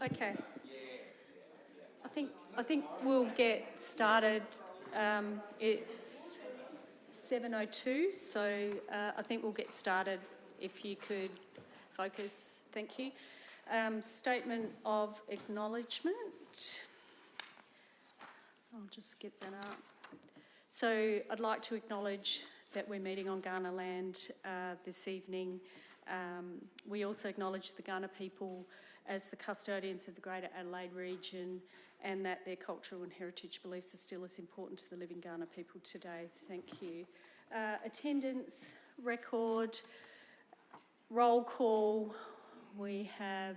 Okay. I think we'll get started. It's 7:02, so I think we'll get started. If you could focus, thank you. Statement of acknowledgement. I'll just get that up. So I'd like to acknowledge that we're meeting on Kaurna land this evening. We also acknowledge the Kaurna people as the custodians of the Greater Adelaide region, and that their cultural and heritage beliefs are still as important to the living Kaurna people today. Thank you. Attendance record, roll call. We have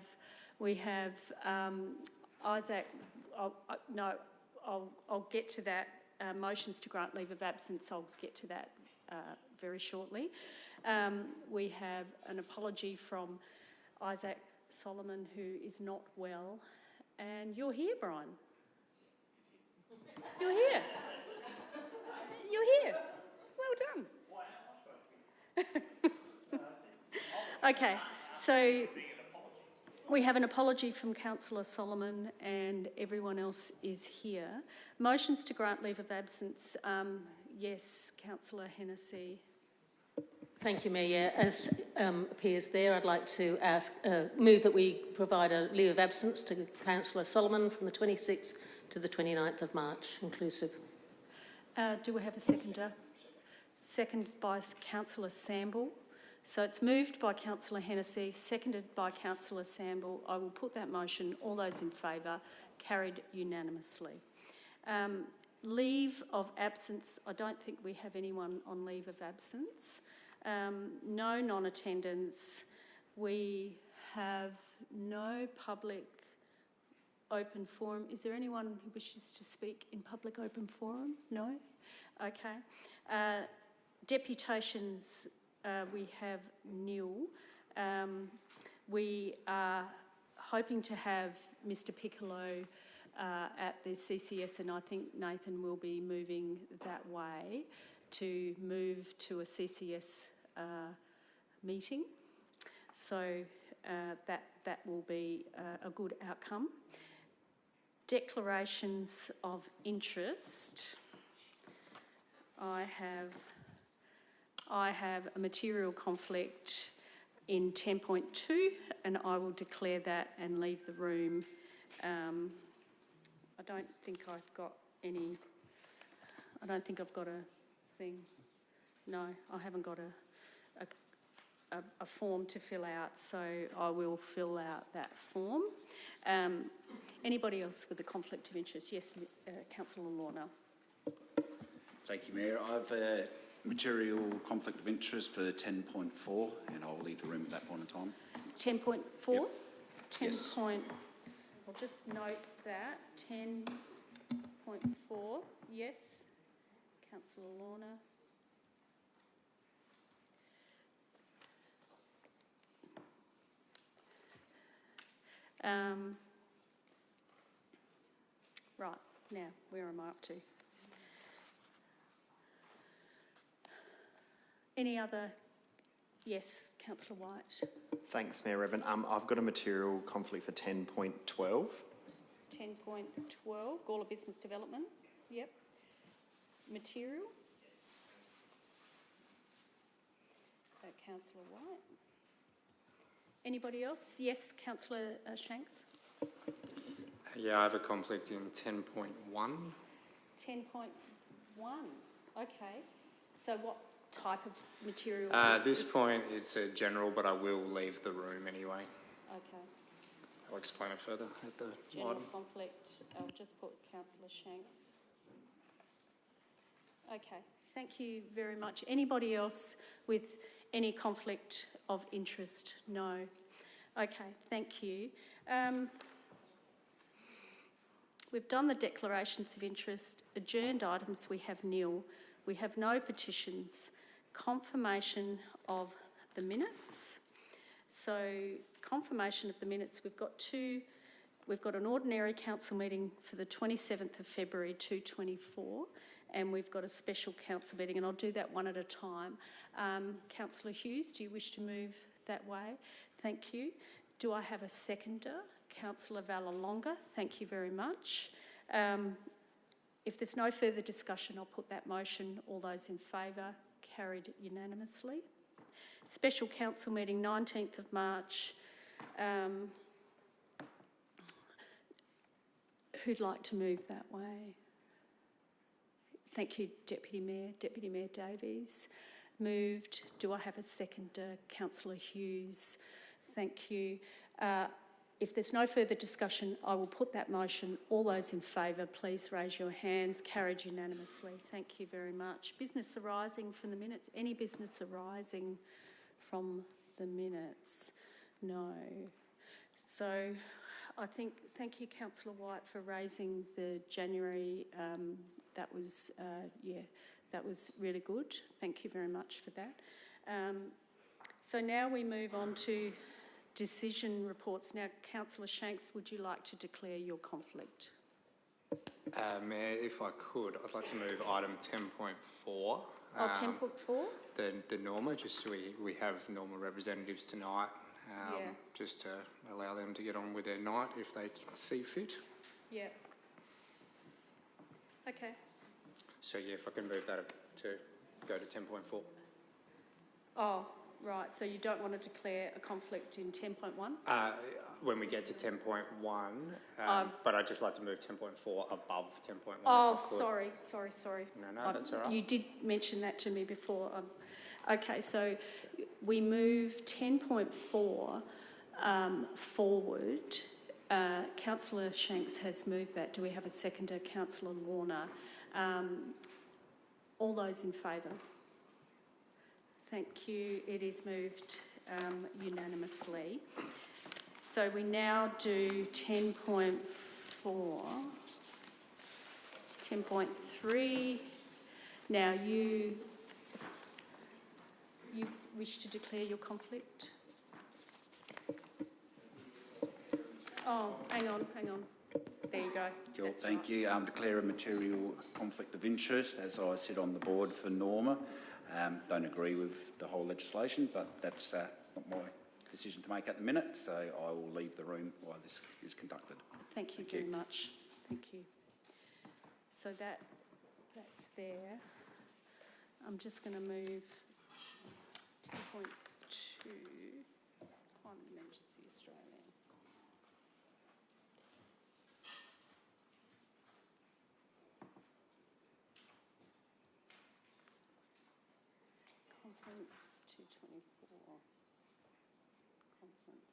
Isaac. I'll get to that. Motions to grant leave of absence. I'll get to that very shortly. We have an apology from Isaac Solomon, who is not well. And you're here, Brian. You're here. You're here. Well done. Okay, so we have an apology from Councillor Solomon and everyone else is here. Motions to grant leave of absence. Yes, Councillor Hennessy. Thank you, Mayor. As appears there, I'd like to move that we provide a leave of absence to Councillor Solomon from the 26th to the 29th of March, inclusive. Do we have a seconder? Seconded by Councillor Samble. So it's moved by Councillor Hennessy, seconded by Councillor Samble. I will put that motion. All those in favour, carried unanimously. Leave of absence. I don't think we have anyone on leave of absence. No non-attendance. We have no public open forum. Is there anyone who wishes to speak in public open forum? No? Okay. Deputations, we have nil. We are hoping to have Mr Piccolo at the CCS, and I think Nathan will be moving that way to move to a CCS meeting. So that will be a good outcome. Declarations of interest. I have a material conflict in 10.2, and I will declare that and leave the room. I don't think I've got any. I don't think I've got a thing. No, I haven't got a form to fill out, so I will fill out that form. Anybody else with a conflict of interest? Yes, Councillor Lorna. Thank you, Mayor. I've a material conflict of interest for 10.4, and I'll leave the room at that point in time. 10.4? Yep. 10 Yes. I'll just note that. 10.4, yes. Councillor Lorna. Right, now, where am I up to? Any other? Yes, Councillor White. Thanks, Mayor Revin. I've got a material conflict for 10.12. 10.12, Gawler Business Development. Yep. Material. Councillor White. Anybody else? Yes, Councillor Shanks. Yeah, I have a conflict in 10.1. 10.1. Okay. So what type of material? At this point, it's a general, but I will leave the room anyway. Okay. I'll explain it further at the General item. conflict. I'll just put Councillor Shanks. Okay. Thank you very much. Anybody else with any conflict of interest? No. Okay. Thank you. We've done the declarations of interest. Adjourned items, we have nil. We have no petitions. Confirmation of the minutes. So, confirmation of the minutes, we've got two. We've got an ordinary council meeting for the 27th of February 2024, and we've got a special council meeting, and I'll do that one at a time. Councillor Hughes, do you wish to move that way? Thank you. Do I have a seconder? Councillor Vallelonga. Thank you very much. If there's no further discussion, I'll put that motion. All those in favour? Carried unanimously. Special Council meeting 19th of March. Who'd like to move that way? Thank you, Deputy Mayor. Deputy Mayor Davies moved. Do I have a seconder? Councillor Hughes. Thank you. If there's no further discussion, I will put that motion. All those in favour, please raise your hands. Carried unanimously. Thank you very much. Business arising from the minutes. Any business arising from the minutes? No. So I think, thank you, Councillor White, for raising the January. That was really good. Thank you very much for that. So now we move on to decision reports. Now, Councillor Shanks, would you like to declare your conflict? Mayor, if I could, I'd like to move item 10.4. Oh, 10.4? The Norma, just we have Norma representatives tonight, Yeah. just to allow them to get on with their night if they see fit. Yeah. Okay. So yeah, if I can move that to go to 10.4. Oh, right. So you don't want to declare a conflict in 10.1? When we get to 10.1, but I'd just like to move 10.4 above 10.1. Oh, if I could. sorry. No, that's all right. You did mention that to me before. Okay, so we move 10.4 forward. Councillor Shanks has moved that. Do we have a seconder? Councillor Lorna. All those in favour? Thank you. It is moved unanimously. So we now do 10.4. 10.3. Now you wish to declare your conflict? Oh, hang on. There you go. Cool, That's thank right. you. Declare a material conflict of interest as I sit on the board for Norma. Don't agree with the whole legislation, but that's not my decision to make at the minute, so I will leave the room while this is conducted. Thank you very much. Thank you. So that's there. I'm just going to move 10.2, Climate Emergency Australia. Conference 224. Conference.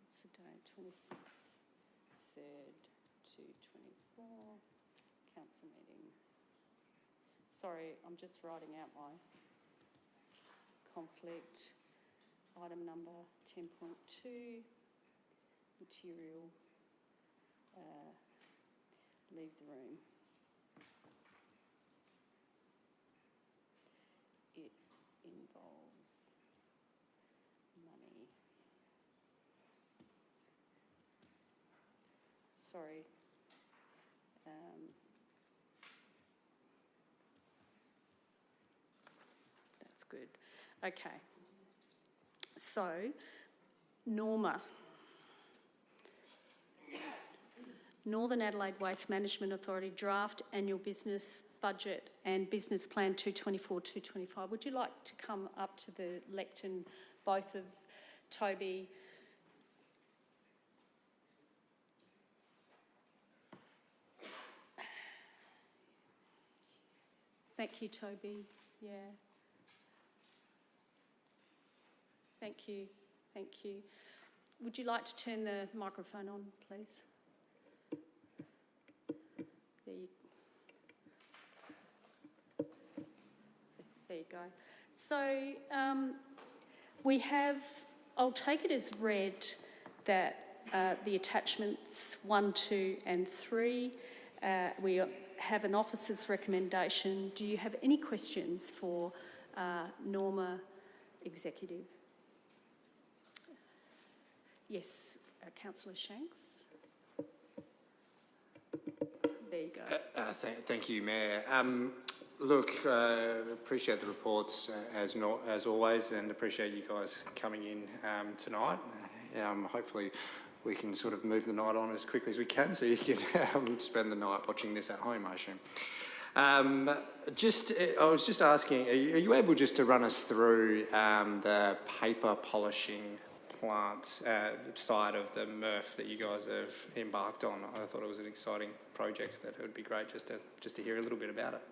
What's the date? 26th, 3rd, 224. Council meeting. Sorry, I'm just writing out my conflict. Item number 10.2. Material. Leave the room. It involves money. Sorry. That's good. Okay. So, Norma. Northern Adelaide Waste Management Authority draft annual business budget and business plan 224-225. Would you like to come up to the lectern, both of Toby? Thank you, Toby. Yeah. Thank you. Would you like to turn the microphone on, please? There you go. So I'll take it as read that the attachments 1, 2 and 3, we have an officer's recommendation. Do you have any questions for Norma Executive? Yes, Councillor Shanks. There you go. Thank you, Mayor. Look, appreciate the reports as always, and appreciate you guys coming in tonight. Hopefully we can sort of move the night on as quickly as we can, so you can spend the night watching this at home, I assume. I was just asking, are you able just to run us through the paper polishing plant side of the MRF that you guys have embarked on? I thought it was an exciting project that it would be great just to hear a little bit about it.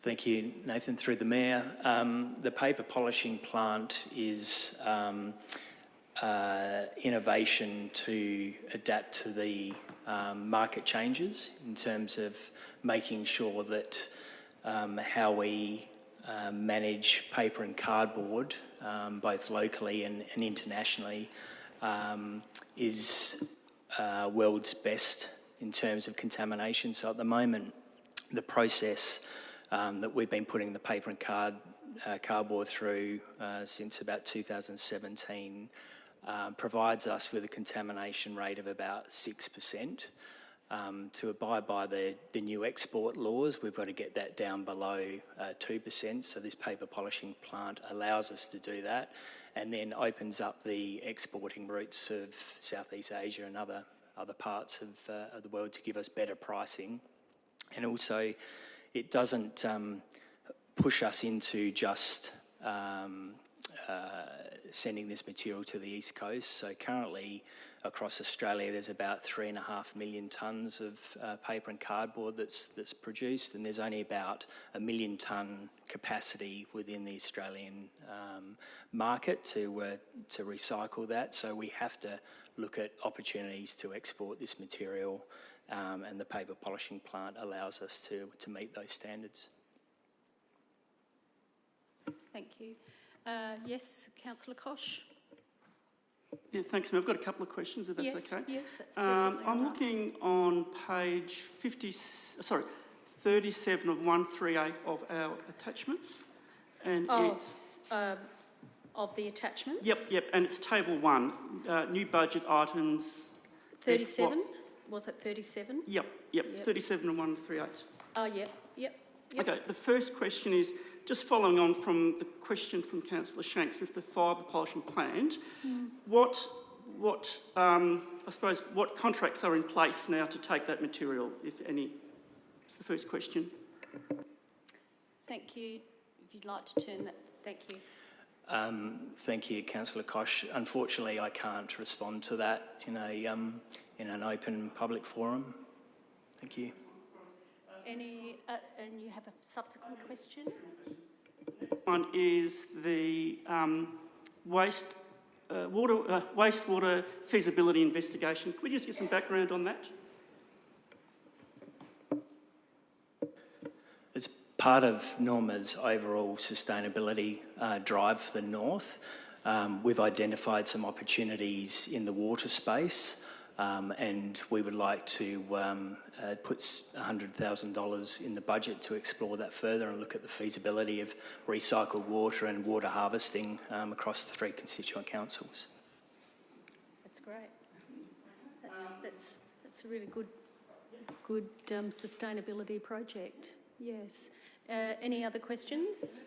Thank you, Nathan. Through the Mayor, the paper polishing plant is innovation to adapt to the market changes in terms of making sure that how we manage paper and cardboard, both locally and internationally, is world's best in terms of contamination. So at the moment, the process that we've been putting the paper and cardboard through since about 2017 provides us with a contamination rate of about 6%. To abide by the new export laws, we've got to get that down below 2%. So this paper polishing plant allows us to do that, and then opens up the exporting routes of Southeast Asia and other parts of the world to give us better pricing. And also, it doesn't push us into just sending this material to the East Coast. So currently across Australia there's about 3.5 million tonnes of paper and cardboard that's produced, and there's only about 1 million tonne capacity within the Australian market to recycle that. So we have to look at opportunities to export this material, and the paper polishing plant allows us to meet those standards. Thank you. Yes, Councillor Kosh. Yeah, thanks, Mayor. I've got a couple of questions, if that's okay. Yes, that's perfectly I'm right. looking on page 37 of 138 of our attachments, and it's Of the attachments? yep, and it's table 1, new budget items. 37? Was it 37? Yep, 37 and 138. Oh, yep. Okay, the first question is, just following on from the question from Councillor Shanks with the fibre polishing plant, what contracts are in place now to take that material, if any? That's the first question. Thank you. If you'd like to turn that, thank you. Thank you, Councillor Kosh. Unfortunately, I can't respond to that in an open public forum. Thank you. And you have a subsequent question? One is the wastewater feasibility investigation. Could we just get some background on that? It's part of Norma's overall sustainability drive for the North. We've identified some opportunities in the water space, and we would like to put $100,000 in the budget to explore that further and look at the feasibility of recycled water and water harvesting across the 3 constituent councils. That's great. That's a really good sustainability project. Yes. Any other questions?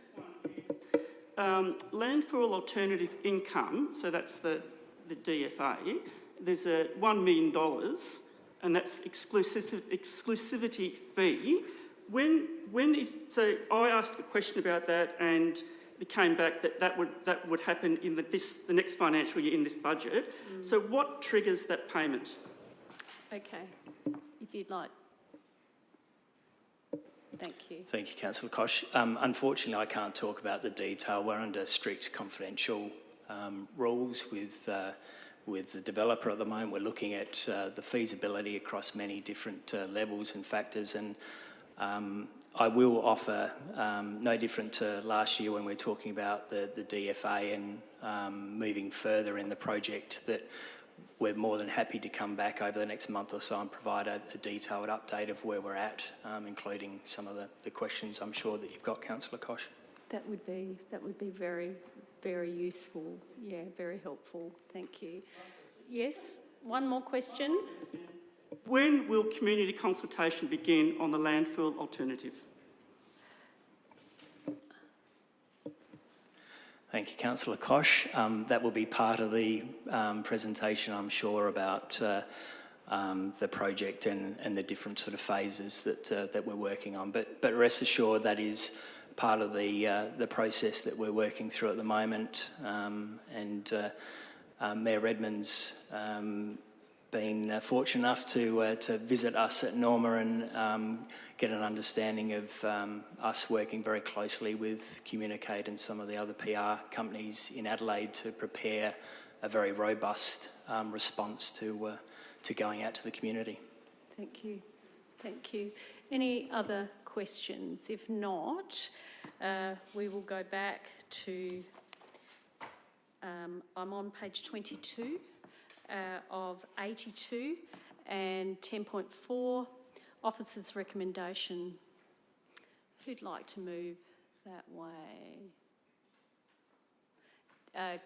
Land for All Alternative Income, so that's the DFA. There's a $1 million, and that's exclusivity fee. So I asked a question about that, and it came back that would happen in the next financial year in this budget. So what triggers that payment? Okay, if you'd like. Thank you. Thank you, Councillor Kosh. Unfortunately, I can't talk about the detail. We're under strict confidential rules with the developer at the moment. We're looking at the feasibility across many different levels and factors, and I will offer, no different to last year when we were talking about the DFA and moving further in the project, that we're more than happy to come back over the next month or so and provide a detailed update of where we're at, including some of the questions I'm sure that you've got, Councillor Kosh. That would be very, very useful. Yeah, very helpful. Thank you. Yes, one more question. when will community consultation begin on the landfill alternative? Thank you, Councillor Koch. That will be part of the presentation, I'm sure, about the project and the different sort of phases that we're working on. But rest assured, that is part of the process that we're working through at the moment. Mayor Redmond's been fortunate enough to visit us at Norma and get an understanding of us working very closely with Communicate and some of the other PR companies in Adelaide to prepare a very robust response to going out to the community. Thank you. Thank you. Any other questions? If not, we will go back to, I'm on page 22 of 82 and 10.4, officer's recommendation. Who'd like to move that way?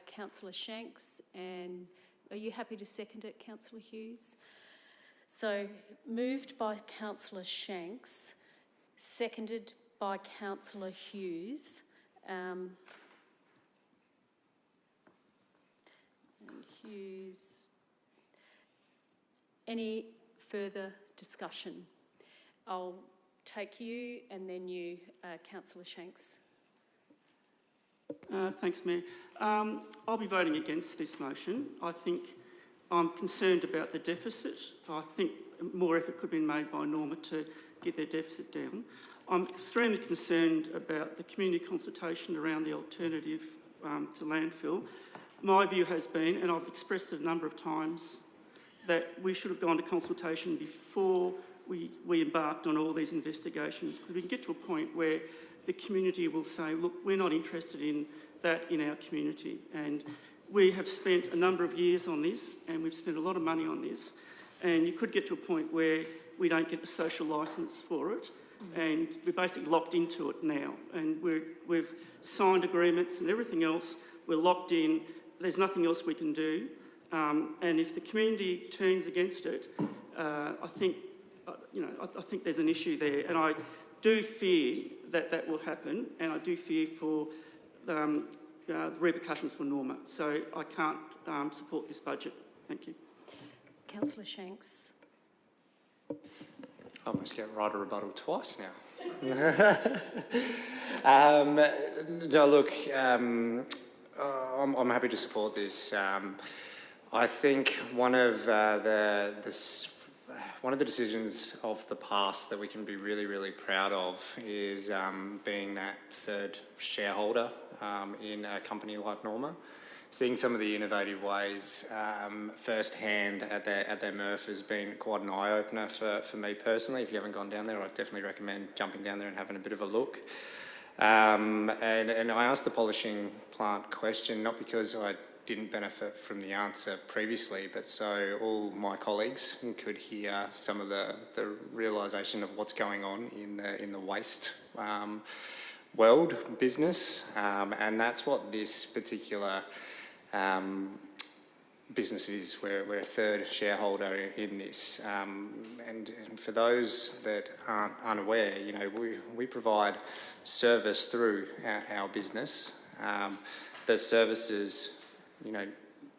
Councillor Shanks, and are you happy to second it, Councillor Hughes? So moved by Councillor Shanks, seconded by Councillor Hughes. And Hughes. Any further discussion? I'll take you and then you, Councillor Shanks. Thanks, Mayor. I'll be voting against this motion. I think I'm concerned about the deficit. I think more effort could have been made by Norma to get their deficit down. I'm extremely concerned about the community consultation around the alternative to landfill. My view has been, and I've expressed it a number of times, that we should have gone to consultation before we embarked on all these investigations, because we can get to a point where the community will say, look, we're not interested in that in our community. And we have spent a number of years on this, and we've spent a lot of money on this, and you could get to a point where we don't get the social licence for it, and we're basically locked into it now. And we've signed agreements and everything else, we're locked in, there's nothing else we can do. And if the community turns against it, I think there's an issue there, and I do fear that will happen, and I do fear for the repercussions for Norma. So I can't support this budget. Thank you. Councillor Shanks. I must get right a rebuttal twice now. No, look, I'm happy to support this. I think one of the decisions of the past that we can be really, really proud of is being that third shareholder in a company like Norma. Seeing some of the innovative ways firsthand at their MRF has been quite an eye-opener for me personally. If you haven't gone down there, I'd definitely recommend jumping down there and having a bit of a look. And I asked the polishing plant question, not because I didn't benefit from the answer previously, but so all my colleagues could hear some of the realisation of what's going on in the waste world business, and that's what this particular business is. We're a third shareholder in this, and for those that aren't unaware, you know, we provide service through our business. The services, you know,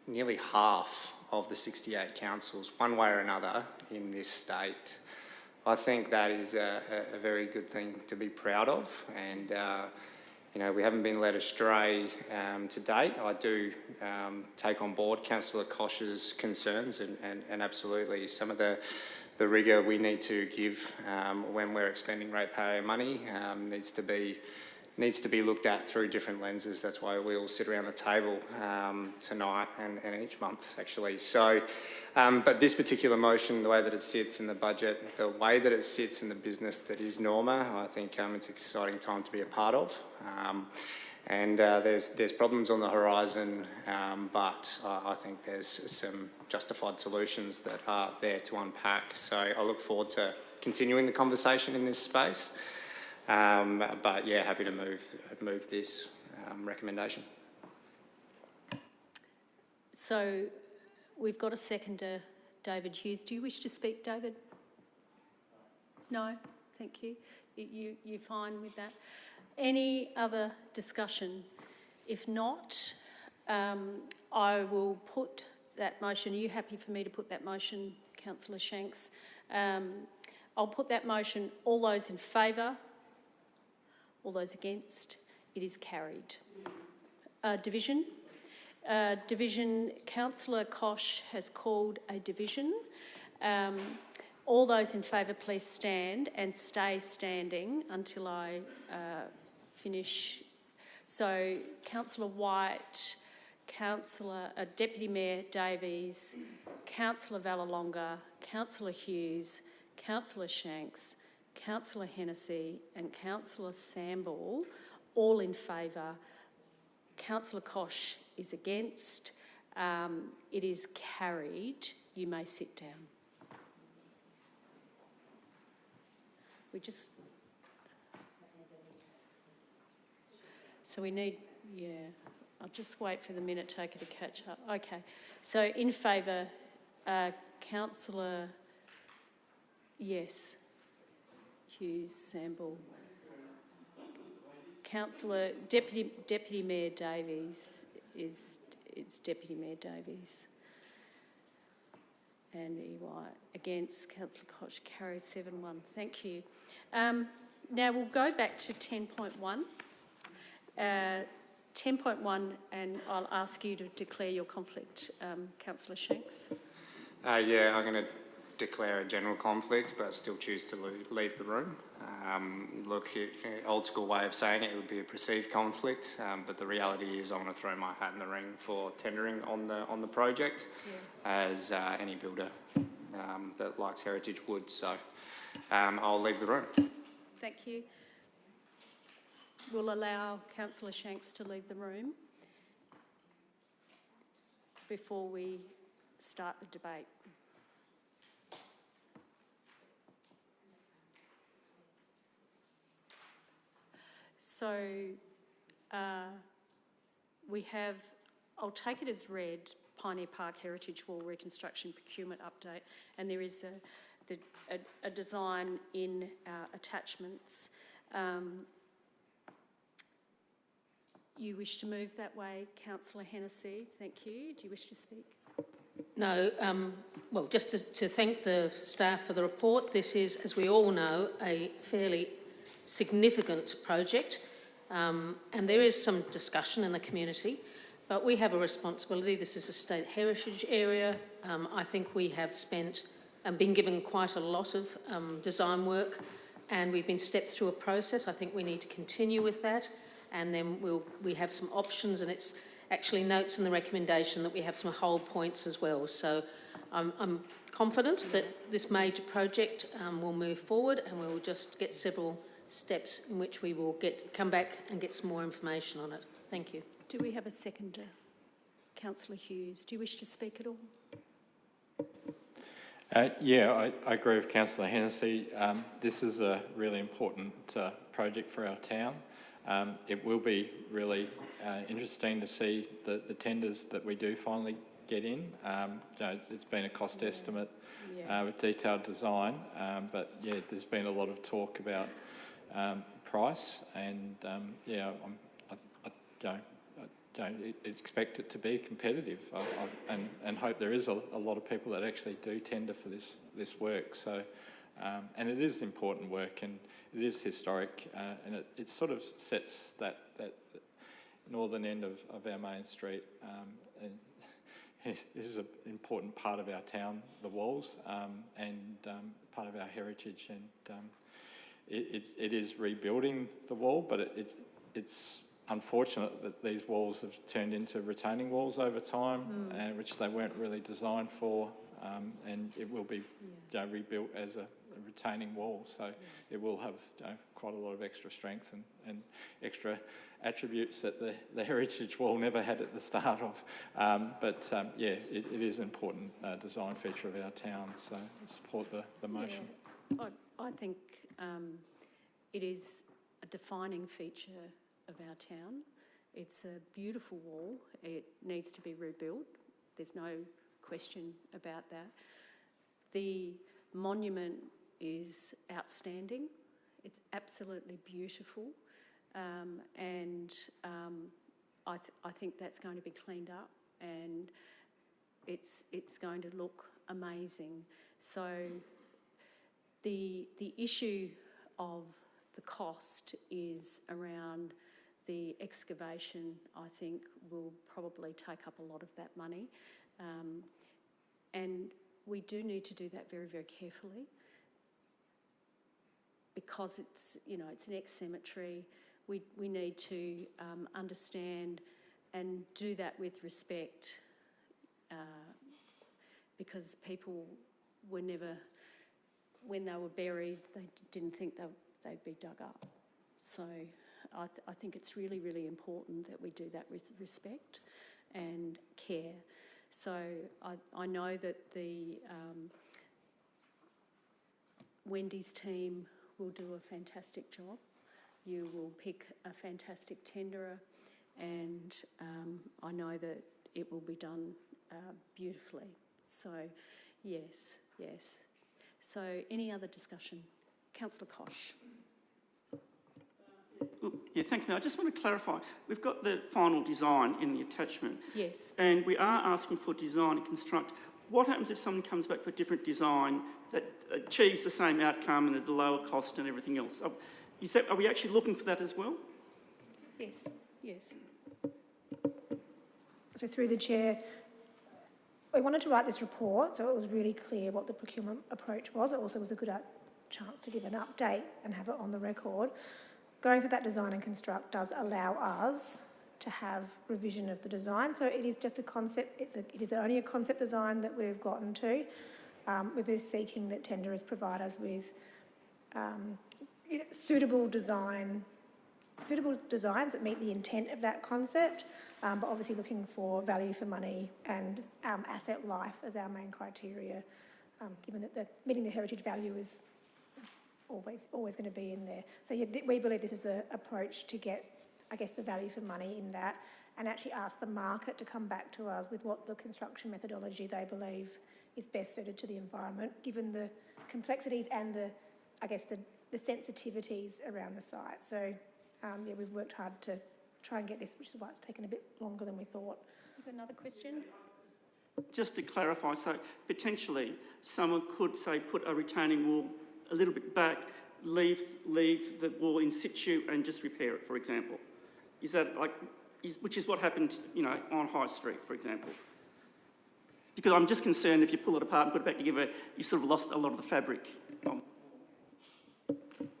nearly half of the 68 councils, one way or another, in this state. I think that is a very good thing to be proud of, and you know, we haven't been led astray to date. I do take on board Councillor Koch's concerns, and absolutely some of the rigour we need to give when we're expending ratepayer money needs to be looked at through different lenses. That's why we all sit around the table tonight and each month, actually. So, but this particular motion, the way that it sits in the budget, the way that it sits in the business that is Norma, I think it's an exciting time to be a part of. And there's problems on the horizon, but I think there's some justified solutions that are there to unpack. So I look forward to continuing the conversation in this space. But yeah, happy to move this recommendation. So we've got a seconder David Hughes. Do you wish to speak, David? No? Thank you. You're fine with that? Any other discussion? If not, I will put that motion. Are you happy for me to put that motion, Councillor Shanks? I'll put that motion. All those in favour? All those against? It is carried. Division. Division, Councillor Koch has called a division. All those in favour, please stand and stay standing until I finish. So, Councillor White, Deputy Mayor Davies, Councillor Vallelonga, Councillor Hughes, Councillor Shanks, Councillor Hennessy and Councillor Samble, all in favour. Councillor Koch is against. It is carried. You may sit down. So we need, I'll just wait for the minute taker to catch up. Okay, so in favour, Councillor, yes, Hughes, Samble. Councillor, Deputy Mayor Davies it's Deputy Mayor Davies. And EY against. Councillor Koch carries 7-1. Thank you. Now we'll go back to 10.1. 10.1, and I'll ask you to declare your conflict, Councillor Shanks. Yeah, I'm going to declare a general conflict, but still choose to leave the room. Look, old school way of saying it would be a perceived conflict, but the reality is I want to throw my hat in the ring for tendering on the project, as any builder that likes heritage would. So I'll leave the room. Thank you. We'll allow Councillor Shanks to leave the room before we start the debate. So we have, I'll take it as read, Pioneer Park Heritage Wall Reconstruction Procurement Update, and there is a design in our attachments. You wish to move that way, Councillor Hennessy? Thank you. Do you wish to speak? No, well, just to thank the staff for the report. This is, as we all know, a fairly significant project, and there is some discussion in the community, but we have a responsibility. This is a state heritage area. I think we have spent and been given quite a lot of design work, and we've been stepped through a process. I think we need to continue with that, and then we have some options, and it's actually notes in the recommendation that we have some hold points as well. So I'm confident that this major project will move forward, and we will just get several steps in which we will come back and get some more information on it. Thank you. Do we have a seconder? Councillor Hughes, do you wish to speak at all? Yeah, I agree with Councillor Hennessy. This is a really important project for our town. It will be really interesting to see the tenders that we do finally get in. It's been a cost estimate with detailed design, but yeah, there's been a lot of talk about price, and I expect it to be competitive, and hope there is a lot of people that actually do tender for this work. So, and it is important work, and it is historic, and it sort of sets that northern end of our main street, and this is an important part of our town, the walls, and part of our heritage, and it is rebuilding the wall, but it's unfortunate that these walls have turned into retaining walls over time, which they weren't really designed for, and it will be rebuilt as a retaining wall, so it will have quite a lot of extra strength and extra attributes that the heritage wall never had at the start of. Yeah, it is an important design feature of our town, so I support the motion. Yeah. I think it is a defining feature of our town. It's a beautiful wall. It needs to be rebuilt. There's no question about that. The monument is outstanding. It's absolutely beautiful, and I think that's going to be cleaned up, and it's going to look amazing. So the issue of the cost is around the excavation. I think will probably take up a lot of that money, and we do need to do that very, very carefully, because it's, you know, it's an ex-cemetery. We need to understand and do that with respect, because people were never, when they were buried, they didn't think they'd be dug up. So I think it's really, really important that we do that with respect and care. So I know that the Wendy's team will do a fantastic job. You will pick a fantastic tenderer, and I know that it will be done beautifully. So yes. So any other discussion? Councillor Koch. Yeah, thanks, Mayor. I just want to clarify. We've got the final design in the attachment. Yes. And we are asking for design and construct. What happens if someone comes back for a different design that achieves the same outcome and is a lower cost and everything else? Are we actually looking for that as well? Yes. So through the chair, we wanted to write this report so it was really clear what the procurement approach was. It also was a good chance to give an update and have it on the record. Going for that design and construct does allow us to have revision of the design. So it is just a concept, it is only a concept design that we've gotten to. We've been seeking that tenderers provide us with suitable designs that meet the intent of that concept, but obviously looking for value for money and asset life as our main criteria, given that meeting the heritage value is always going to be in there. So yeah, we believe this is the approach to get, I guess, the value for money in that, and actually ask the market to come back to us with what the construction methodology they believe is best suited to the environment, given the complexities and the sensitivities around the site. So yeah, we've worked hard to try and get this, which is why it's taken a bit longer than we thought. You got another question? Just to clarify, so potentially someone could, say, put a retaining wall a little bit back, leave the wall in situ and just repair it, for example. Is that which is what happened, you know, on High Street, for example? Because I'm just concerned if you pull it apart and put it back together, you've sort of lost a lot of the fabric.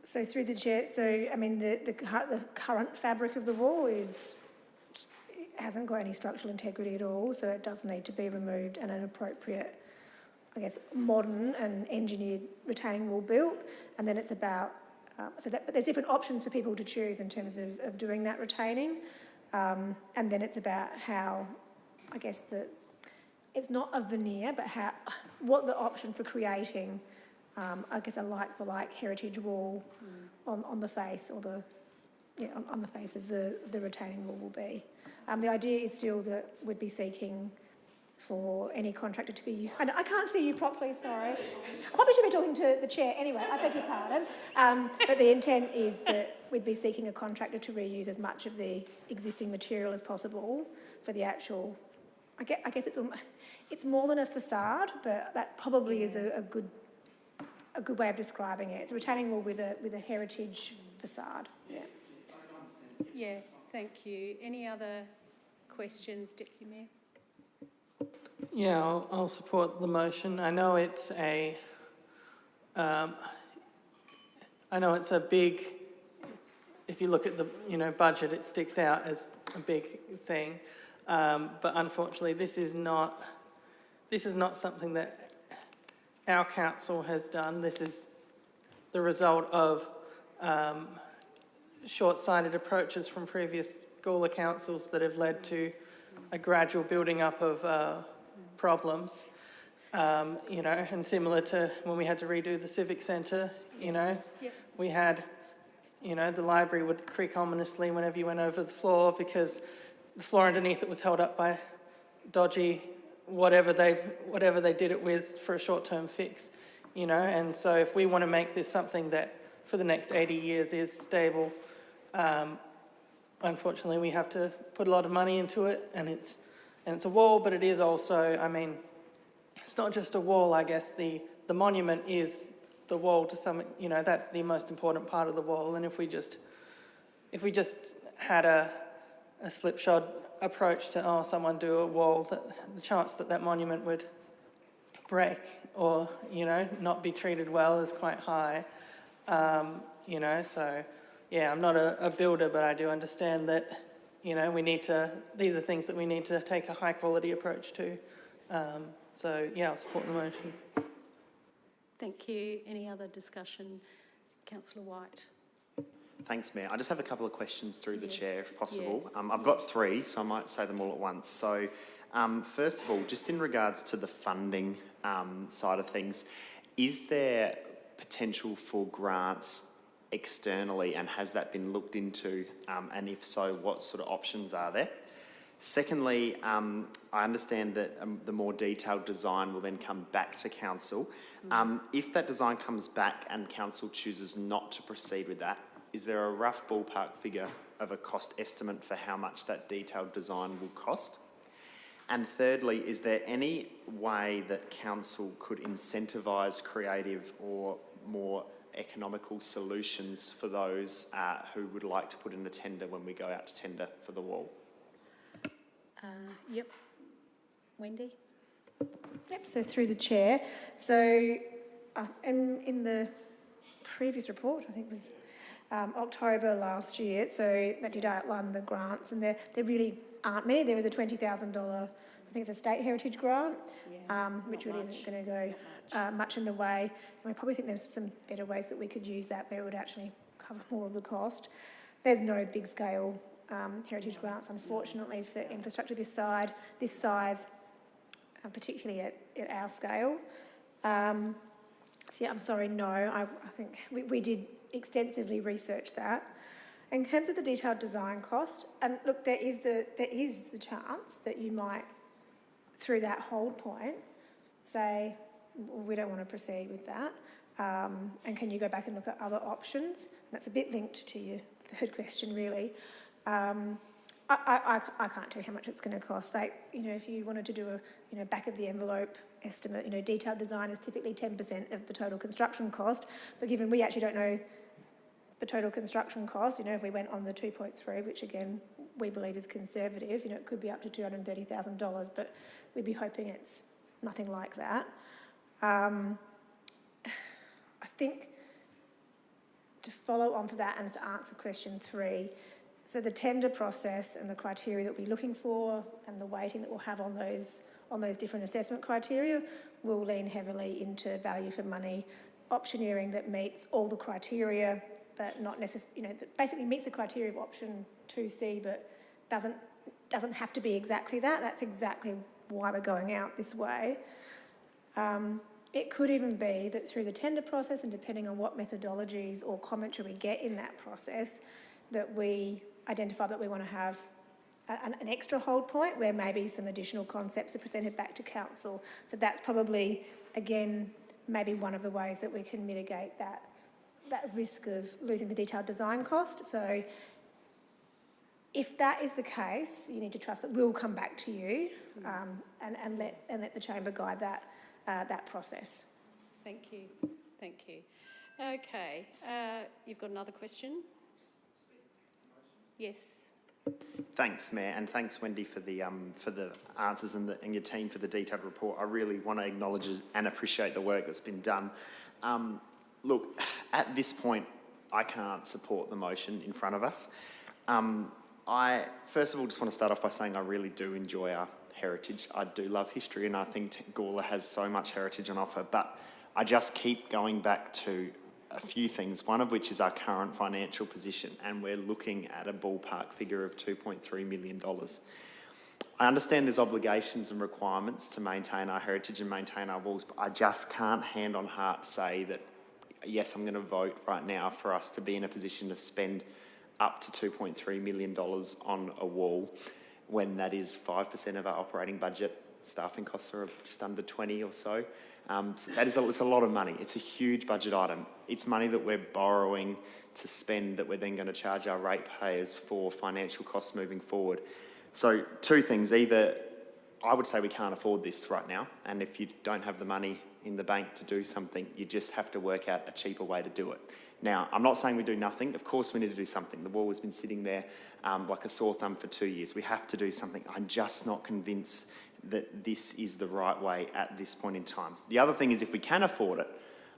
So through the chair, so I mean the current fabric of the wall hasn't got any structural integrity at all, so it does need to be removed and an appropriate, I guess, modern and engineered retaining wall built. And then it's about but there's different options for people to choose in terms of doing that retaining, and then it's about how, I guess, it's not a veneer, but what the option for creating, I guess, a like-for-like heritage wall on the face, or on the face of the retaining wall will be. The idea is still that we'd be seeking for any contractor to be... I can't see you properly, sorry. I probably should be talking to the chair anyway, I beg your pardon. But the intent is that we'd be seeking a contractor to reuse as much of the existing material as possible for the actual... I guess it's more than a facade, but that probably is a good way of describing it. It's a retaining wall with a heritage facade. Yeah, thank you. Any other questions, Deputy Mayor? Yeah, I'll support the motion. I know it's a big. If you look at the budget, it sticks out as a big thing. But unfortunately, this is not something that our council has done. This is the result of short-sighted approaches from previous Gawler councils that have led to a gradual building up of problems. And similar to when we had to redo the Civic Centre, we had, the library would creak ominously whenever you went over the floor because the floor underneath it was held up by dodgy whatever they did it with for a short-term fix, you know. And so if we want to make this something that for the next 80 years is stable, unfortunately we have to put a lot of money into it, and it's a wall, but it is also, I mean, it's not just a wall. I guess the monument is the wall to some, you know, that's the most important part of the wall. And if we just had a slipshod approach to, someone do a wall, that the chance that monument would break or, you know, not be treated well is quite high. You know, so yeah, I'm not a builder, but I do understand that, you know, these are things that we need to take a high quality approach to. So yeah, I'll support the motion. Thank you. Any other discussion? Councillor White. Thanks, Mayor. I just have a couple of questions through the chair, if possible. Yes. I've got three, so I might say them all at once. So, first of all, just in regards to the funding side of things, is there potential for grants externally, and has that been looked into? And if so, what sort of options are there? Secondly, I understand that the more detailed design will then come back to council. If that design comes back and council chooses not to proceed with that, is there a rough ballpark figure of a cost estimate for how much that detailed design will cost? And thirdly, is there any way that council could incentivise creative or more economical solutions for those who would like to put in a tender when we go out to tender for the wall? Yep. Wendy? Yep, so through the chair. So in the previous report, I think it was October last year, so that did outline the grants, and there really aren't many. There is a $20,000, I think it's a state heritage grant, which really isn't going to go much in the way. And I probably think there's some better ways that we could use that where it would actually cover more of the cost. There's no big scale heritage grants, unfortunately, for infrastructure this size, particularly at our scale. So yeah, I'm sorry, no. I think we did extensively research that. In terms of the detailed design cost, and look, there is the chance that you might, through that hold point, say, well, we don't want to proceed with that, and can you go back and look at other options? And that's a bit linked to your third question, really. I can't tell you how much it's going to cost. Like, you know, if you wanted to do a back of the envelope estimate, you know, detailed design is typically 10% of the total construction cost. But given we actually don't know the total construction cost, you know, if we went on the 2.3, which again we believe is conservative, you know, it could be up to $230,000, but we'd be hoping it's nothing like that. I think to follow on for that and to answer question 3, so the tender process and the criteria that we're looking for and the weighting that we'll have on those different assessment criteria will lean heavily into value for money, optioneering that meets all the criteria, but not necessarily, you know, that basically meets the criteria of option 2C, but doesn't have to be exactly that. That's exactly why we're going out this way. It could even be that through the tender process, and depending on what methodologies or commentary we get in that process, that we identify that we want to have an extra hold point where maybe some additional concepts are presented back to council. So that's probably, again, maybe one of the ways that we can mitigate that risk of losing the detailed design cost. So if that is the case, you need to trust that we'll come back to you and let the chamber guide that process. Thank you. Thank you. Okay, you've got another question? Yes. Thanks, Mayor, and thanks, Wendy, for the answers and your team for the detailed report. I really want to acknowledge and appreciate the work that's been done. Look, at this point, I can't support the motion in front of us. I, first of all, just want to start off by saying I really do enjoy our heritage. I do love history, and I think Gawler has so much heritage on offer, but I just keep going back to a few things, one of which is our current financial position, and we're looking at a ballpark figure of $2.3 million. I understand there's obligations and requirements to maintain our heritage and maintain our walls, but I just can't hand on heart say that, yes, I'm going to vote right now for us to be in a position to spend up to $2.3 million on a wall when that is 5% of our operating budget staffing costs are just under 20 or so. So it's a lot of money. It's a huge budget item. It's money that we're borrowing to spend that we're then going to charge our ratepayers for financial costs moving forward. So two things. Either I would say we can't afford this right now, and if you don't have the money in the bank to do something, you just have to work out a cheaper way to do it. Now, I'm not saying we do nothing. Of course we need to do something. The wall has been sitting there like a sore thumb for 2 years. We have to do something. I'm just not convinced that this is the right way at this point in time. The other thing is, if we can afford it,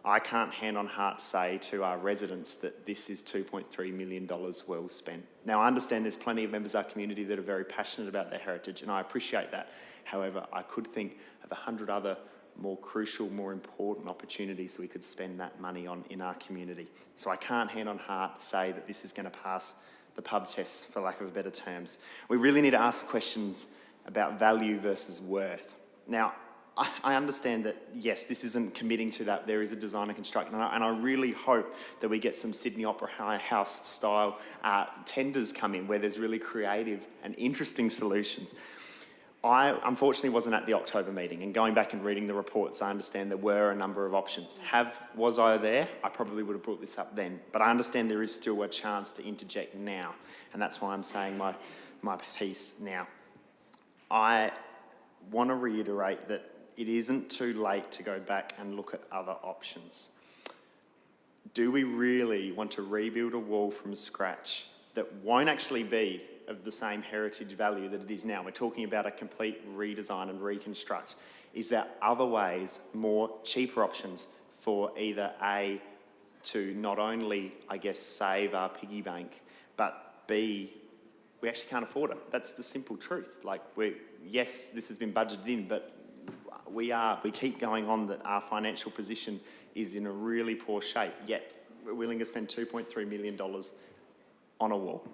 I can't hand on heart say to our residents that this is $2.3 million well spent. Now, I understand there's plenty of members of our community that are very passionate about their heritage, and I appreciate that. However, I could think of 100 other more crucial, more important opportunities we could spend that money on in our community. So I can't hand on heart say that this is going to pass the pub test, for lack of better terms. We really need to ask the questions about value versus worth. Now, I understand that, yes, this isn't committing to that. There is a design and construct, and I really hope that we get some Sydney Opera House style tenders come in where there's really creative and interesting solutions. I unfortunately wasn't at the October meeting, and going back and reading the reports, I understand there were a number of options. Was I there? I probably would have brought this up then, but I understand there is still a chance to interject now, and that's why I'm saying my piece now. I want to reiterate that it isn't too late to go back and look at other options. Do we really want to rebuild a wall from scratch that won't actually be of the same heritage value that it is now? We're talking about a complete redesign and reconstruct. Is there other ways, more cheaper options for either A, to not only, I guess, save our piggy bank, but B, we actually can't afford it? That's the simple truth. Like, yes, this has been budgeted in, but we keep going on that our financial position is in a really poor shape, yet we're willing to spend $2.3 million on a wall.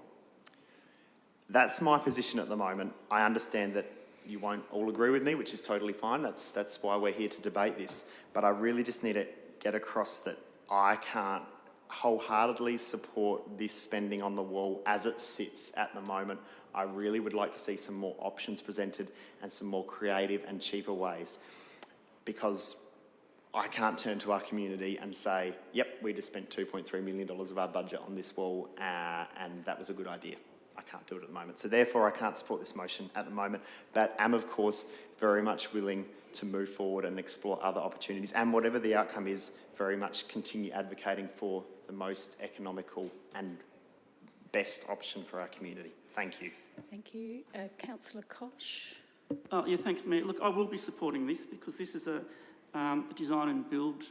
That's my position at the moment. I understand that you won't all agree with me, which is totally fine. That's why we're here to debate this. But I really just need to get across that I can't wholeheartedly support this spending on the wall as it sits at the moment. I really would like to see some more options presented and some more creative and cheaper ways, because I can't turn to our community and say, yep, we just spent $2.3 million of our budget on this wall and that was a good idea. I can't do it at the moment. So therefore, I can't support this motion at the moment, but am, of course, very much willing to move forward and explore other opportunities, and whatever the outcome is, very much continue advocating for the most economical and best option for our community. Thank you. Thank you. Councillor Koch. Yeah, thanks, Mayor. Look, I will be supporting this because this is a design and build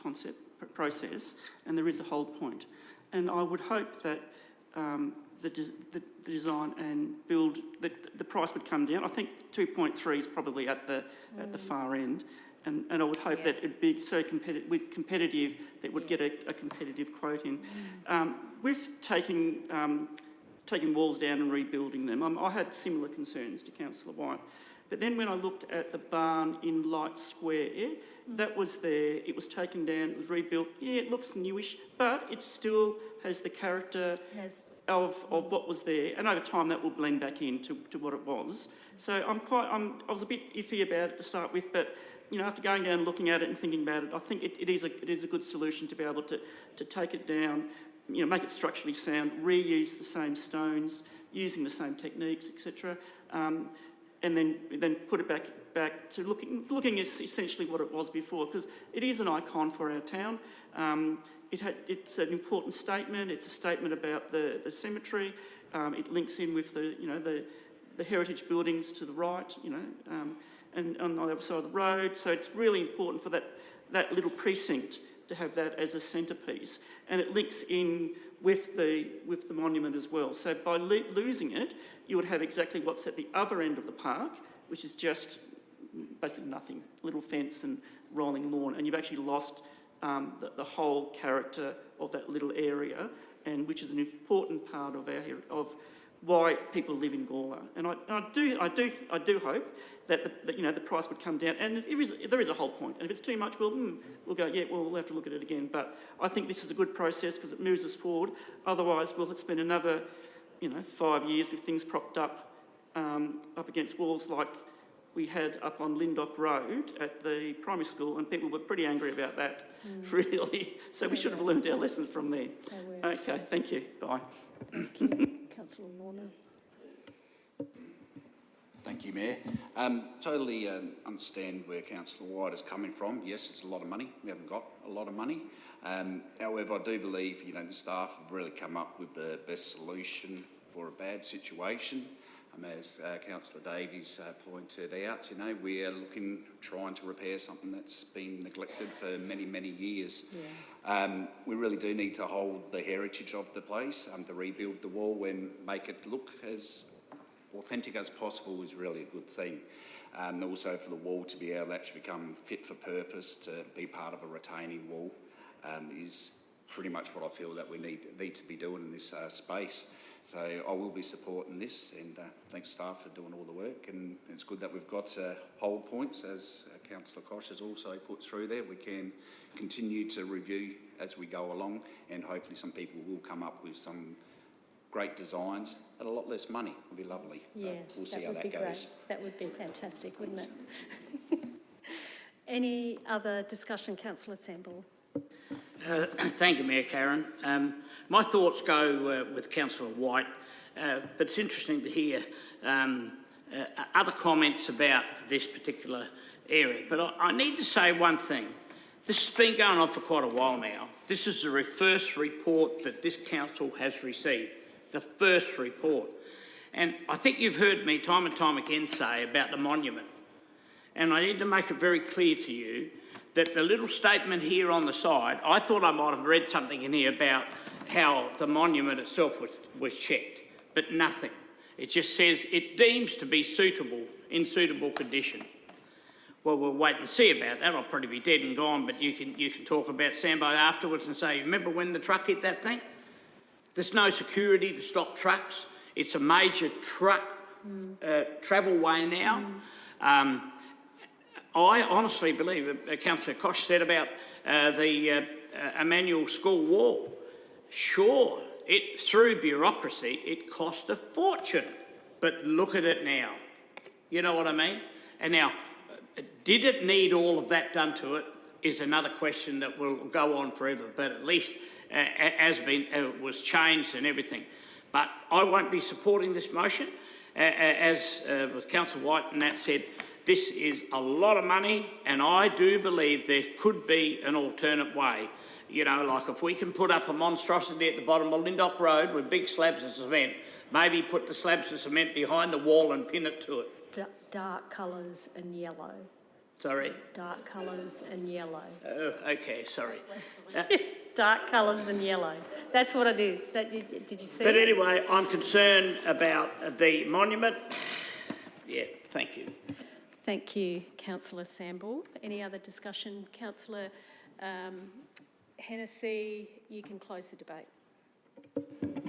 concept process, and there is a hold point. And I would hope that the design and build, the price would come down. I think 2.3 is probably at the far end, and I would hope that it'd be so competitive that would get a competitive quote in. With taking walls down and rebuilding them, I had similar concerns to Councillor White. But then when I looked at the barn in Light Square, that was there, it was taken down, it was rebuilt. Yeah, it looks newish, but it still has the character of what was there, and over time that will blend back into what it was. So I was a bit iffy about it to start with, but you know, after going down and looking at it and thinking about it, I think it is a good solution to be able to take it down, you know, make it structurally sound, reuse the same stones, using the same techniques, etc., and then put it back to looking essentially what it was before, because it is an icon for our town. It's an important statement. It's a statement about the cemetery. It links in with the heritage buildings to the right, and on the other side of the road. So it's really important for that little precinct to have that as a centrepiece, and it links in with the monument as well. So by losing it, you would have exactly what's at the other end of the park, which is just basically nothing, little fence and rolling lawn, and you've actually lost the whole character of that little area, and which is an important part of why people live in Gawler. And I do hope that the price would come down, and there is a whole point. And if it's too much, we'll go, yeah, we'll have to look at it again. But I think this is a good process because it moves us forward. Otherwise, we'll spend another 5 years with things propped up against walls like we had up on Lindock Road at the primary school, and people were pretty angry about that, really. So we should have learned our lessons from there. Okay, thank you. Bye. Thank you. Councillor Lorna. Thank you, Mayor. Totally understand where Councillor White is coming from. Yes, it's a lot of money. We haven't got a lot of money. However, I do believe, the staff have really come up with the best solution for a bad situation. As Councillor Davies pointed out, we are trying to repair something that's been neglected for many, many years. Yeah. We really do need to hold the heritage of the place, to rebuild the wall and make it look as authentic as possible is really a good thing. Also for the wall to be able to actually become fit for purpose, to be part of a retaining wall, is pretty much what I feel that we need to be doing in this space. So I will be supporting this, and thanks staff for doing all the work. And it's good that we've got hold points, as Councillor Koch has also put through there. We can continue to review as we go along, and hopefully some people will come up with some great designs at a lot less money. It'll be lovely. Yeah, we'll see how that goes. Great. That would be fantastic, wouldn't it? Any other discussion, Councillor Sample? Thank you, Mayor Karen. My thoughts go with Councillor White, but it's interesting to hear other comments about this particular area. But I need to say one thing. This has been going on for quite a while now. This is the first report that this council has received, the first report. And I think you've heard me time and time again say about the monument. And I need to make it very clear to you that the little statement here on the side, I thought I might have read something in here about how the monument itself was checked, but nothing. It just says it deems to be in suitable condition. Well, we'll wait and see about that. I'll probably be dead and gone, but you can talk about Sambo afterwards and say, remember when the truck hit that thing? There's no security to stop trucks. It's a major truck travel way now. I honestly believe, Councillor Koch said about the Emmanuel School wall. Sure, through bureaucracy, it cost a fortune, but look at it now. You know what I mean? And now, did it need all of that done to it is another question that will go on forever, but at least it was changed and everything. But I won't be supporting this motion. As with Councillor White and that said, this is a lot of money, and I do believe there could be an alternate way. Like if we can put up a monstrosity at the bottom of Lindock Road with big slabs of cement, maybe put the slabs of cement behind the wall and pin it to it. Dark colours and yellow. Sorry? Dark colours and yellow. Oh, okay, sorry. Dark colours and yellow. That's what it is. Did you see But it? anyway, I'm concerned about the monument. Yeah, thank you. Thank you, Councillor Samble. Any other discussion? Councillor Hennessy, you can close the debate.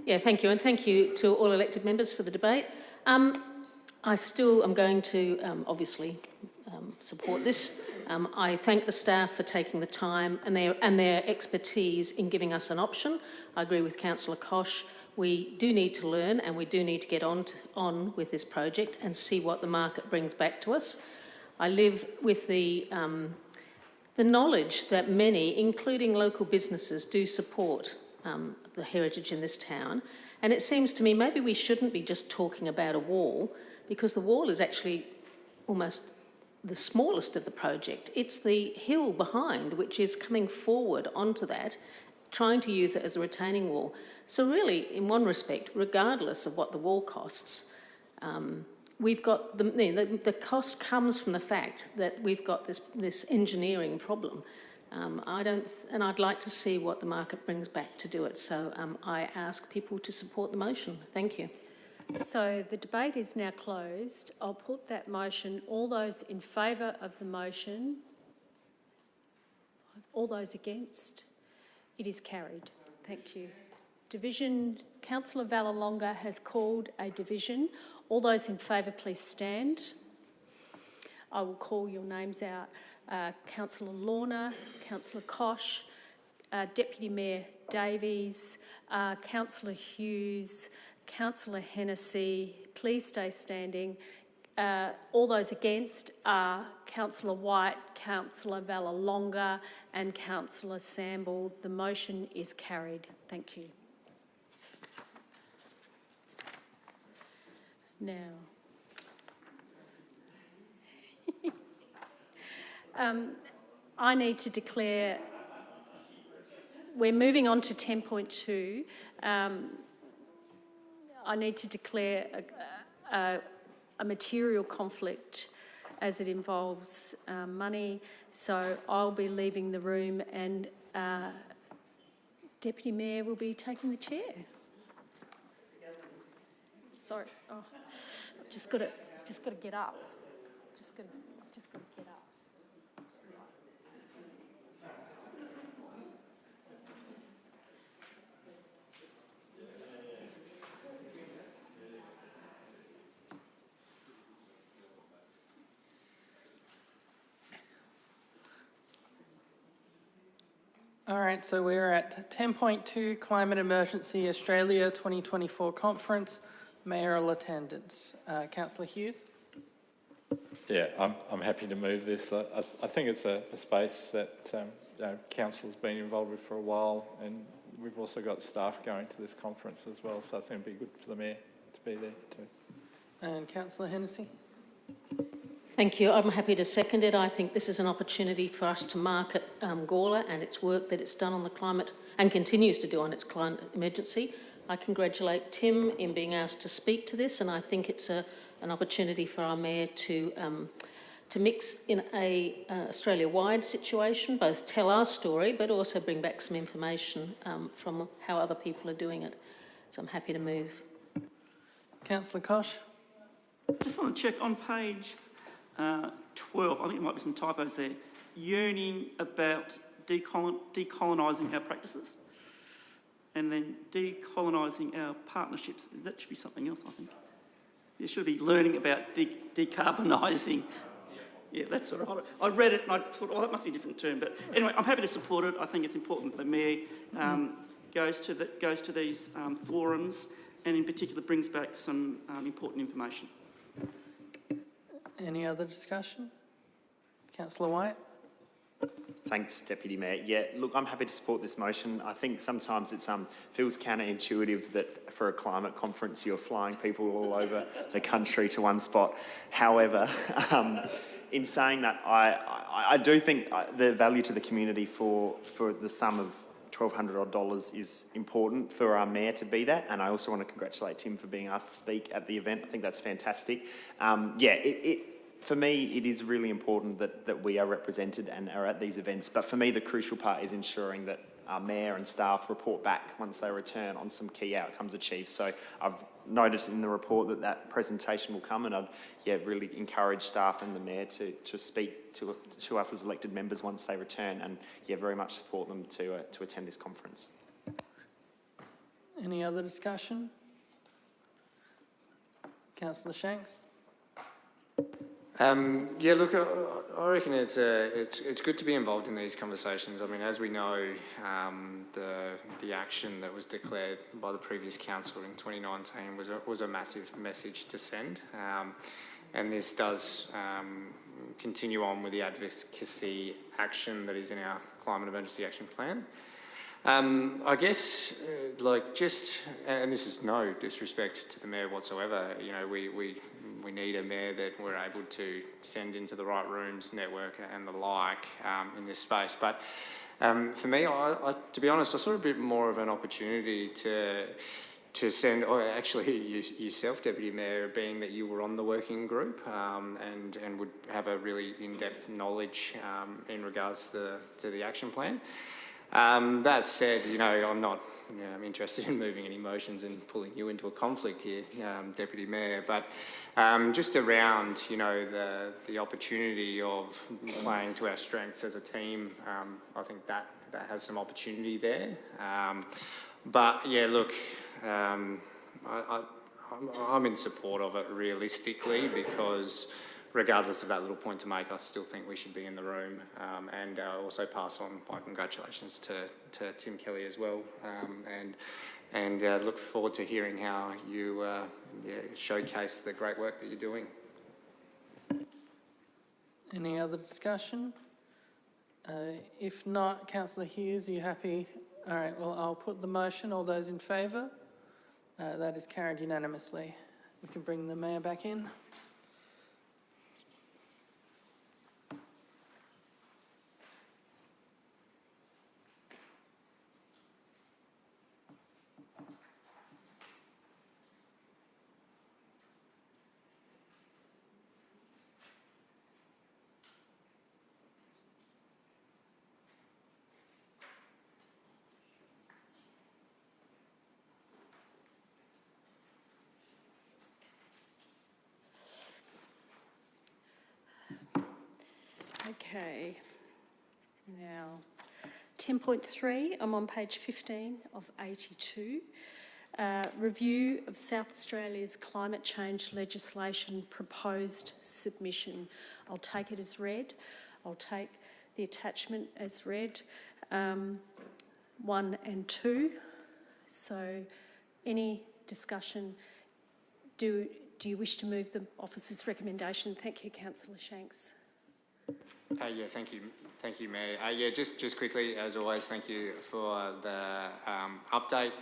Yeah, thank you, and thank you to all elected members for the debate. I still am going to obviously support this. I thank the staff for taking the time and their expertise in giving us an option. I agree with Councillor Koch. We do need to learn, and we do need to get on with this project and see what the market brings back to us. I live with the knowledge that many, including local businesses, do support the heritage in this town. And it seems to me maybe we shouldn't be just talking about a wall, because the wall is actually almost the smallest of the project. It's the hill behind which is coming forward onto that, trying to use it as a retaining wall. So really, in one respect, regardless of what the wall costs, we've got the cost comes from the fact that we've got this engineering problem. I'd like to see what the market brings back to do it. So I ask people to support the motion. Thank you. So the debate is now closed. I'll put that motion. All those in favour of the motion? All those against? It is carried. Thank you. Division. Councillor Vallelonga has called a division. All those in favour, please stand. I will call your names out. Councillor Lorna, Councillor Koch, Deputy Mayor Davies, Councillor Hughes, Councillor Hennessy, please stay standing. All those against are Councillor White, Councillor Valalonga and Councillor Samble. The motion is carried. Thank you. Now, I need to declare, we're moving on to 10.2. I need to declare a material conflict as it involves money, so I'll be leaving the room and Deputy Mayor will be taking the chair. Sorry, oh, I've just got to get up. Just got to get up. All right, so we're at 10.2, Climate Emergency Australia 2024 Conference, mayoral attendance. Councillor Hughes? Yeah, I'm happy to move this. I think it's a space that Council's been involved with for a while, and we've also got staff going to this conference as well, so I think it'd be good for the Mayor to be there too. And Councillor Hennessy? Thank you. I'm happy to second it. I think this is an opportunity for us to market Gawler and its work that it's done on the climate and continues to do on its climate emergency. I congratulate Tim in being asked to speak to this, and I think it's an opportunity for our Mayor to mix in a Australia-wide situation, both tell our story but also bring back some information from how other people are doing it. So I'm happy to move. Councillor Koch? Just want to check on page 12, I think there might be some typos there, yearning about decolonising our practices and then decolonising our partnerships. That should be something else, I think. There should be learning about decarbonising. Yeah, that's all right. I read it and I thought, oh, that must be a different term. But anyway, I'm happy to support it. I think it's important that the Mayor goes to these forums and in particular brings back some important information. Any other discussion? Councillor White? Thanks, Deputy Mayor. Yeah, look, I'm happy to support this motion. I think sometimes it feels counterintuitive that for a climate conference you're flying people all over the country to one spot. However, in saying that, I do think the value to the community for the sum of $1,200 is important for our Mayor to be there, and I also want to congratulate Tim for being asked to speak at the event. I think that's fantastic. For me, it is really important that we are represented and are at these events, but for me the crucial part is ensuring that our Mayor and staff report back once they return on some key outcomes achieved. So I've noticed in the report that presentation will come, and I'd really encourage staff and the Mayor to speak to us as elected members once they return, and very much support them to attend this conference. Any other discussion? Councillor Shanks? Look, I reckon it's good to be involved in these conversations. I mean, as we know, the action that was declared by the previous council in 2019 was a massive message to send, and this does continue on with the advocacy action that is in our Climate Emergency Action Plan. I guess, and this is no disrespect to the Mayor whatsoever, we need a Mayor that we're able to send into the right rooms, network and the like in this space. But for me, to be honest, I saw a bit more of an opportunity to send, or actually yourself, Deputy Mayor, being that you were on the working group and would have a really in-depth knowledge in regards to the action plan. That said, I'm not interested in moving any motions and pulling you into a conflict here, Deputy Mayor, but just around, the opportunity of playing to our strengths as a team, I think that has some opportunity there. I'm in support of it realistically, because regardless of that little point to make, I still think we should be in the room, and also pass on my congratulations to Tim Kelly as well, and look forward to hearing how you showcase the great work that you're doing. Any other discussion? If not, Councillor Hughes, are you happy? All right, well, I'll put the motion. All those in favour? That is carried unanimously. We can bring the Mayor back in. Okay, now 10.3, I'm on page 15 of 82. Review of South Australia's climate change legislation proposed submission. I'll take it as read. I'll take the attachment as read, 1 and 2. So any discussion? Do you wish to move the officer's recommendation? Thank you, Councillor Shanks. Yeah, thank you, Mayor. Yeah, just quickly, as always, thank you for the update.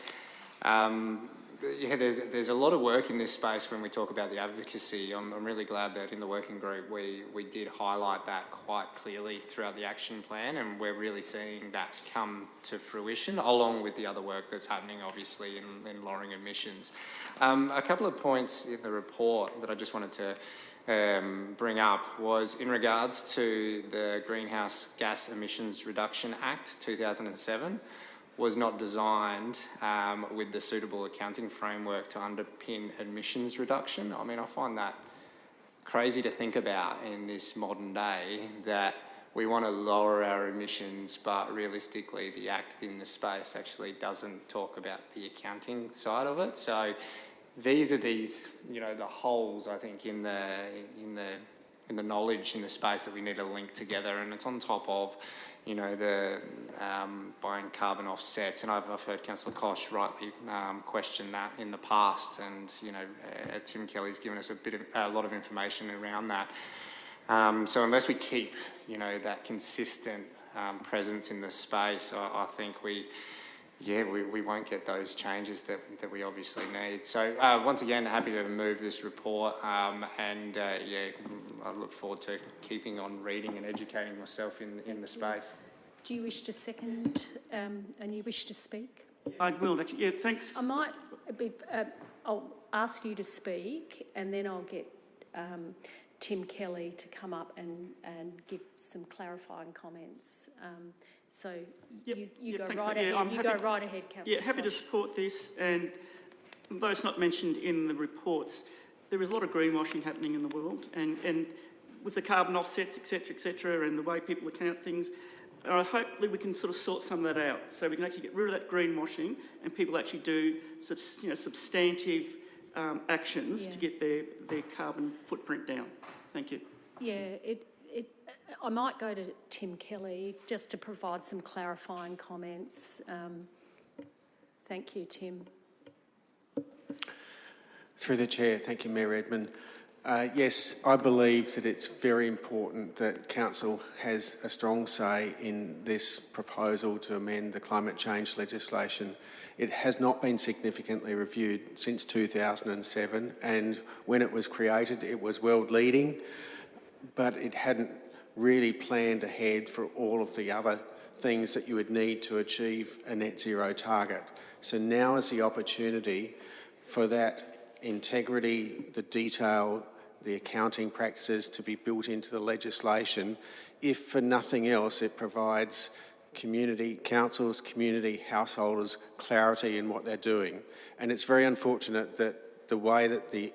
Yeah, there's a lot of work in this space when we talk about the advocacy. I'm really glad that in the working group we did highlight that quite clearly throughout the action plan, and we're really seeing that come to fruition, along with the other work that's happening, obviously, in lowering emissions. A couple of points in the report that I just wanted to bring up was in regards to the Greenhouse Gas Emissions Reduction Act 2007 was not designed with the suitable accounting framework to underpin emissions reduction. I mean, I find that crazy to think about in this modern day, that we want to lower our emissions, but realistically the act in the space actually doesn't talk about the accounting side of it. So these are you know, the holes, I think, in the knowledge in the space that we need to link together, and it's on top of, you know, the buying carbon offsets. And I've heard Councillor Koch rightly question that in the past, and you know, Tim Kelly's given us a lot of information around that. So unless we keep, you know, that consistent presence in the space, I think we won't get those changes that we obviously need. So once again, happy to move this report, and yeah, I look forward to keeping on reading and educating myself in the space. Do you wish to second and you wish to speak? I will, actually. Yeah, thanks. I might be, I'll ask you to speak, and then I'll get Tim Kelly to come up and give some clarifying comments. So you go thanks, right mate. ahead. You go right ahead, Councillor. Yeah, happy to support this. And though it's not mentioned in the reports, there is a lot of greenwashing happening in the world, and with the carbon offsets, etc., and the way people account things, hopefully we can sort of sort some of that out, so we can actually get rid of that greenwashing, and people actually do, you know, substantive actions to get their carbon footprint down. Thank you. Yeah, I might go to Tim Kelly just to provide some clarifying comments. Thank you, Tim. Through the Chair, thank you, Mayor Redman. Yes, I believe that it's very important that Council has a strong say in this proposal to amend the climate change legislation. It has not been significantly reviewed since 2007, and when it was created it was world leading, but it hadn't really planned ahead for all of the other things that you would need to achieve a net zero target. So now is the opportunity for that integrity, the detail, the accounting practices to be built into the legislation. If for nothing else, it provides community councils, community householders clarity in what they're doing. And it's very unfortunate that the way that the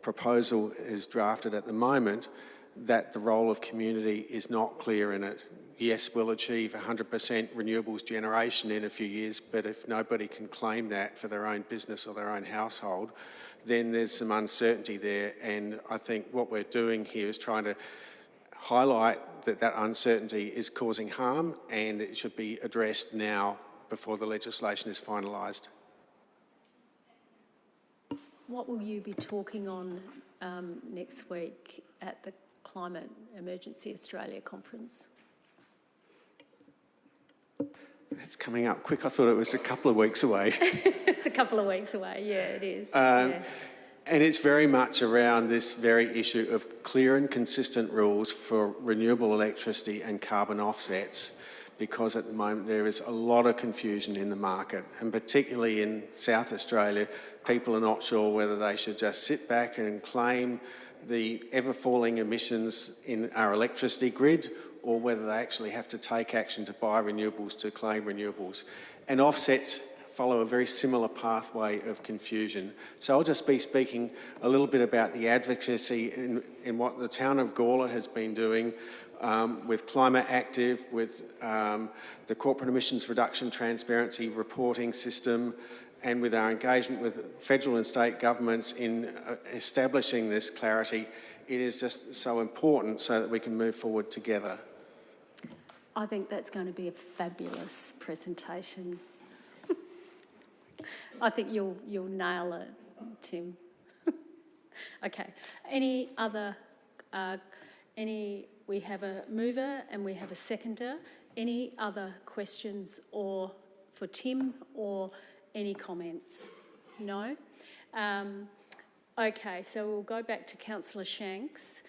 proposal is drafted at the moment, that the role of community is not clear in it. Yes, we'll achieve 100% renewables generation in a few years, but if nobody can claim that for their own business or their own household, then there's some uncertainty there. And I think what we're doing here is trying to highlight that that uncertainty is causing harm, and it should be addressed now before the legislation is finalised. What will you be talking on next week at the Climate Emergency Australia conference. It's coming up quick. I thought it was a couple of weeks away. It's a couple of weeks away, yeah, it is. Yeah. And it's very much around this very issue of clear and consistent rules for renewable electricity and carbon offsets, because at the moment there is a lot of confusion in the market, and particularly in South Australia, people are not sure whether they should just sit back and claim the ever-falling emissions in our electricity grid, or whether they actually have to take action to buy renewables to claim renewables. And offsets follow a very similar pathway of confusion. So I'll just be speaking a little bit about the advocacy in what the town of Gawler has been doing with Climate Active, with the Corporate Emissions Reduction Transparency Reporting System, and with our engagement with federal and state governments in establishing this clarity. It is just so important so that we can move forward together. I think that's going to be a fabulous presentation. I think you'll nail it, Tim. Okay. Any other? We have a mover and we have a seconder. Any other questions or for Tim or any comments? No. Okay. So we'll go back to Councillor Shanks.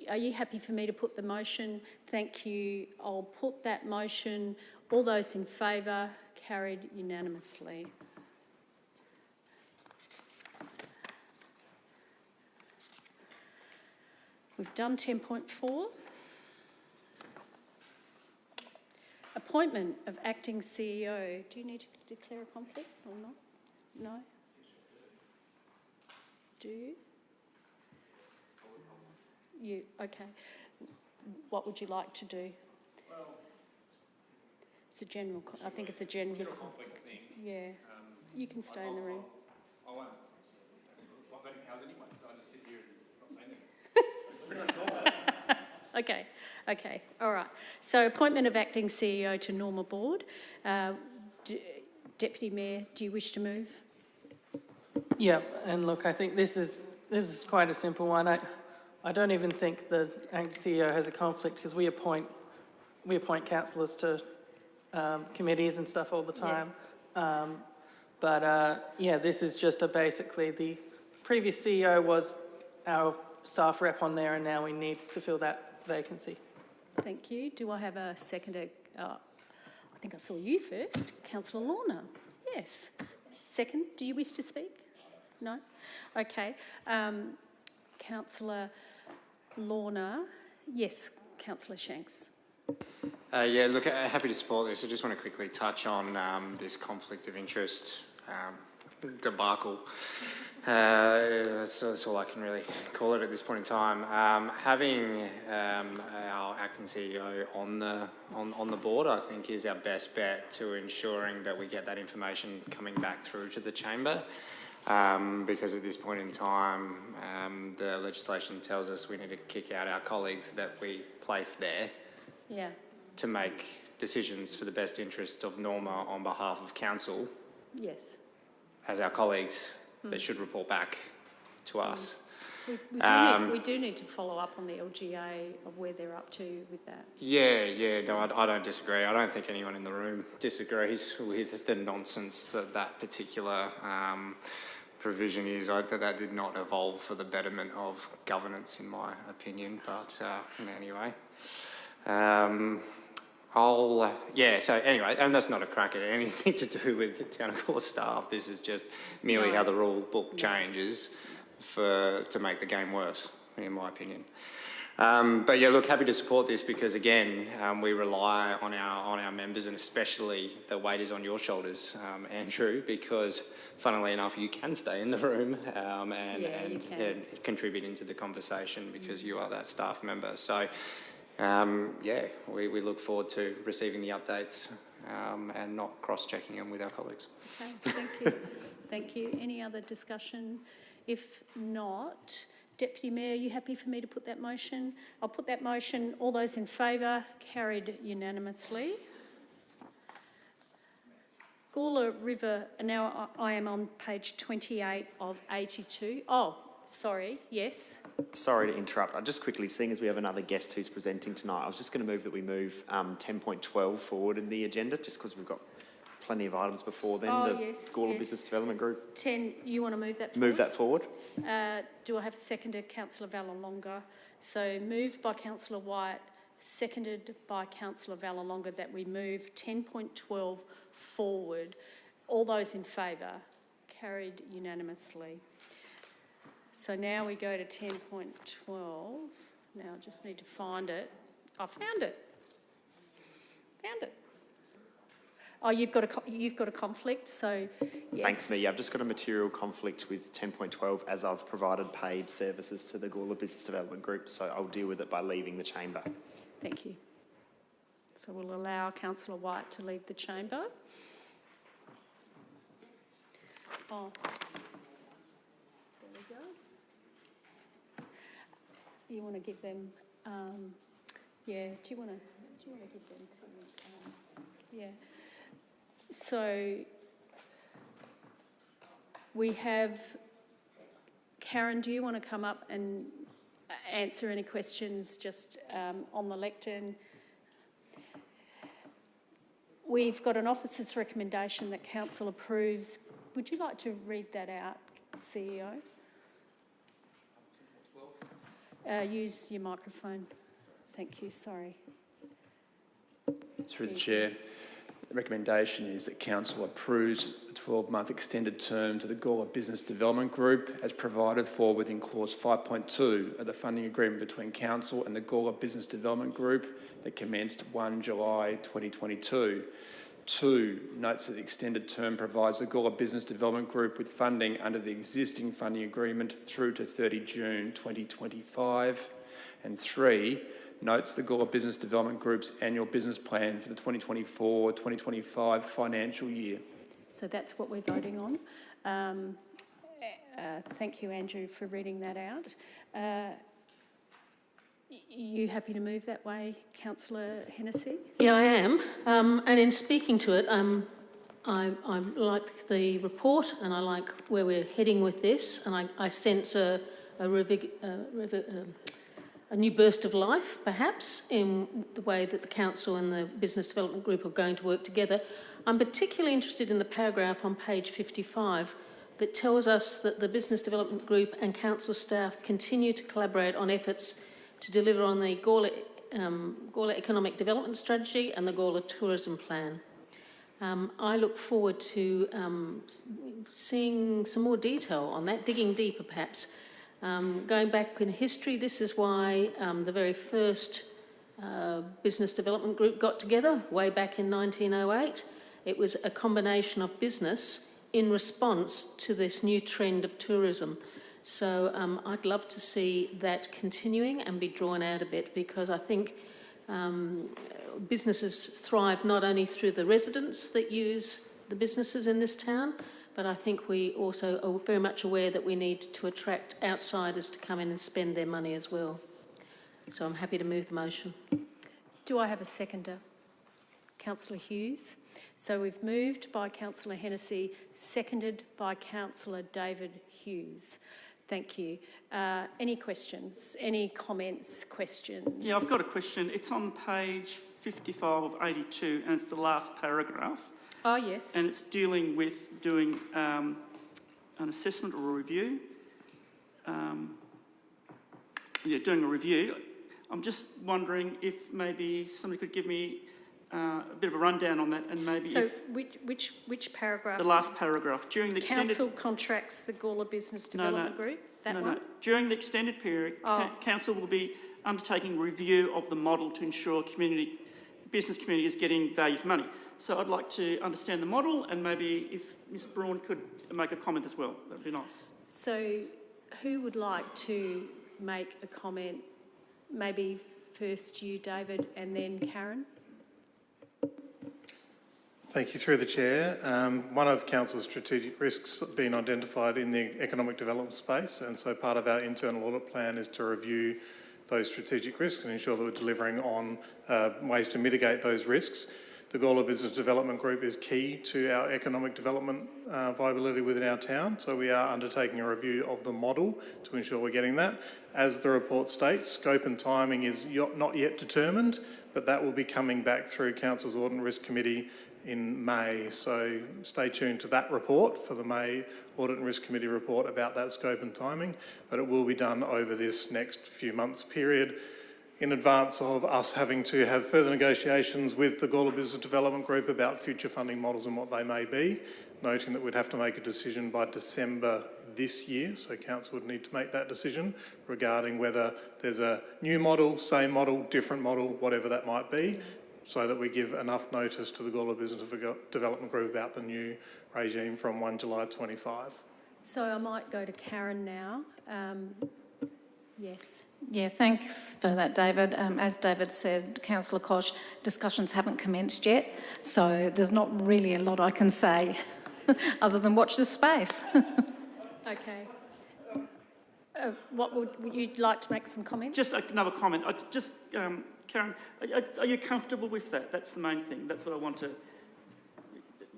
Are you happy for me to put the motion? Thank you. I'll put that motion. All those in favour? Carried unanimously. We've done 10.4. Appointment of acting CEO. Do you need to declare a conflict or not? No? Do you? Okay. What would you like to do? Well, it's a general. I think it's a general conflict thing. Yeah. You can stay in the room. I won't. I'm not voting house anyway, so I just sit here and not say anything. Okay, all right. So appointment of acting CEO to Norma Board. Deputy Mayor, do you wish to move? Yeah, and look, I think this is quite a simple one. I don't even think the acting CEO has a conflict, because we appoint councillors to committees and stuff all the time. Yeah. This is just basically the previous CEO was our staff rep on there, and now we need to fill that vacancy. Thank you. Do I have a seconder? I think I saw you first, Councillor Lorna. Yes. Second, do you wish to speak? No? Okay. Councillor Lorna. Yes, Councillor Shanks. Yeah, look, happy to support this. I just want to quickly touch on this conflict of interest debacle. That's all I can really call it at this point in time. Having our acting CEO on the board, I think, is our best bet to ensuring that we get that information coming back through to the chamber. Because at this point in time, the legislation tells us we need to kick out our colleagues that we place there to make decisions for the best interest of Norma on behalf of council. Yes. As our colleagues that should report back to us. We do need to follow up on the LGA of where they're up to with that. Yeah, no, I don't disagree. I don't think anyone in the room disagrees with the nonsense that particular provision is. That did not evolve for the betterment of governance, in my opinion, but anyway. So anyway, and that's not a crack at anything to do with the Town of Gawler staff. This is just merely how the rule book changes to make the game worse, in my opinion. But yeah, look, happy to support this because again, we rely on our members, and especially the weight is on your shoulders, Andrew, because funnily enough, you can stay in the room and contribute into the conversation because you are that staff member. So. We look forward to receiving the updates and not cross-checking them with our colleagues. Okay, thank you. Thank you. Any other discussion? If not, Deputy Mayor, are you happy for me to put that motion? I'll put that motion. All those in favour? Carried unanimously. Gawler River, now I am on page 28 of 82. Oh, sorry, yes. Sorry to interrupt. I just quickly, seeing as we have another guest who's presenting tonight, I was just going to move that we move 10.12 forward in the agenda, just because we've got plenty of items before then. Oh, the yes, Gawler yes. Business Development Group. 10, you want to move that forward? Move that forward. Do I have a seconder? Councillor Vallelonga. So moved by Councillor White, seconded by Councillor Vallelonga that we move 10.12 forward. All those in favour? Carried unanimously. So now we go to 10.12. Now I just need to find it. I found it. Found it. Oh, you've got a conflict, so yes. Thanks, Mia. I've just got a material conflict with 10.12 as I've provided paid services to the Gawler Business Development Group, so I'll deal with it by leaving the chamber. Thank you. So we'll allow Councillor White to leave the chamber. Oh, there we go. You want to give them, yeah, do you want to give them to, yeah. So we have, Karen, do you want to come up and answer any questions just on the lectern? We've got an officer's recommendation that council approves. Would you like to read that out, CEO? Use your microphone. Thank you, sorry. Through the Chair, the recommendation is that Council approves a 12-month extended term to the Gawler Business Development Group as provided for within Clause 5.2 of the funding agreement between Council and the Gawler Business Development Group that commenced 1 July 2022. 2, notes that the extended term provides the Gawler Business Development Group with funding under the existing funding agreement through to 30 June 2025. And 3, notes the Gawler Business Development Group's annual business plan for the 2024-2025 financial year. So that's what we're voting on. Thank you, Andrew, for reading that out. You happy to move that way, Councillor Hennessy? Yeah, I am. And in speaking to it, I like the report and I like where we're heading with this, and I sense a new burst of life, perhaps, in the way that the Council and the Business Development Group are going to work together. I'm particularly interested in the paragraph on page 55 that tells us that the Business Development Group and Council staff continue to collaborate on efforts to deliver on the Gawler Economic Development Strategy and the Gawler Tourism Plan. I look forward to seeing some more detail on that, digging deeper perhaps. Going back in history, this is why the very first Business Development Group got together way back in 1908. It was a combination of business in response to this new trend of tourism. So I'd love to see that continuing and be drawn out a bit, because I think businesses thrive not only through the residents that use the businesses in this town, but I think we also are very much aware that we need to attract outsiders to come in and spend their money as well. So I'm happy to move the motion. Do I have a seconder? Councillor Hughes. So we've moved by Councillor Hennessy, seconded by Councillor David Hughes. Thank you. Any questions? Any comments, questions? Yeah, I've got a question. It's on page 55 of 82 and it's the last paragraph. Oh, yes. And it's dealing with doing an assessment or a review. Doing a review. I'm just wondering if maybe somebody could give me a bit of a rundown on that, and maybe So which paragraph? the last paragraph. During the extended... Council contracts the Gawler Business Development Group? That one? During the extended period, Council will be undertaking review of the model to ensure business community is getting value for money. So I'd like to understand the model, and maybe if Ms Braun could make a comment as well, that'd be nice. So who would like to make a comment? Maybe first you, David, and then Karen? Thank you. Through the Chair, one of Council's strategic risks been identified in the economic development space, and so part of our internal audit plan is to review those strategic risks and ensure that we're delivering on ways to mitigate those risks. The Gawler Business Development Group is key to our economic development viability within our town, so we are undertaking a review of the model to ensure we're getting that. As the report states, scope and timing is not yet determined, but that will be coming back through Council's Audit and Risk Committee in May. So stay tuned to that report for the May Audit and Risk Committee report about that scope and timing, but it will be done over this next few months period in advance of us having to have further negotiations with the Gawler Business Development Group about future funding models and what they may be, noting that we'd have to make a decision by December this year, so Council would need to make that decision regarding whether there's a new model, same model, different model, whatever that might be, so that we give enough notice to the Gawler Business Development Group about the new regime from 1 July 25. So I might go to Karen now. Yes. Yeah, thanks for that, David. As David said, Councillor Koch, discussions haven't commenced yet, so there's not really a lot I can say other than watch this space. Okay. What would you like to make some comments? Just another comment. Karen, are you comfortable with that? That's the main thing. That's what I want to...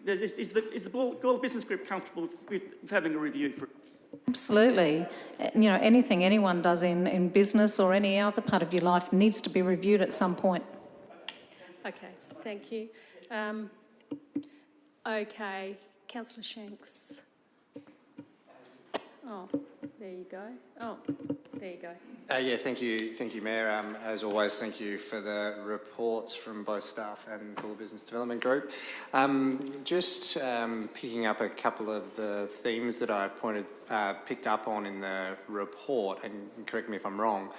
Is the Gawler Business Group comfortable with having a review? Absolutely. You know, anything anyone does in business or any other part of your life needs to be reviewed at some point. Okay, thank you. Okay, Councillor Shanks. Oh, there you go. Oh, there you go. Yeah, thank you, Mayor. As always, thank you for the reports from both staff and Gawler Business Development Group. Just picking up a couple of the themes that I picked up on in the report, and correct me if I'm wrong,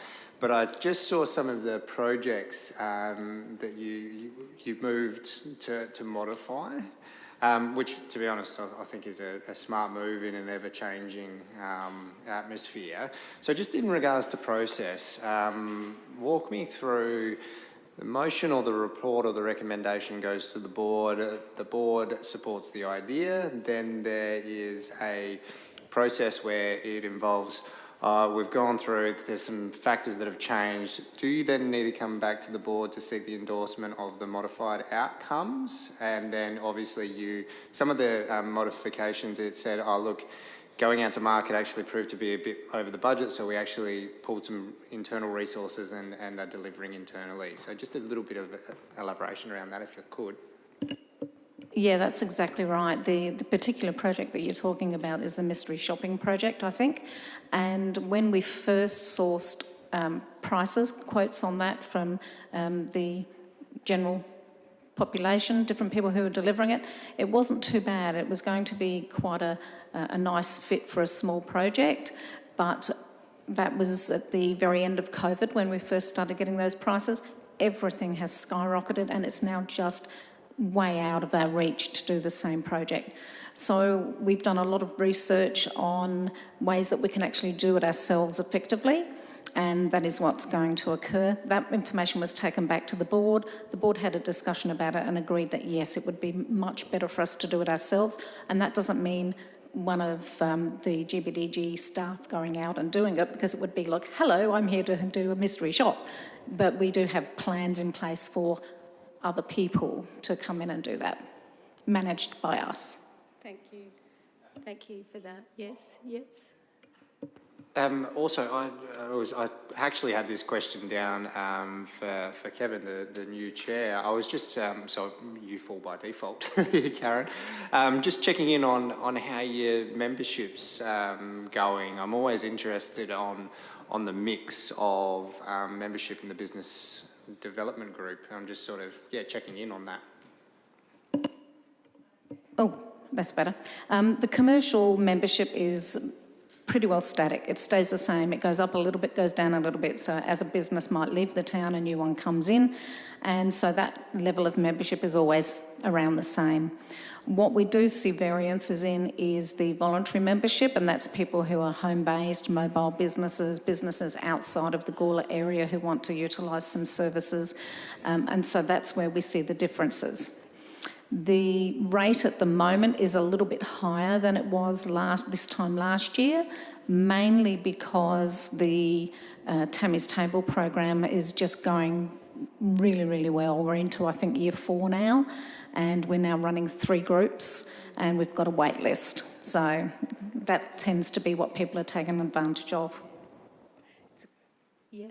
but I just saw some of the projects that you moved to modify. Which, to be honest, I think is a smart move in an ever-changing atmosphere. So just in regards to process, walk me through the motion or the report or the recommendation goes to the board supports the idea, then there is a process where it involves we've gone through, there's some factors that have changed. Do you then need to come back to the board to seek the endorsement of the modified outcomes? And then obviously some of the modifications, it said, oh look, going out to market actually proved to be a bit over the budget, so we actually pulled some internal resources and are delivering internally. So just a little bit of elaboration around that if you could. Yeah, that's exactly right. The particular project that you're talking about is the mystery shopping project, I think. And when we first sourced quotes on that from the general population, different people who were delivering it, it wasn't too bad. It was going to be quite a nice fit for a small project, but that was at the very end of COVID when we first started getting those prices. Everything has skyrocketed and it's now just way out of our reach to do the same project. So we've done a lot of research on ways that we can actually do it ourselves effectively, and that is what's going to occur. That information was taken back to the board. The board had a discussion about it and agreed that yes, it would be much better for us to do it ourselves, and that doesn't mean one of the GBDG staff going out and doing it, because it would be like, hello, I'm here to do a mystery shop. But we do have plans in place for other people to come in and do that, managed by us. Thank you. Thank you for that. Yes, yes. Also, I actually had this question down for Kevin, the new chair. I was just, so you fall by default, Karen. Just checking in on how your membership's going. I'm always interested on the mix of membership in the business development group. I'm just sort of, checking in on that. Oh, that's better. The commercial membership is pretty well static. It stays the same. It goes up a little bit, goes down a little bit. So as a business might leave the town, a new one comes in. And so that level of membership is always around the same. What we do see variances in is the voluntary membership, and that's people who are home-based, mobile businesses, businesses outside of the Gawler area who want to utilise some services. And so that's where we see the differences. The rate at the moment is a little bit higher than it was this time last year, mainly because the Tammy's Table program is just going really, really well. We're into, I think, year 4 now, and we're now running 3 groups, and we've got a wait list. So that tends to be what people are taking advantage of. Yeah,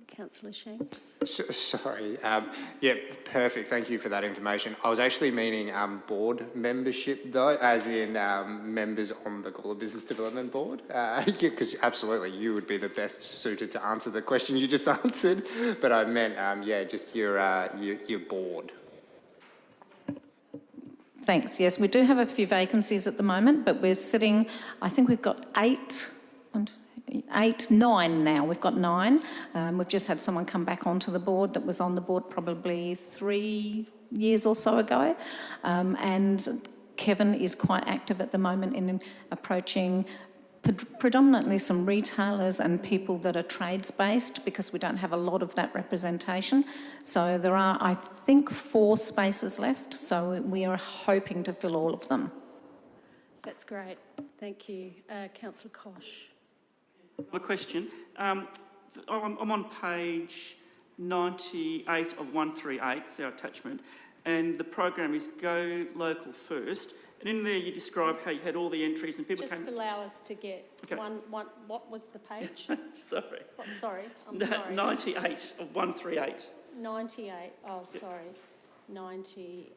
Councillor Shanks. Sorry. Yeah, perfect. Thank you for that information. I was actually meaning board membership, though, as in members on the Gawler Business Development Board. Because absolutely, you would be the best suited to answer the question you just answered. But I meant, yeah, just your board. Thanks. Yes, we do have a few vacancies at the moment, but we're sitting, I think we've got 9 now. We've got 9. We've just had someone come back onto the board that was on the board probably 3 years or so ago. And Kevin is quite active at the moment in approaching predominantly some retailers and people that are trades-based, because we don't have a lot of that representation. So there are, I think, 4 spaces left, so we are hoping to fill all of them. That's great. Thank you. Councillor Kosh. I have a question. I'm on page 98 of 138, it's our attachment, and the program is Go Local First. And in there you describe how you had all the entries and people Just came... allow us to get one, what was the page? Sorry. What, sorry, I'm sorry. 98 of 138. 98, oh, sorry. 98.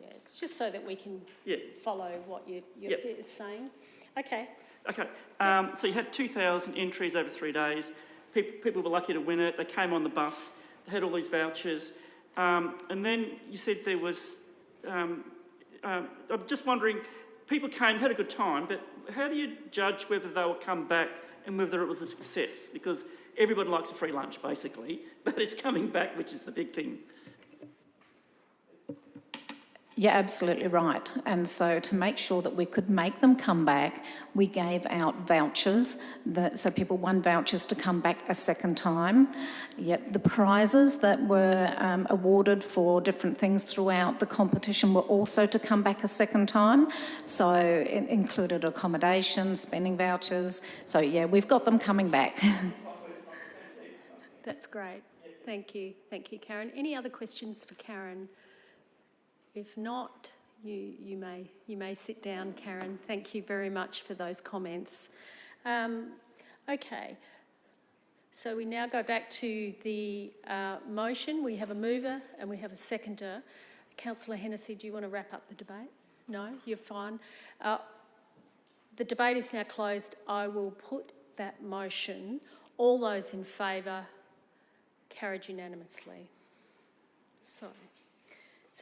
Yeah, it's just so that we can follow what you're saying. Okay. Okay, so you had 2,000 entries over 3 days. People were lucky to win it. They came on the bus. They had all these vouchers. And then you said there was... I'm just wondering, people came, had a good time, but how do you judge whether they will come back and whether it was a success? Because everybody likes a free lunch, basically, but it's coming back, which is the big thing. You're absolutely right. And so to make sure that we could make them come back, we gave out vouchers, so people won vouchers to come back a second time. Yep, the prizes that were awarded for different things throughout the competition were also to come back a second time. So it included accommodation, spending vouchers. So yeah, we've got them coming back. That's great. Thank you. Thank you, Karen. Any other questions for Karen? If not, you may sit down, Karen. Thank you very much for those comments. Okay, so we now go back to the motion. We have a mover and we have a seconder. Councillor Hennessy, do you want to wrap up the debate? No, you're fine. The debate is now closed. I will put that motion. All those in favour, carried unanimously. So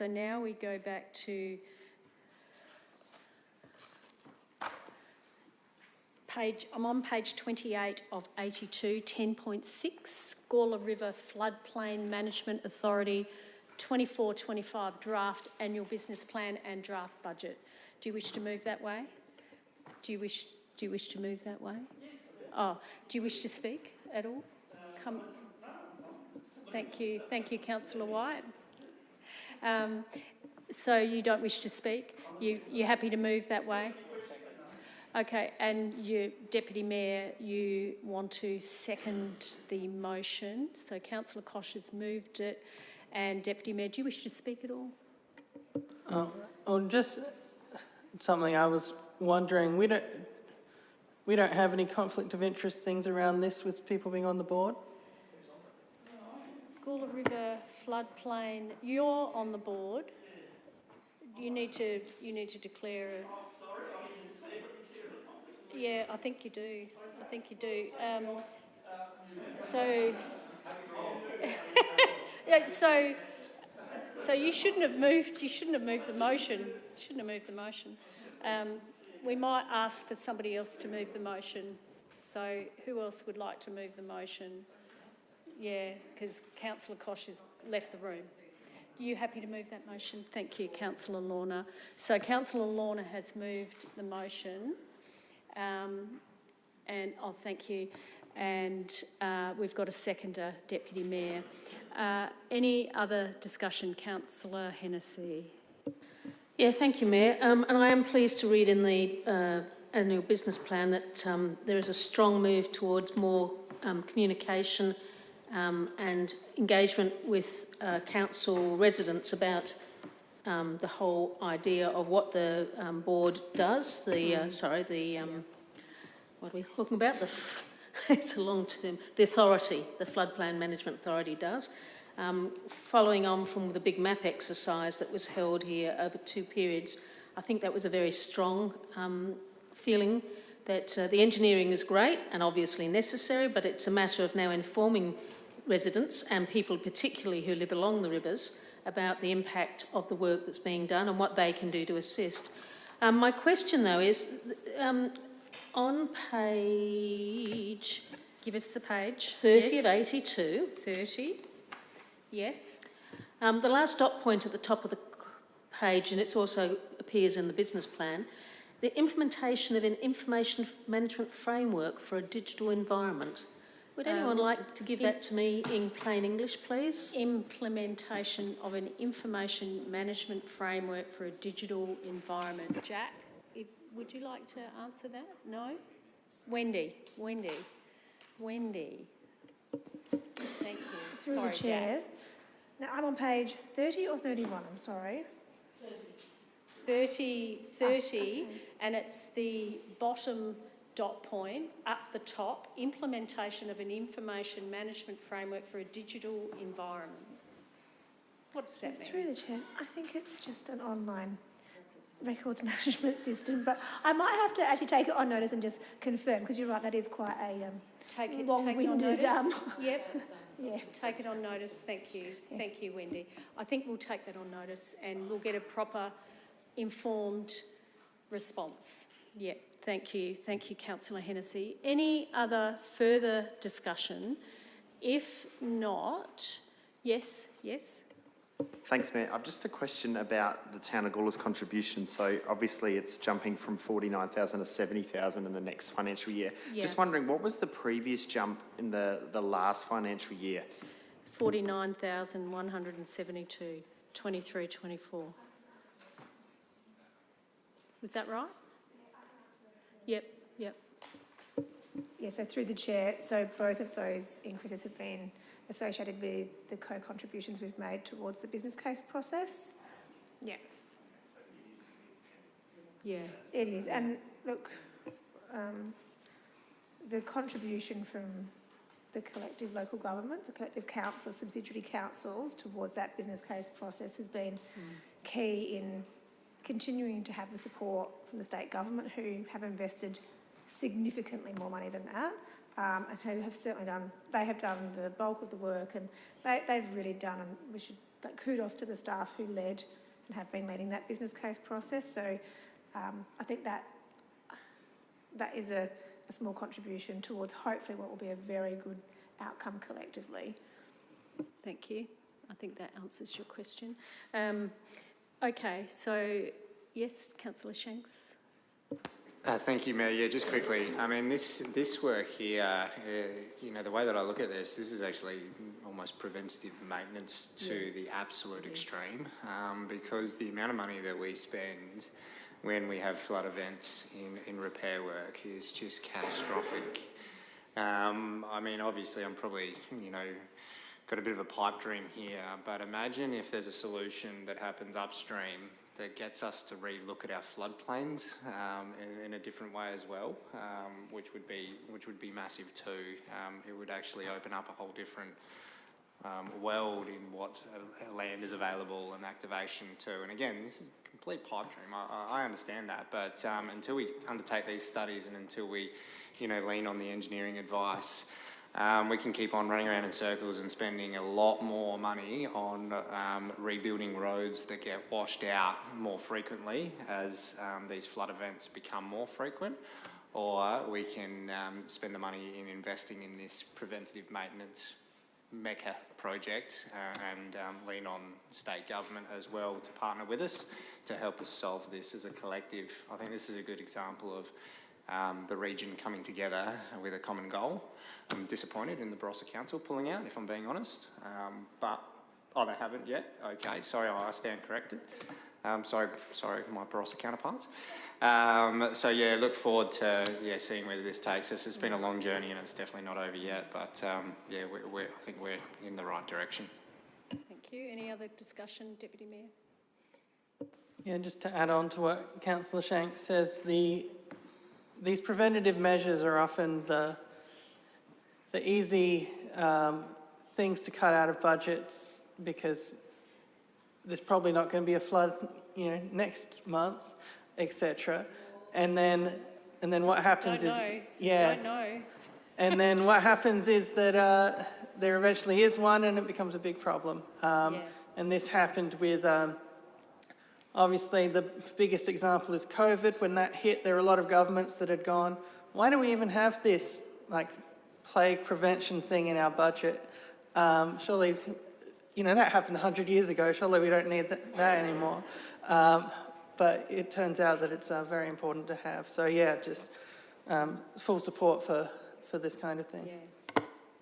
now we go back to I'm on page 28 of 82, 10.6, Gawler River Floodplain Management Authority 24-25 draft annual business plan and draft budget. Do you wish to move that way? Do you wish to move that way? Yes. Oh, do you wish to speak at all? Come. Thank you, Councillor White. So you don't wish to speak? You're happy to move that way? Okay, and you, Deputy Mayor, you want to second the motion. So Councillor Kosh has moved it. And Deputy Mayor, do you wish to speak at all? Just something I was wondering. We don't have any conflict of interest things around this with people being on the board? Gawler River Floodplain, you're on the board. You need to declare. Yeah, I think you do. So you shouldn't have moved. You shouldn't have moved the motion. We might ask for somebody else to move the motion. So who else would like to move the motion? Yeah, because Councillor Kosh has left the room. Are you happy to move that motion? Thank you, Councillor Lorna. So Councillor Lorna has moved the motion. Thank you. And we've got a seconder, Deputy Mayor. Any other discussion? Councillor Hennessy. Yeah, thank you, Mayor. And I am pleased to read in the annual business plan that there is a strong move towards more communication and engagement with council residents about the whole idea of what the board does, what are we talking about? It's a long term, the authority, the Floodplain Management Authority does. Following on from the big map exercise that was held here over 2 periods, I think that was a very strong feeling that the engineering is great and obviously necessary, but it's a matter of now informing residents and people particularly who live along the rivers about the impact of the work that's being done and what they can do to assist. My question though is, on page... Give us the page. 30 yes. of 82. 30, yes. The last dot point at the top of the page, and it also appears in the business plan, the implementation of an information management framework for a digital environment. Would anyone like to give that to me in plain English, please? Implementation of an information management framework for a digital environment. Jack, would you like to answer that? No? Wendy. Thank you. Through Sorry, the chair. Jack. Now, I'm on page 30 or 31, I'm sorry. 30, and it's the bottom dot point up the top, implementation of an information management framework for a digital environment. What does that mean? Through the chair, I think it's just an online records management system, but I might have to actually take it on notice and just confirm, because you're right, that is quite a long-winded... Yep. Yeah, take it on notice. Thank you. Yes. Thank you, Wendy. I think we'll take that on notice and we'll get a proper, informed response. Yep. Thank you. Thank you, Councillor Hennessy. Any other further discussion? If not, yes. Thanks, Mayor. I've just a question about the Town of Gawler's contribution. So obviously it's jumping from 49,000 to 70,000 in the next financial year. Yeah. Just wondering, what was the previous jump in the last financial year? 49,172, 23-24. Was that right? Yep. Yeah, so through the chair, so both of those increases have been associated with the co-contributions we've made towards the business case process. Yeah. Yeah. It is. And look, the contribution from the collective local government, the collective council, subsidiary councils towards that business case process has been key in continuing to have the support from the state government, who have invested significantly more money than that, and who have certainly done the bulk of the work, and they've really done, and we should, like, kudos to the staff who led and have been leading that business case process. So I think that is a small contribution towards hopefully what will be a very good outcome collectively. Thank you. I think that answers your question. Okay, so yes, Councillor Shanks. Thank you, Mayor. Yeah, just quickly, I mean, this work here, the way that I look at this is actually almost preventative maintenance to the absolute extreme, because the amount of money that we spend when we have flood events in repair work is just catastrophic. I mean, obviously, I'm probably, got a bit of a pipe dream here, but imagine if there's a solution that happens upstream that gets us to re-look at our floodplains in a different way as well, which would be massive too. It would actually open up a whole different world in what land is available and activation too. And again, this is a complete pipe dream. I understand that, but until we undertake these studies and until we, lean on the engineering advice, we can keep on running around in circles and spending a lot more money on rebuilding roads that get washed out more frequently as these flood events become more frequent, or we can spend the money in investing in this preventative maintenance mecca project and lean on state government as well to partner with us to help us solve this as a collective. I think this is a good example of the region coming together with a common goal. I'm disappointed in the Barossa Council pulling out, if I'm being honest, but they haven't yet. Okay, sorry, I stand corrected. Sorry, my Barossa counterparts. So yeah, look forward to seeing where this takes us. It's been a long journey and it's definitely not over yet, but yeah, I think we're in the right direction. Thank you. Any other discussion, Deputy Mayor? Yeah, just to add on to what Councillor Shanks says, these preventative measures are often the easy things to cut out of budgets, because there's probably not going to be a flood, next month, etc. And then what happens Don't is, know. yeah, Don't know. and then what happens is that there eventually is one, and it becomes a big problem. And this happened with. Obviously, the biggest example is COVID. When that hit, there were a lot of governments that had gone, why do we even have this plague prevention thing in our budget? Surely, that happened 100 years ago. Surely we don't need that anymore. But it turns out that it's very important to have. So yeah, just full support for this kind of thing.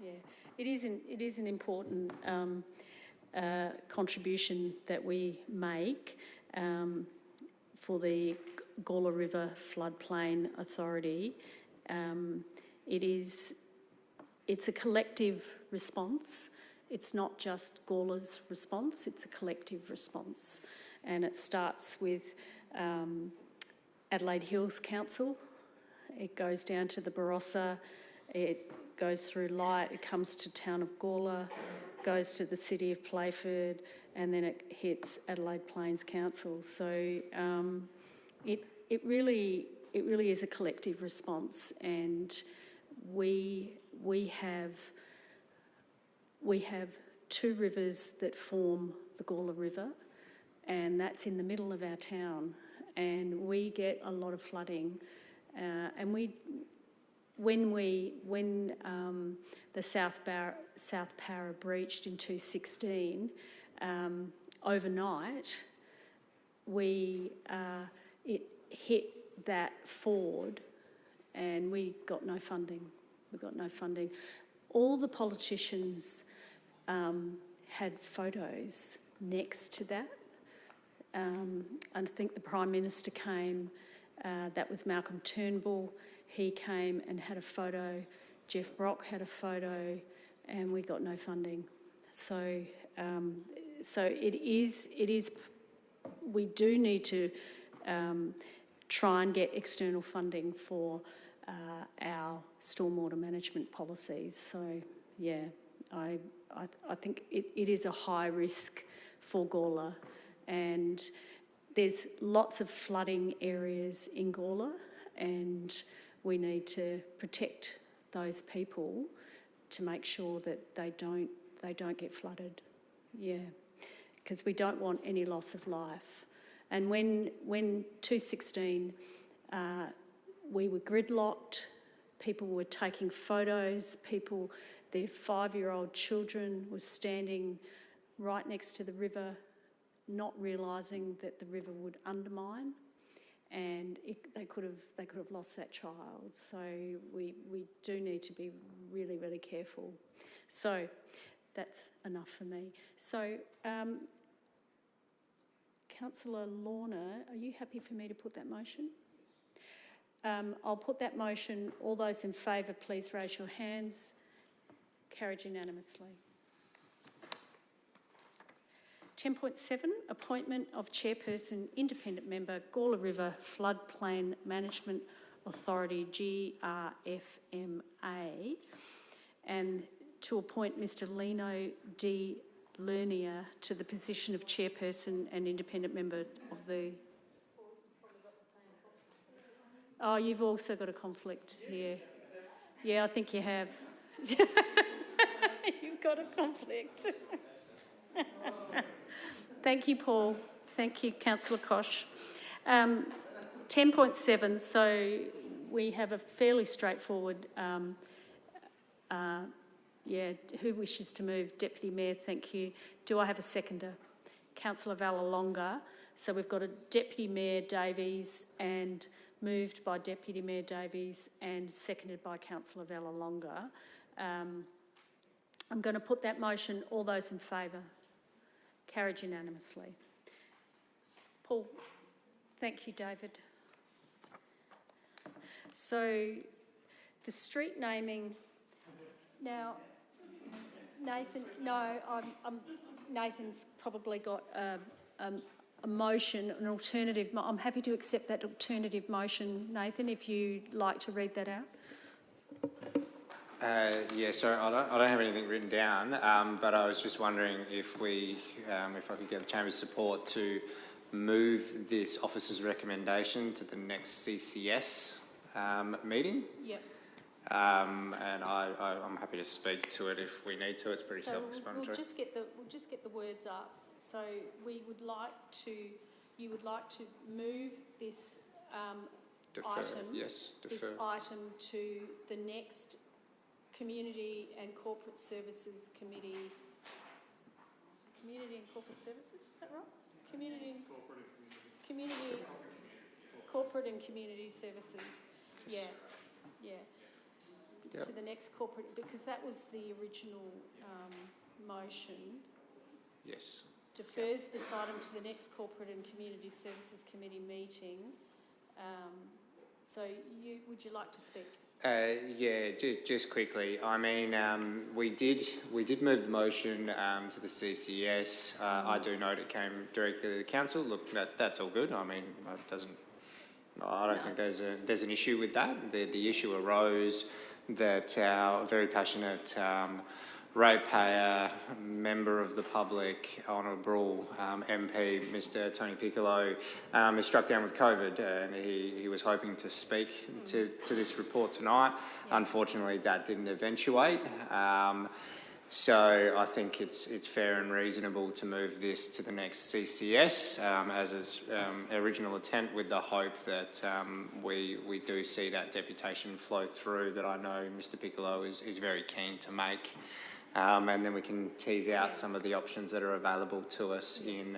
Yeah. It is an important contribution that we make for the Gawler River Floodplain Authority. It's a collective response. It's not just Gawler's response, it's a collective response. And it starts with Adelaide Hills Council. It goes down to the Barossa, it goes through Light, it comes to town of Gawler, goes to the city of Playford, and then it hits Adelaide Plains Council. So it really is a collective response, and we have two rivers that form the Gawler River, and that's in the middle of our town, and we get a lot of flooding, and when the South Parra breached in 2016, overnight, it hit that ford, and we got no funding. All the politicians had photos next to that. I think the Prime Minister came. That was Malcolm Turnbull. He came and had a photo. Jeff Brock had a photo, and we got no funding. So it is. We do need to try and get external funding for our stormwater management policies. So yeah, I think it is a high risk for Gawler, and there's lots of flooding areas in Gawler, and we need to protect those people to make sure that they don't get flooded. Yeah, because we don't want any loss of life. And when 2016, we were gridlocked, people were taking photos, their 5-year-old children were standing right next to the river, not realising that the river would undermine, and they could have lost that child. So we do need to be really, really careful. So that's enough for me. So Councillor Lorna, are you happy for me to put that motion? I'll put that motion. All those in favour, please raise your hands. Carried unanimously. 10.7, appointment of Chairperson, Independent Member, Gawler River Floodplain Management Authority, GRFMA, and to appoint Mr Lino D. Lernier to the position of Chairperson and Independent Member of the... Oh, you've also got a conflict here. Yeah, I think you have. You've got a conflict. Thank you, Paul. Thank you, Councillor Koch. 10.7, so we have a fairly straightforward, who wishes to move? Deputy Mayor, thank you. Do I have a seconder? Councillor Vallelonga. So we've got a Deputy Mayor Davies, and moved by Deputy Mayor Davies and seconded by Councillor Vallelonga. I'm going to put that motion. All those in favour? Carried unanimously. Paul. Thank you, David. So the street naming, now, Nathan, no, Nathan's probably got a motion, an alternative. I'm happy to accept that alternative motion, Nathan, if you'd like to read that out. Yeah, so I don't have anything written down, but I was just wondering if if I could get the Chamber's support to move this officer's recommendation to the next CCS meeting. Yep. And I'm happy to speak to it if we need to. It's pretty self-explanatory. We'll just get the words up. So you would like to move this Defer, item. yes, defer. This item to the next Community and Corporate Services Committee. Community and Corporate Services, is that right? Corporate and Community Services. Yeah. Yep. To the next corporate, because that was the original motion. Yes. Defers this item to the next Corporate and Community Services Committee meeting. So would you like to speak? Yeah, just quickly. I mean, we did move the motion to the CCS. I do note it came directly to the council. Look, that's all good. I mean, I don't think there's an issue with that. The issue arose that our very passionate ratepayer, member of the public, honourable MP, Mr Tony Piccolo, is struck down with COVID, and he was hoping to speak to this report tonight. Yeah. Unfortunately, that didn't eventuate. So I think it's fair and reasonable to move this to the next CCS as its original intent, with the hope that we do see that deputation flow through that I know Mr Piccolo is very keen to make. And then we can tease out some of the options that are available to us in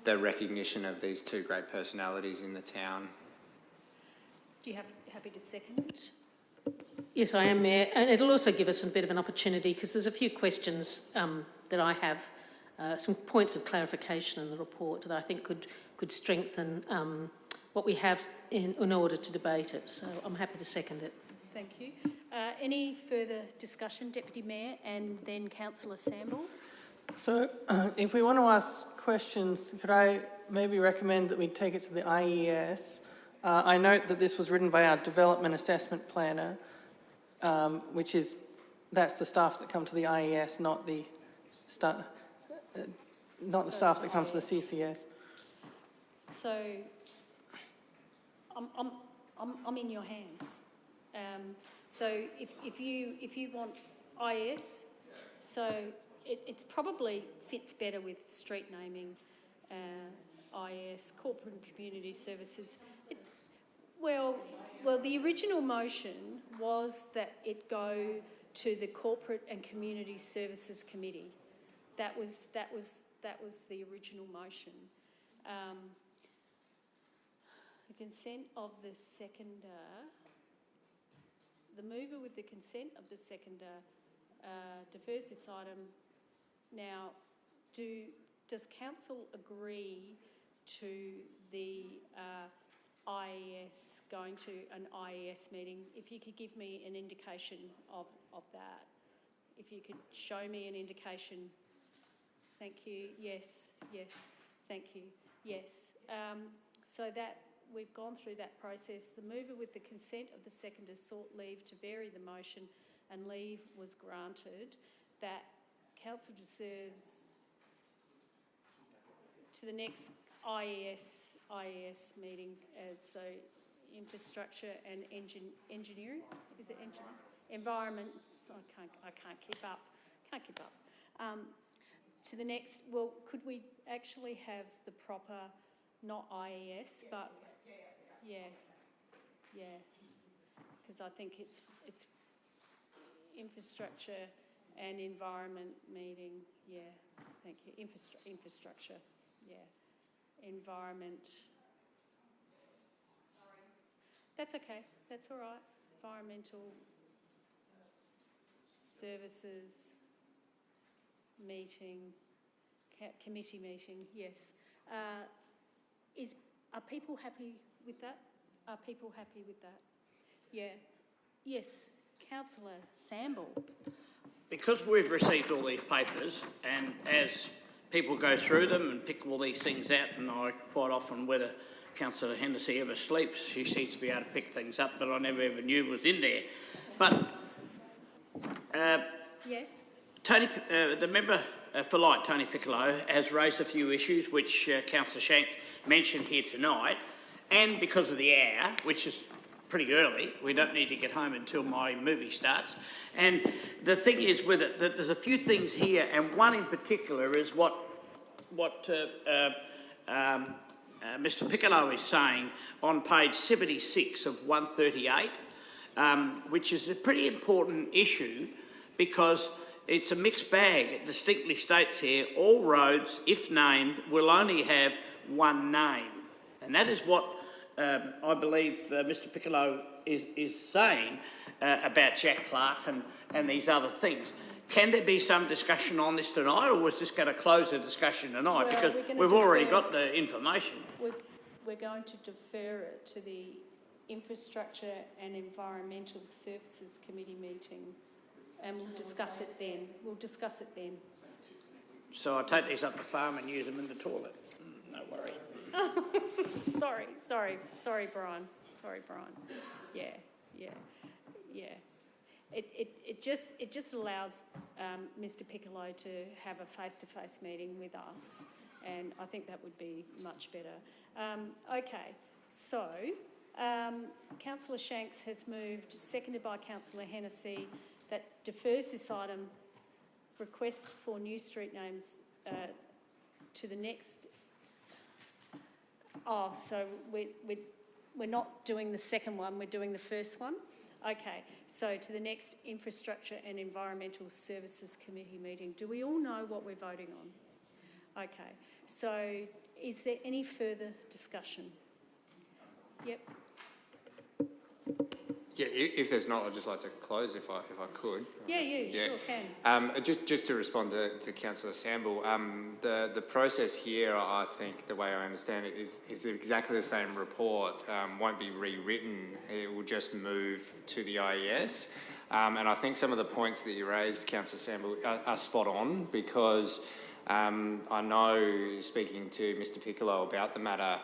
the recognition of these two great personalities in the town. Do you happy to second? Yes, I am, Mayor. And it'll also give us a bit of an opportunity, because there's a few questions that I have, some points of clarification in the report that I think could strengthen what we have in order to debate it. So I'm happy to second it. Thank you. Any further discussion, Deputy Mayor, and then Councillor Samble? So if we want to ask questions, could I maybe recommend that we take it to the IES? I note that this was written by our development assessment planner, that's the staff that come to the IES, not the staff that come to the CCS. So I'm in your hands. So if you want IES, so it's probably fits better with street naming, IES, corporate and community services. Well, the original motion was that it go to the Corporate and Community Services Committee. That was the original motion. The consent of the seconder. The mover, with the consent of the seconder, defers this item. Now, does council agree to the IES going to an IES meeting? If you could give me an indication of that. If you could show me an indication. Thank you. Yes. Thank you. Yes. So that we've gone through that process. The mover, with the consent of the seconder, sought leave to vary the motion, and leave was granted. That council deserves to the next IES meeting. So infrastructure and engineering. Is it engineering? Environment. I can't keep up. To the next. Well, could we actually have the proper, not IES, but yeah, because I think it's infrastructure and environment meeting. Yeah, thank you. Infrastructure. Yeah, environment. That's okay. That's all right. Environmental services meeting, committee meeting. Yes. Are people happy with that? Are people happy with that? Yeah. Yes, Councillor Samble. Because we've received all these papers, and as people go through them and pick all these things out, and I quite often, whether Councillor Hennessy ever sleeps, she seems to be able to pick things up that I never ever knew was in there. But yes, Tony, the member for Light, Tony Piccolo, has raised a few issues which Councillor Shanks mentioned here tonight, and because of the hour, which is pretty early, we don't need to get home until my movie starts. And the thing is with it, that there's a few things here, and one in particular is what Mr Piccolo is saying on page 76 of 138, which is a pretty important issue because it's a mixed bag. It distinctly states here, all roads, if named, will only have one name. And that is what I believe Mr Piccolo is saying about Jack Clark and these other things. Can there be some discussion on this tonight, or was this going to close the discussion tonight? Well, because we've already got the information. we're going to defer it to the Infrastructure and Environmental Services Committee meeting, and we'll discuss it then. So I take these up the farm and use them in the toilet. No worry. Sorry, Brian. Yeah. It just allows Mr Piccolo to have a face-to-face meeting with us, and I think that would be much better. Okay, so Councillor Shanks has moved, seconded by Councillor Hennessy, that defers this item, request for new street names to the next. Oh, so we're not doing the second one, we're doing the first one? Okay, so to the next Infrastructure and Environmental Services Committee meeting. Do we all know what we're voting on? Okay, so is there any further discussion? Yep. Yeah, if there's not, I'd just like to close if I could. Yeah, you sure can. Just to respond to Councillor Samble, the process here, I think, the way I understand it, is exactly the same report, won't be rewritten. It will just move to the IES. And I think some of the points that you raised, Councillor Samble, are spot on, because I know, speaking to Mr Piccolo about the matter,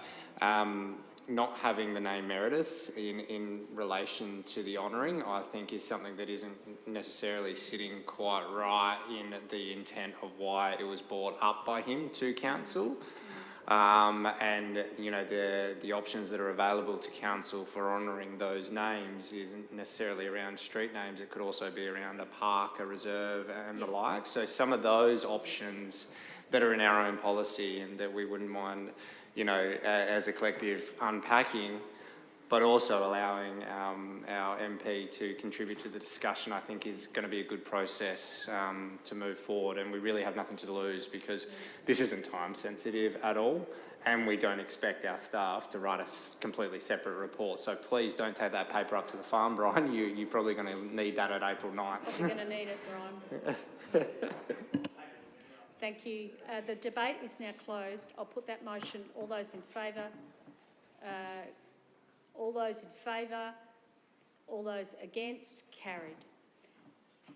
not having the name Meredith in relation to the honouring, I think, is something that isn't necessarily sitting quite right in the intent of why it was brought up by him to council. And, you know, the options that are available to council for honouring those names isn't necessarily around street names. It could also be around a park, a reserve and the like. So some of those options that are in our own policy and that we wouldn't mind, you know, as a collective unpacking, but also allowing our MP to contribute to the discussion, I think is going to be a good process to move forward. And we really have nothing to lose because this isn't time sensitive at all. And we don't expect our staff to write a completely separate report. So please don't take that paper up to the farm, Brian. You're probably going to need that at April 9th. You're going to need it, Brian. Thank you. The debate is now closed. I'll put that motion. All those in favour? All those in favour? All those against? Carried.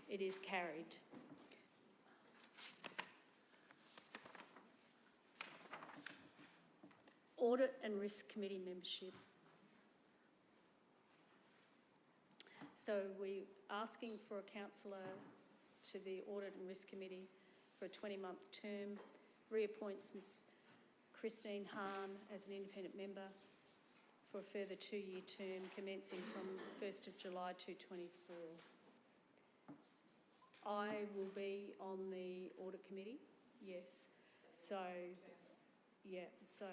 It is carried. Audit and Risk Committee membership. So we're asking for a councillor to the Audit and Risk Committee for a 20-month term, reappoints Ms Christine Hahn as an independent member for a further 2-year term commencing from 1st of July 2024. I will be on the Audit Committee, yes. So, yeah, so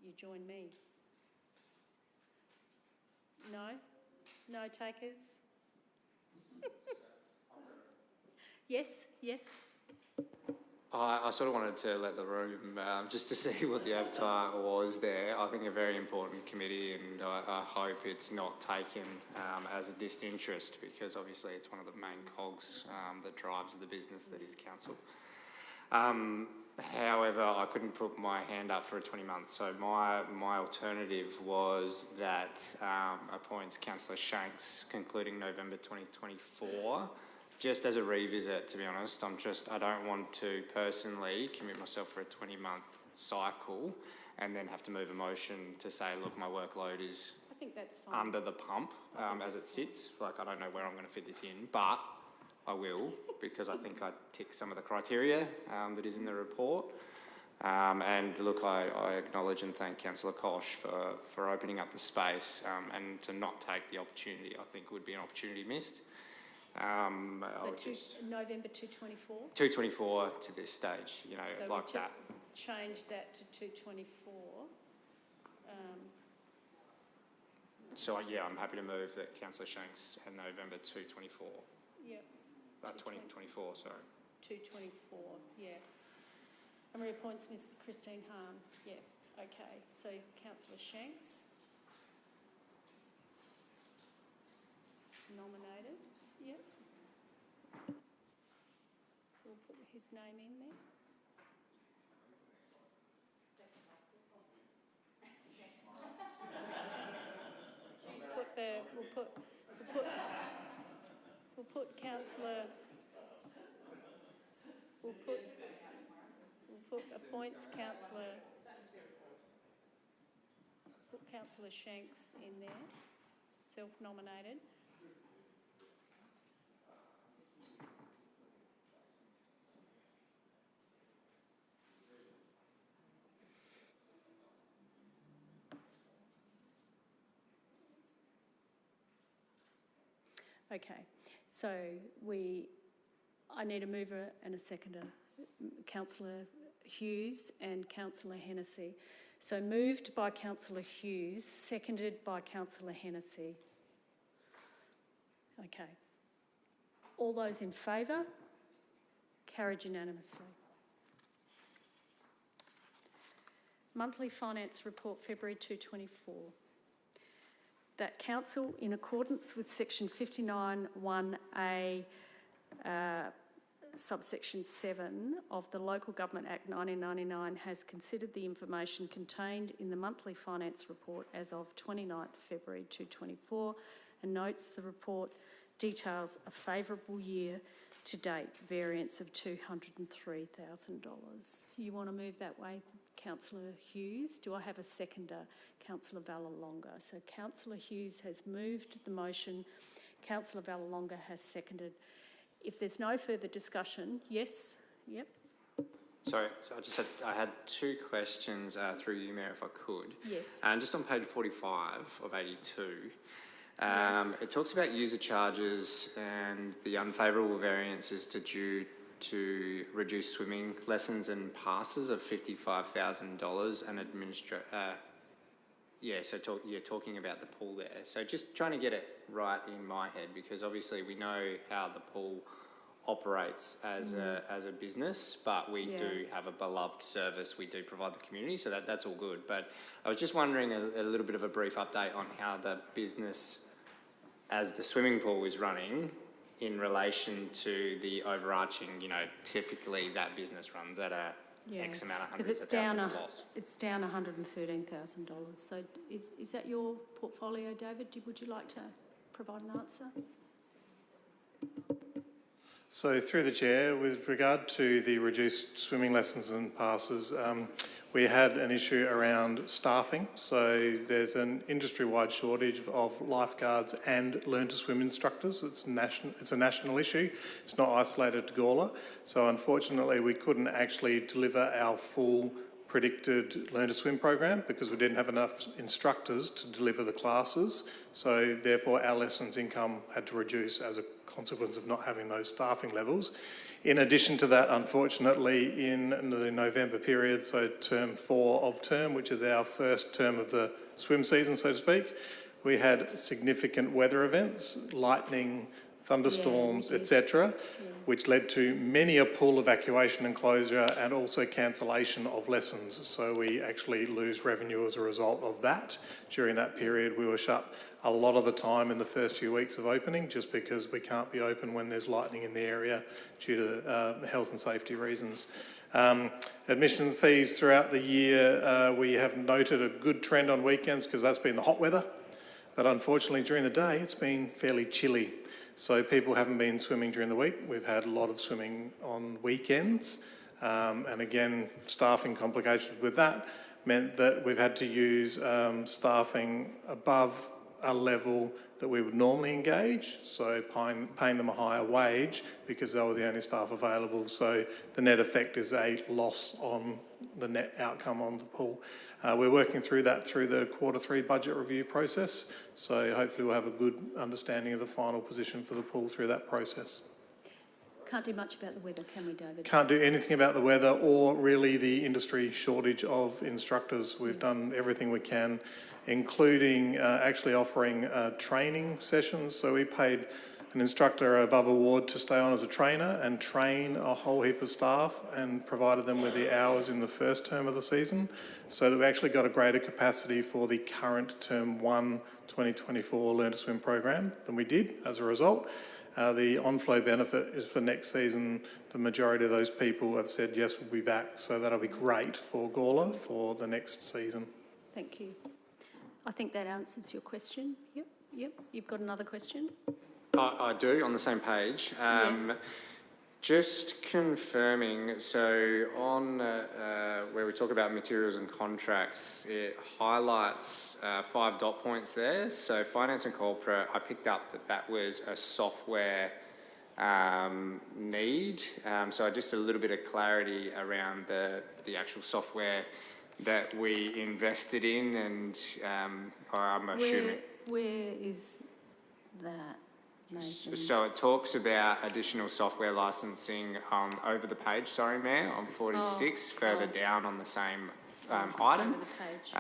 you join me. No? No takers? Yes. I sort of wanted to let the room, just to see what the avatar was there. I think a very important committee, and I hope it's not taken as a disinterest, because obviously it's one of the main cogs that drives the business that is council. However, I couldn't put my hand up for a 20 months, so my alternative was that appoints Councillor Shanks concluding November 2024. Just as a revisit, to be honest, I don't want to personally commit myself for a 20-month cycle and then have to move a motion to say, look, my workload is I think that's fine. under the pump as it sits. Like, I don't know where I'm going to fit this in, but I will, because I think I tick some of the criteria that is in the report. And look, I acknowledge and thank Councillor Koch for opening up the space and to not take the opportunity, I think would be an opportunity missed. November 224? 224 to this stage, you know, So like we'll that. just change that to 224. So yeah, I'm happy to move that Councillor Shanks and November 224. Yep. 2024, sorry. 224, yeah. And reappoints Ms Christine Hahn. Yeah, okay. So Councillor Shanks. Nominated, yep. So we'll put his name in there. We'll put Councillor, we'll put appoints Councillor, put Councillor Shanks in there, self-nominated. Okay, so I need a mover and a seconder, Councillor Hughes and Councillor Hennessy. So moved by Councillor Hughes, seconded by Councillor Hennessy. Okay. All those in favour? Carried unanimously. Monthly Finance Report, February 2024. That Council, in accordance with section 59(1)(a), subsection 7 of the Local Government Act 1999, has considered the information contained in the monthly finance report as of 29th February 2024 and notes the report details a favourable year to date variance of $203,000. You want to move that way, Councillor Hughes? Do I have a seconder? Councillor Vallelonga. So Councillor Hughes has moved the motion. Councillor Vallelonga has seconded. If there's no further discussion, yes? Yep. Sorry, so I had two questions through you, Mayor, if I could. Yes. Just on page 45 of 82, Yes. it talks about user charges and the unfavourable variances due to reduce swimming lessons and passes of $55,000 and you're talking about the pool there. So just trying to get it right in my head, because obviously we know how the pool operates as a business, but we do have a beloved service. We do provide the community, so that's all good. But I was just wondering a little bit of a brief update on how the business, as the swimming pool is running, in relation to the overarching, typically that business runs at a X amount of hundreds of thousands of loss. It's down $113,000. So is that your portfolio, David? Would you like to provide an answer? So through the Chair, with regard to the reduced swimming lessons and passes, we had an issue around staffing. So there's an industry-wide shortage of lifeguards and learn-to-swim instructors. It's a national issue. It's not isolated to Gawler. So unfortunately, we couldn't actually deliver our full predicted learn-to-swim program because we didn't have enough instructors to deliver the classes. So therefore, our lessons income had to reduce as a consequence of not having those staffing levels. In addition to that, unfortunately, in the November period, so term 4 of term, which is our first term of the swim season, so to speak, we had significant weather events, lightning, thunderstorms, etc., which led to many a pool evacuation and closure and also cancellation of lessons. So we actually lose revenue as a result of that. During that period, we were shut a lot of the time in the first few weeks of opening just because we can't be open when there's lightning in the area due to health and safety reasons. Admission fees throughout the year, we have noted a good trend on weekends because that's been the hot weather. But unfortunately, during the day, it's been fairly chilly. So people haven't been swimming during the week. We've had a lot of swimming on weekends. And again, staffing complications with that meant that we've had to use staffing above a level that we would normally engage, so paying them a higher wage because they were the only staff available. So the net effect is a loss on the net outcome on the pool. We're working through that through the Q3 budget review process, so hopefully we'll have a good understanding of the final position for the pool through that process. Can't do much about the weather, can we, David? Can't do anything about the weather or really the industry shortage of instructors. We've done everything we can, including actually offering training sessions. So we paid an instructor above award to stay on as a trainer and train a whole heap of staff and provided them with the hours in the first term of the season, so that we actually got a greater capacity for the current Term 1 2024 Learn to Swim program than we did as a result. The on-flow benefit is for next season. The majority of those people have said, yes, we'll be back. So that'll be great for Gawler for the next season. Thank you. I think that answers your question. Yep. You've got another question? I do, on the same page. Yes. Just confirming, so on where we talk about materials and contracts, it highlights 5 dot points there. So finance and corporate, I picked up that was a software need. So just a little bit of clarity around the actual software that we invested in, and I'm assuming... Where is that, Nathan? So it talks about additional software licensing over the page, sorry, Mayor, on 46, further down on the same item. Over the page.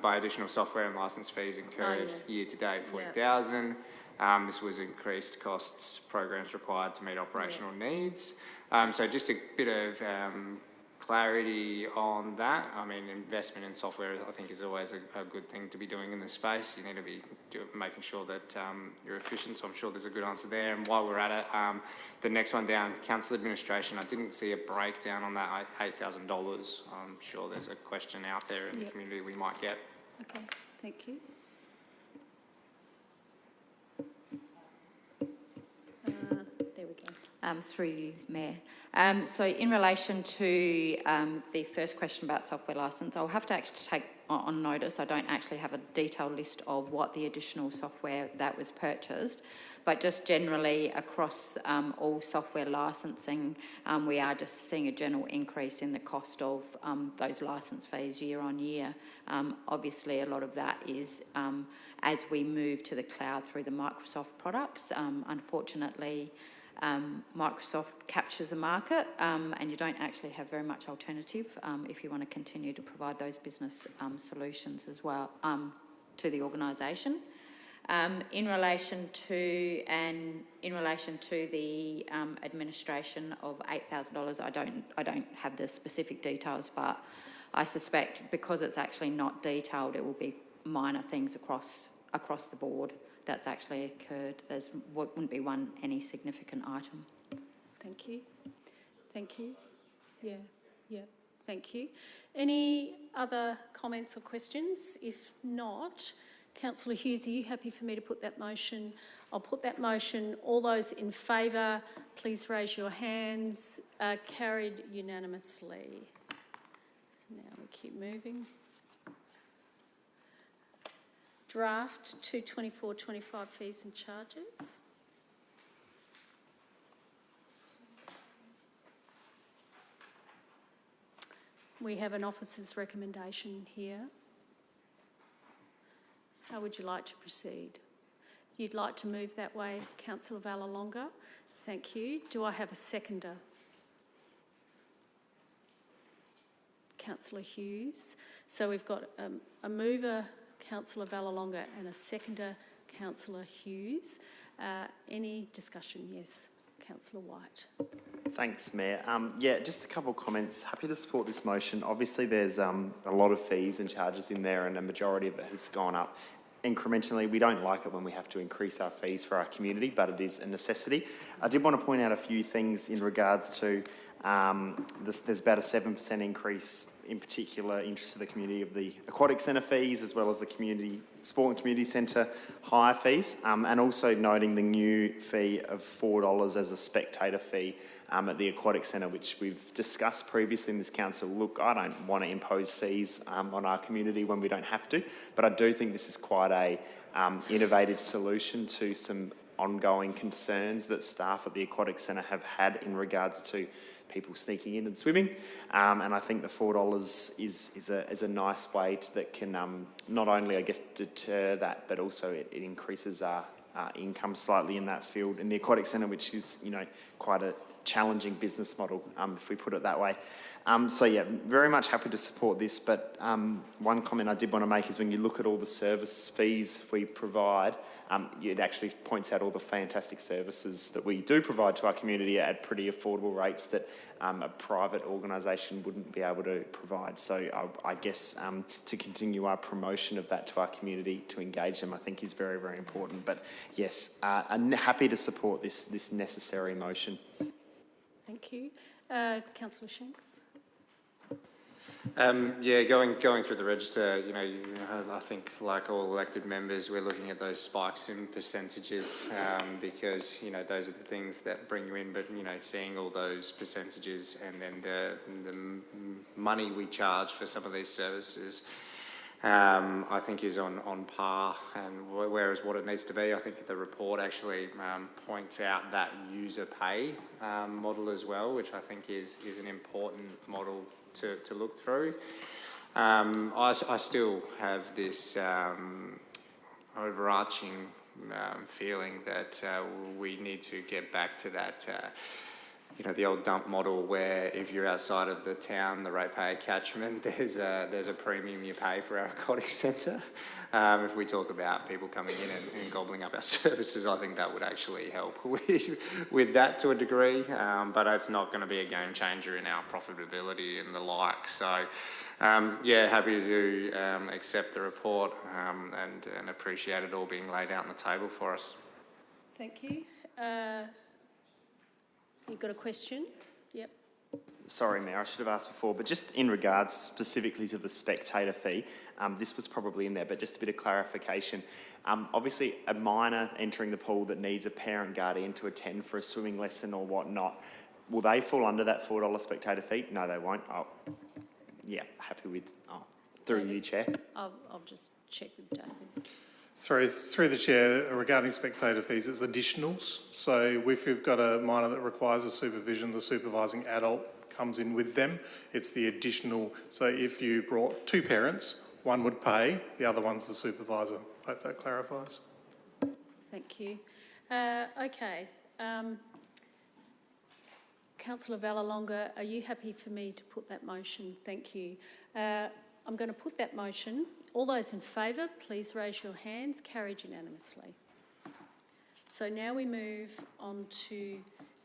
By additional software and licence fees incurred year to date, 40,000. This was increased costs, programs required to meet operational needs. So just a bit of clarity on that. I mean, investment in software, I think, is always a good thing to be doing in this space. You need to be making sure that you're efficient, so I'm sure there's a good answer there. And while we're at it, the next one down, council administration, I didn't see a breakdown on that, $8,000. I'm sure there's a question out there in the community we might get. Okay, thank you. There we go. Through you, Mayor. So in relation to the first question about software licence, I'll have to actually take on notice. I don't actually have a detailed list of what the additional software that was purchased, but just generally across all software licensing, we are just seeing a general increase in the cost of those licence fees year on year. Obviously, a lot of that is as we move to the cloud through the Microsoft products. Unfortunately, Microsoft captures the market and you don't actually have very much alternative if you want to continue to provide those business solutions as well to the organisation. In relation to the administration of $8,000, I don't have the specific details, but I suspect because it's actually not detailed, it will be minor things across the board that's actually occurred. Wouldn't be any significant item. Thank you. Thank you. Yeah. Thank you. Any other comments or questions? If not, Councillor Hughes, are you happy for me to put that motion? I'll put that motion. All those in favour, please raise your hands. Carried unanimously. Now we keep moving. Draft 224-25 fees and charges. We have an officer's recommendation here. How would you like to proceed? You'd like to move that way, Councillor Vallelonga? Thank you. Do I have a seconder? Councillor Hughes. So we've got a mover, Councillor Vallelonga, and a seconder, Councillor Hughes. Any discussion? Yes, Councillor White. Thanks, Mayor. Just a couple of comments. Happy to support this motion. Obviously, there's a lot of fees and charges in there, and a majority of it has gone up incrementally. We don't like it when we have to increase our fees for our community, but it is a necessity. I did want to point out a few things in regards to There's about a 7% increase, in particular interest to the community of the aquatic centre fees, as well as the community sport and community centre hire fees, and also noting the new fee of $4 as a spectator fee at the aquatic centre, which we've discussed previously in this council. Look, I don't want to impose fees on our community when we don't have to, but I do think this is quite a innovative solution to some ongoing concerns that staff at the aquatic centre have had in regards to people sneaking in and swimming, and I think the $4 is a nice way that can not only, I guess, deter that, but also it increases our income slightly in that field in the aquatic centre, which is, you know, quite a challenging business model, if we put it that way. So yeah, very much happy to support this, but one comment I did want to make is when you look at all the service fees we provide, it actually points out all the fantastic services that we do provide to our community at pretty affordable rates that a private organisation wouldn't be able to provide. So I guess to continue our promotion of that to our community, to engage them, I think is very, very important. But yes, I'm happy to support this necessary motion. Thank you. Councillor Shanks. Yeah, going through the register, I think like all elected members, we're looking at those spikes in percentages because, those are the things that bring you in, but, seeing all those percentages and then the money we charge for some of these services, I think is on par, and whereas what it needs to be, I think the report actually points out that user pay model as well, which I think is an important model to look through. I still have this overarching feeling that we need to get back to that the old dump model where if you're outside of the town, the ratepayer catchment, there's a premium you pay for our aquatic centre. If we talk about people coming in and gobbling up our services, I think that would actually help with that to a degree, but it's not going to be a game changer in our profitability and the like. So, yeah, happy to accept the report and appreciate it all being laid out on the table for us. Thank you. You've got a question? Yep. Sorry, Mayor, I should have asked before, but just in regards specifically to the spectator fee, this was probably in there, but just a bit of clarification. Obviously, a minor entering the pool that needs a parent guardian to attend for a swimming lesson or whatnot, will they fall under that $4 spectator fee? No, they won't. Oh, yeah, happy with, through you, Chair. I'll just check with David. Sorry, through the chair, regarding spectator fees, it's additionals. So if you've got a minor that requires a supervision, the supervising adult comes in with them. It's the additional. So if you brought two parents, one would pay, the other one's the supervisor. Hope that clarifies. Thank you. Okay. Councillor Vallelonga, are you happy for me to put that motion? Thank you. I'm going to put that motion. All those in favour, please raise your hands. Carried unanimously. So now we move on to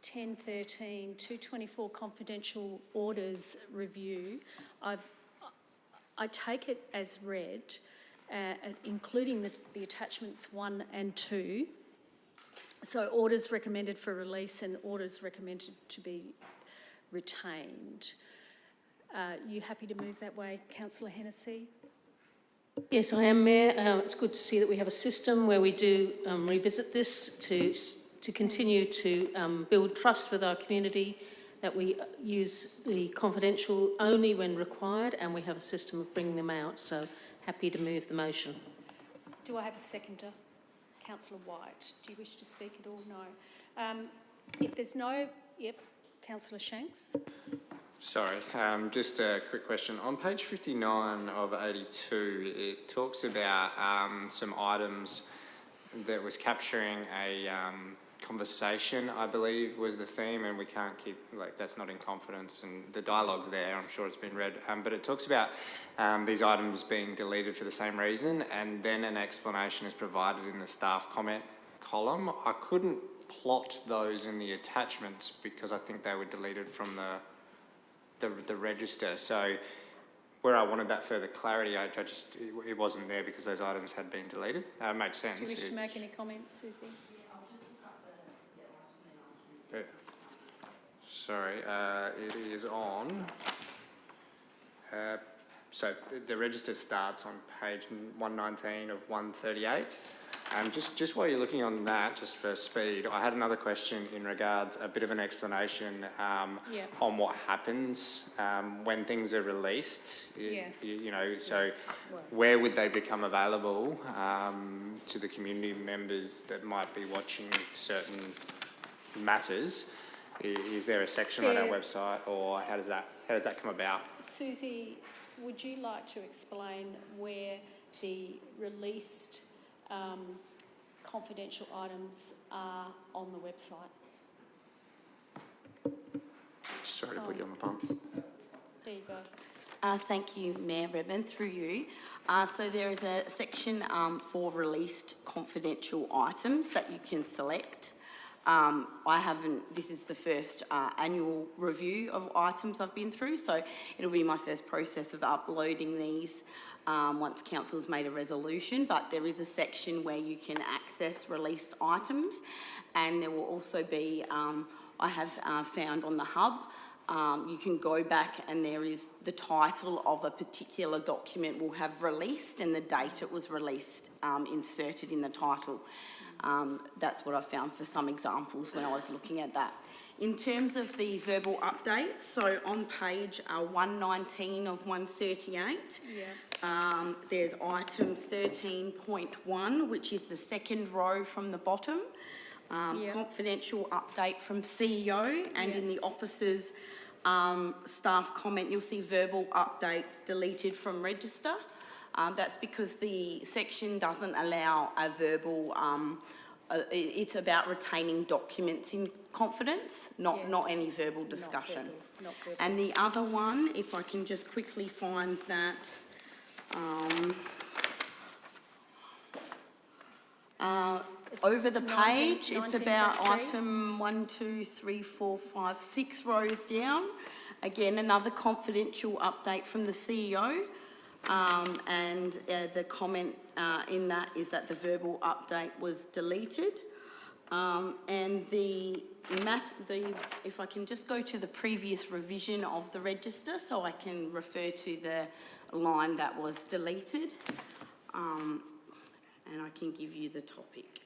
10.13, 224 confidential orders review. I take it as read, including the attachments 1 and 2. So orders recommended for release and orders recommended to be retained. You happy to move that way, Councillor Hennessy? Yes, I am, Mayor. It's good to see that we have a system where we do revisit this to continue to build trust with our community, that we use the confidential only when required, and we have a system of bringing them out. So happy to move the motion. Do I have a seconder? Councillor White, do you wish to speak at all? No. If there's no... Yep, Councillor Shanks. Sorry, just a quick question. On page 59 of 82, it talks about some items that was capturing a conversation, I believe, was the theme, and we can't keep, that's not in confidence, and the dialogue's there, I'm sure it's been read, but it talks about these items being deleted for the same reason, and then an explanation is provided in the staff comment column. I couldn't plot those in the attachments because I think they were deleted from the register. So where I wanted that further clarity, it wasn't there because those items had been deleted. It makes sense. Do you wish to make any comments, Susie? Sorry, it is on. So the register starts on page 119 of 138. Just while you're looking on that, just for speed, I had another question in regards, a bit of an explanation on what happens when things are released. You know, so where would they become available to the community members that might be watching certain matters? Is there a section on our website, or how does that come about? Susie, would you like to explain where the released confidential items are on the website? Sorry to put you on the pump. There you go. Thank you, Mayor Redman, through you. So there is a section for released confidential items that you can select. This is the first annual review of items I've been through, so it'll be my first process of uploading these once Council's made a resolution, but there is a section where you can access released items, and there will also be, I have found on the hub, you can go back and there is the title of a particular document will have released and the date it was released inserted in the title. That's what I found for some examples when I was looking at that. In terms of the verbal updates, so on page 119 of 138, there's item 13.1, which is the second row from the bottom. Confidential update from CEO, and in the officer's staff comment, you'll see verbal update deleted from register. That's because the section doesn't allow a verbal, it's about retaining documents in confidence, not any verbal discussion. Not verbal. And the other one, if I can just quickly find that, over the page, it's about item 1, 2, 3, 4, 5, 6 rows down. Again, another confidential update from the CEO. And the comment in that is that the verbal update was deleted. And if I can just go to the previous revision of the register so I can refer to the line that was deleted, and I can give you the topic.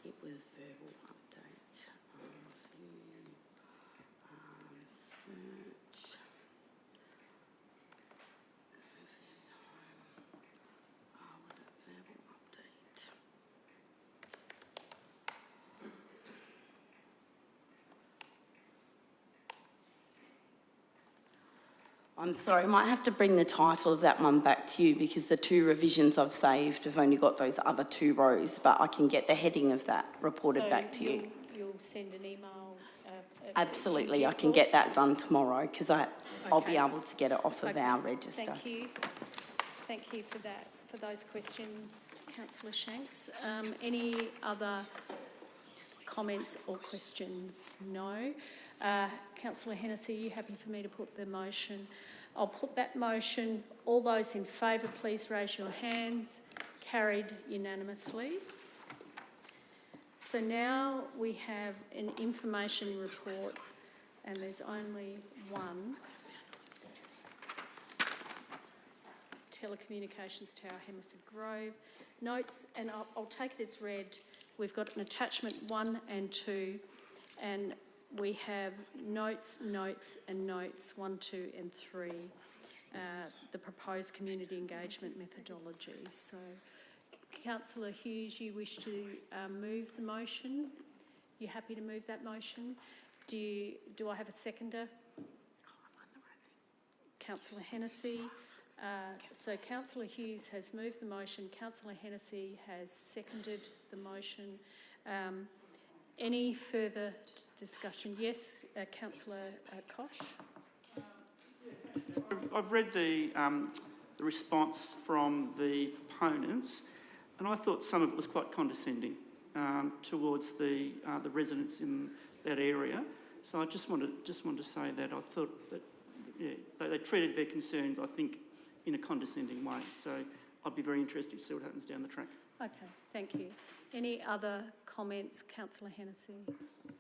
It was verbal update. Search. Was it verbal update? I'm sorry, I might have to bring the title of that one back to you because the two revisions I've saved have only got those other 2 rows, but I can get the heading of that reported back to you. You'll send an email? Absolutely, I can get that done tomorrow because I'll be able to get it off of our register. Thank you. Thank you for that, for those questions, Councillor Shanks. Any other comments or questions? No. Councillor Hennessy, are you happy for me to put the motion? I'll put that motion. All those in favour, please raise your hands. Carried unanimously. So now we have an information report, and there's only one. Telecommunications Tower, Hemmerford Grove. Notes, and I'll take it as read. We've got an attachment 1 and 2, and we have notes, and notes 1, 2 and 3, the proposed community engagement methodology. So, Councillor Hughes, you wish to move the motion? You happy to move that motion? Do I have a seconder? Councillor Hennessy. So Councillor Hughes has moved the motion. Councillor Hennessy has seconded the motion. Any further discussion? Yes, Councillor Koch. I've read the response from the proponents, and I thought some of it was quite condescending towards the residents in that area. So I just wanted to say that I thought that they treated their concerns, I think, in a condescending way. So I'd be very interested to see what happens down the track. Okay, thank you. Any other comments, Councillor Hennessy?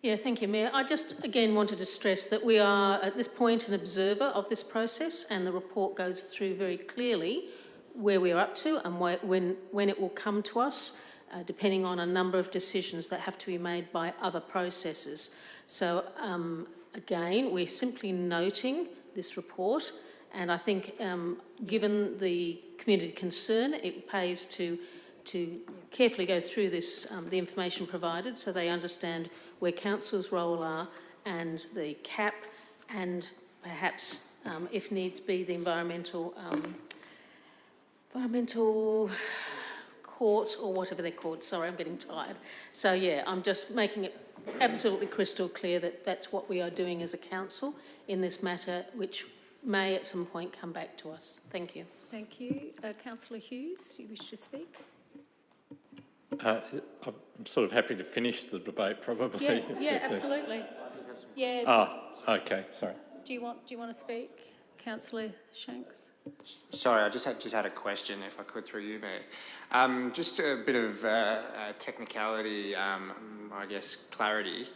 Yeah, thank you, Mayor. I just again wanted to stress that we are at this point an observer of this process, and the report goes through very clearly where we are up to and when it will come to us, depending on a number of decisions that have to be made by other processes. So again, we're simply noting this report, and I think given the community concern, it pays to carefully go through this, the information provided, so they understand where council's role are and the cap, and perhaps, if needs be, the environmental court or whatever they're called. Sorry, I'm getting tired. So yeah, I'm just making it absolutely crystal clear that that's what we are doing as a council in this matter, which may at some point come back to us. Thank you. Thank you. Councillor Hughes, you wish to speak? I'm sort of happy to finish the debate, probably. Yeah, absolutely. Yeah. Oh, okay, sorry. Do you want to speak, Councillor Shanks? Sorry, I just had a question, if I could, through you, Mayor. Just a bit of technicality, I guess, clarity.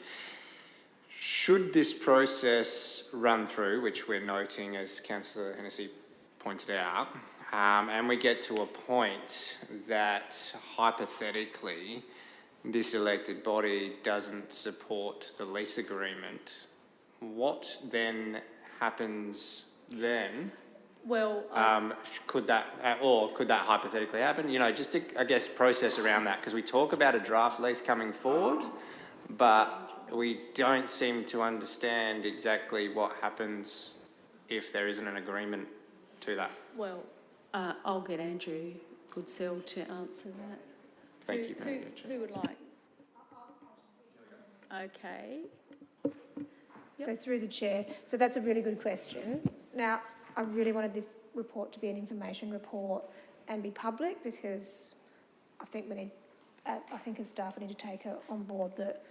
Should this process run through, which we're noting, as Councillor Hennessy pointed out, and we get to a point that hypothetically this elected body doesn't support the lease agreement, what then happens then? Well, could that hypothetically happen? You know, just to, I guess, process around that, because we talk about a draft lease coming forward, but we don't seem to understand exactly what happens if there isn't an agreement to that. Well, I'll get Andrew Goodsell to answer that. Thank you, Mayor. Who would like? Okay. So through the chair, so that's a really good question. Now, I really wanted this report to be an information report and be public, because I think as staff we need to take on board that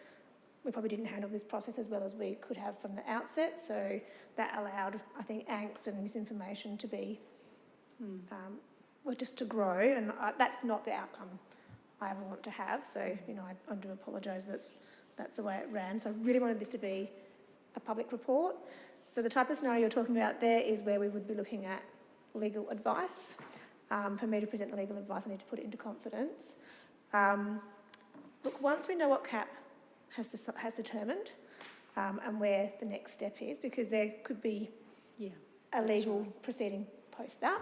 we probably didn't handle this process as well as we could have from the outset. So that allowed, I think, angst and misinformation to be, just to grow, and that's not the outcome I ever want to have. So, you know, I do apologise that that's the way it ran. So I really wanted this to be a public report. So the type of scenario you're talking about there is where we would be looking at legal advice. For me to present the legal advice, I need to put it into confidence. Look, once we know what CAP has determined and where the next step is, because there could be a legal proceeding post that,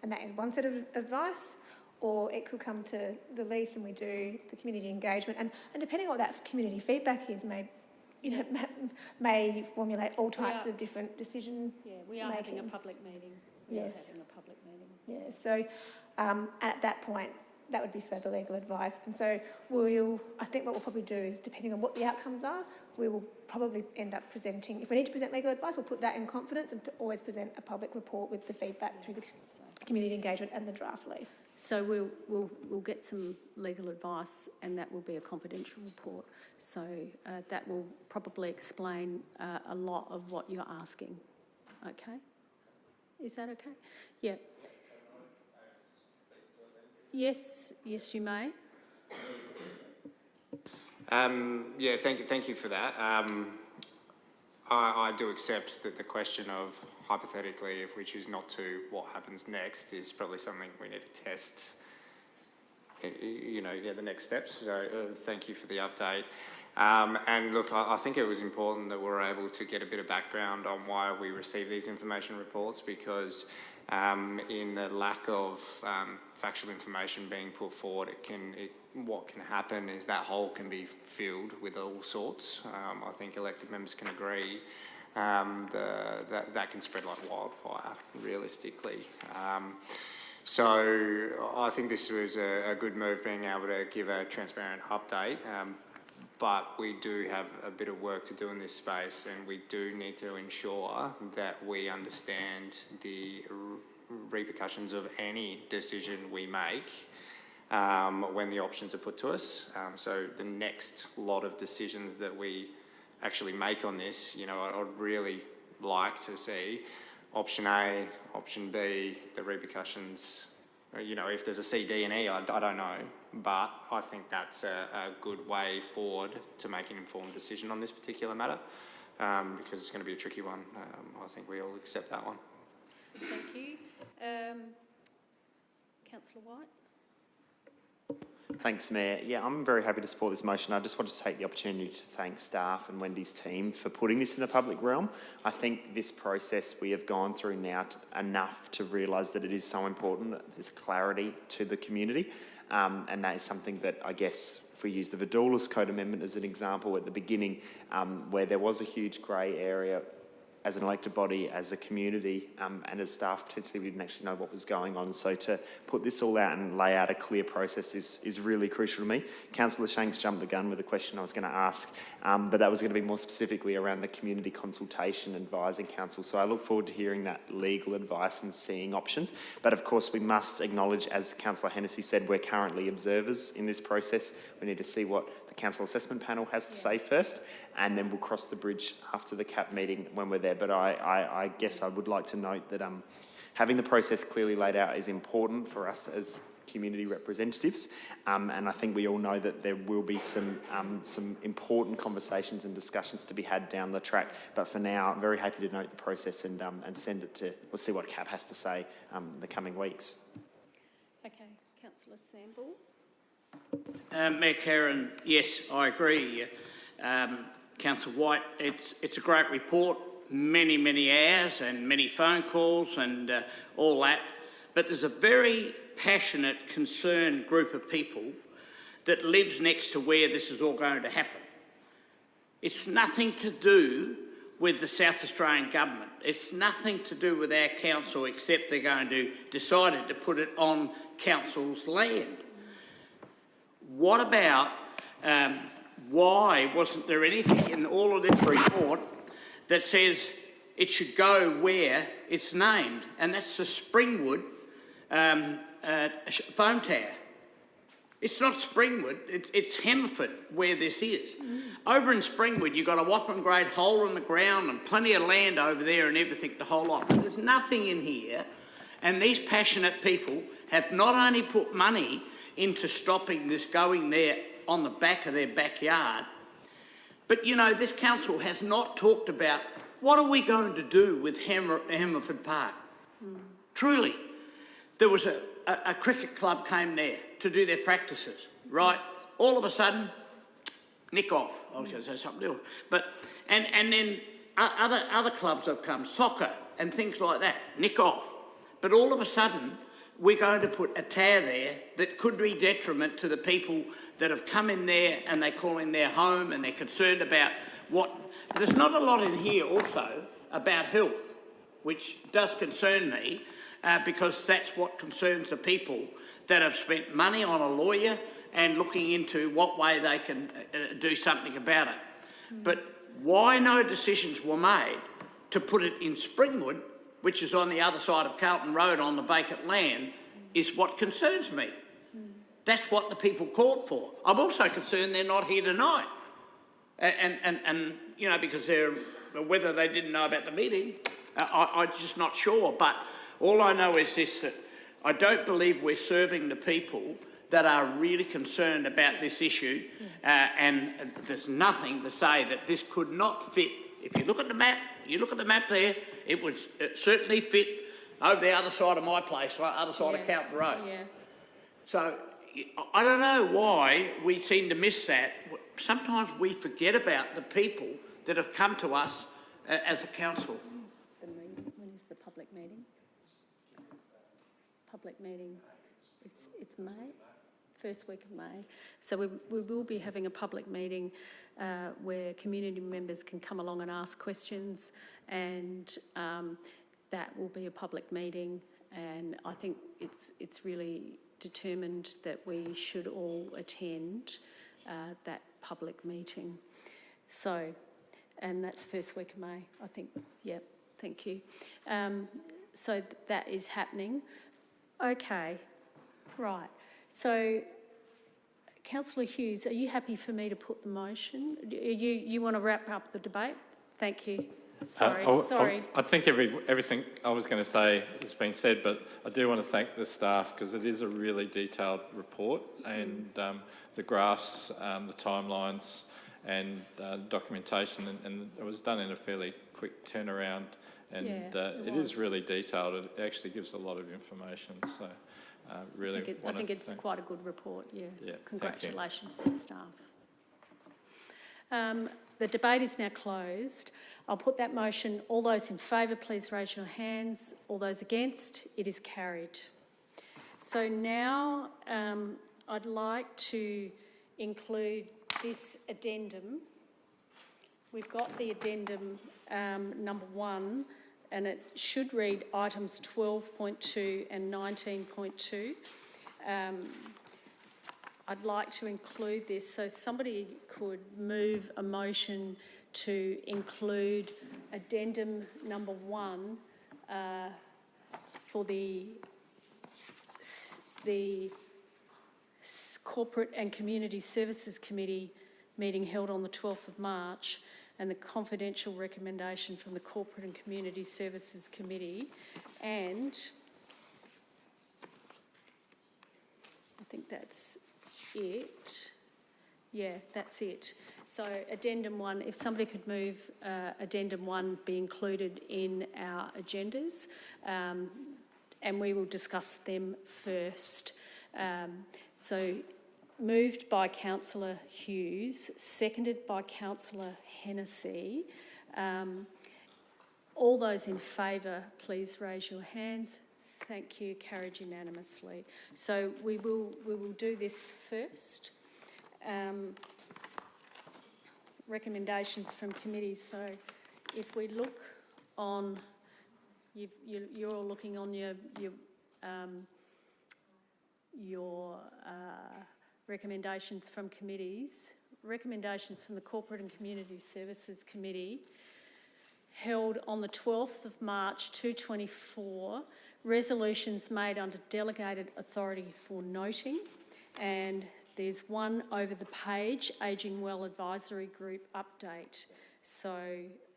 and that is one set of advice, or it could come to the lease and we do the community engagement, and depending on what that community feedback is, may formulate all types of different decision we are having a public meeting. Yes. Having a public meeting. Yeah, so at that point, that would be further legal advice. And so I think what we'll probably do is, depending on what the outcomes are, we will probably end up presenting, if we need to present legal advice, we'll put that in confidence and always present a public report with the feedback through the community engagement and the draft lease. So we'll get some legal advice, and that will be a confidential report. So that will probably explain a lot of what you're asking. Okay? Is that okay? Yeah. Yes, you may. Yeah, thank you for that. I do accept that the question of, hypothetically, if we choose not to, what happens next is probably something we need to test, the next steps. So thank you for the update. And look, I think it was important that we're able to get a bit of background on why we receive these information reports, because in the lack of factual information being put forward, what can happen is that hole can be filled with all sorts. I think elected members can agree that can spread like wildfire, realistically. So I think this was a good move, being able to give a transparent update. but we do have a bit of work to do in this space, and we do need to ensure that we understand the repercussions of any decision we make when the options are put to us. So the next lot of decisions that we actually make on this, you know, I'd really like to see option A, option B, the repercussions. You know, if there's a C, D and E, I don't know, but I think that's a good way forward to make an informed decision on this particular matter, because it's going to be a tricky one. I think we all accept that one. Thank you. Councillor White? Thanks, Mayor. Yeah, I'm very happy to support this motion. I just wanted to take the opportunity to thank staff and Wendy's team for putting this in the public realm. I think this process we have gone through now enough to realise that it is so important that there's clarity to the community, and that is something that I guess, if we use the Vidoulis Code Amendment as an example at the beginning, where there was a huge grey area as an elected body, as a community, and as staff, potentially we didn't actually know what was going on. So to put this all out and lay out a clear process is really crucial to me. Councillor Shanks jumped the gun with a question I was going to ask, but that was going to be more specifically around the community consultation advising council. So I look forward to hearing that legal advice and seeing options. But of course we must acknowledge, as Councillor Hennessy said, we're currently observers in this process. We need to see what the Council Assessment Panel has to say first, and then we'll cross the bridge after the CAP meeting when we're there. But I guess I would like to note that having the process clearly laid out is important for us as community representatives, and I think we all know that there will be some important conversations and discussions to be had down the track. But for now, I'm very happy to note the process and send it to. We'll see what CAP has to say in the coming weeks. Okay, Councillor Sample. Mayor Karen, yes, I agree. Councillor White, it's a great report, many hours and many phone calls and all that, but there's a very passionate, concerned group of people that lives next to where this is all going to happen. It's nothing to do with the South Australian government. It's nothing to do with our council, except they're going to decide to put it on council's land. What about, why wasn't there anything in all of this report that says it should go where it's named? And that's the Springwood phone tower. It's not Springwood, it's Hemmerford where this is. Over in Springwood, you've got a whopping great hole in the ground and plenty of land over there and everything, the whole lot. But there's nothing in here, and these passionate people have not only put money into stopping this going there on the back of their backyard, but, you know, this council has not talked about what are we going to do with Hemmerford Park. Truly, there was a cricket club came there to do their practices, right? All of a sudden, nick off. I was going to say something else. But, and then other clubs have come, soccer and things like that, nick off. But all of a sudden, we're going to put a tower there that could be detriment to the people that have come in there and they call in their home and they're concerned about what... There's not a lot in here also about health, which does concern me, because that's what concerns the people that have spent money on a lawyer and looking into what way they can do something about it. But why no decisions were made to put it in Springwood, which is on the other side of Carlton Road on the vacant land, is what concerns me. That's what the people called for. I'm also concerned they're not here tonight. And you know, because whether they didn't know about the meeting, I'm just not sure. But all I know is this, that I don't believe we're serving the people that are really concerned about this issue, and there's nothing to say that this could not fit. If you look at the map, there, it would certainly fit over the other side of my place, other side of Carlton Road. Yeah. So I don't know why we seem to miss that. Sometimes we forget about the people that have come to us as a council. When is the public meeting? Public meeting, it's May, first week of May. So we will be having a public meeting where community members can come along and ask questions, and that will be a public meeting. And I think it's really determined that we should all attend that public meeting. So, and that's the first week of May, I think. Yep, thank you. So that is happening. Okay, right. So, Councillor Hughes, are you happy for me to put the motion? You want to wrap up the debate? Thank you. Sorry. I think everything I was going to say has been said, but I do want to thank the staff because it is a really detailed report, and the graphs, the timelines and documentation, and it was done in a fairly quick turnaround, and it is really detailed. It actually gives a lot of information, so really I think it's quite a good report, yeah. Congratulations to staff. The debate is now closed. I'll put that motion. All those in favour, please raise your hands. All those against, it is carried. So now I'd like to include this addendum. We've got the addendum number 1, and it should read items 12.2 and 19.2. I'd like to include this, so somebody could move a motion to include addendum number 1 for the Corporate and Community Services Committee meeting held on the 12th of March, and the confidential recommendation from the Corporate and Community Services Committee, and I think that's it. Yeah, that's it. So addendum 1, if somebody could move addendum 1 be included in our agendas, and we will discuss them first. So moved by Councillor Hughes, seconded by Councillor Hennessy. All those in favour, please raise your hands. Thank you. Carried unanimously. So we will do this first. Recommendations from committees. So if we look on, you're all looking on your recommendations from committees. Recommendations from the Corporate and Community Services Committee held on the 12th of March 2024, resolutions made under delegated authority for noting, and there's one over the page, Ageing Well Advisory Group update. So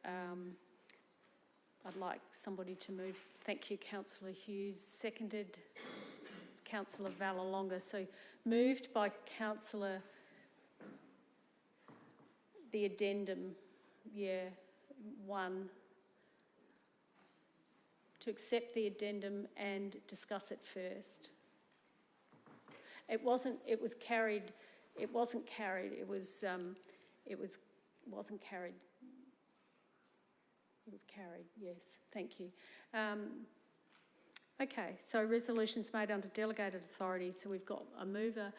I'd like somebody to move. Thank you, Councillor Hughes. Seconded, Councillor Vallelonga. So moved by Councillor, the addendum, 1, to accept the addendum and discuss it first. It wasn't carried, wasn't carried, it was carried, yes, thank you. Okay, so resolutions made under delegated authority. So we've got a mover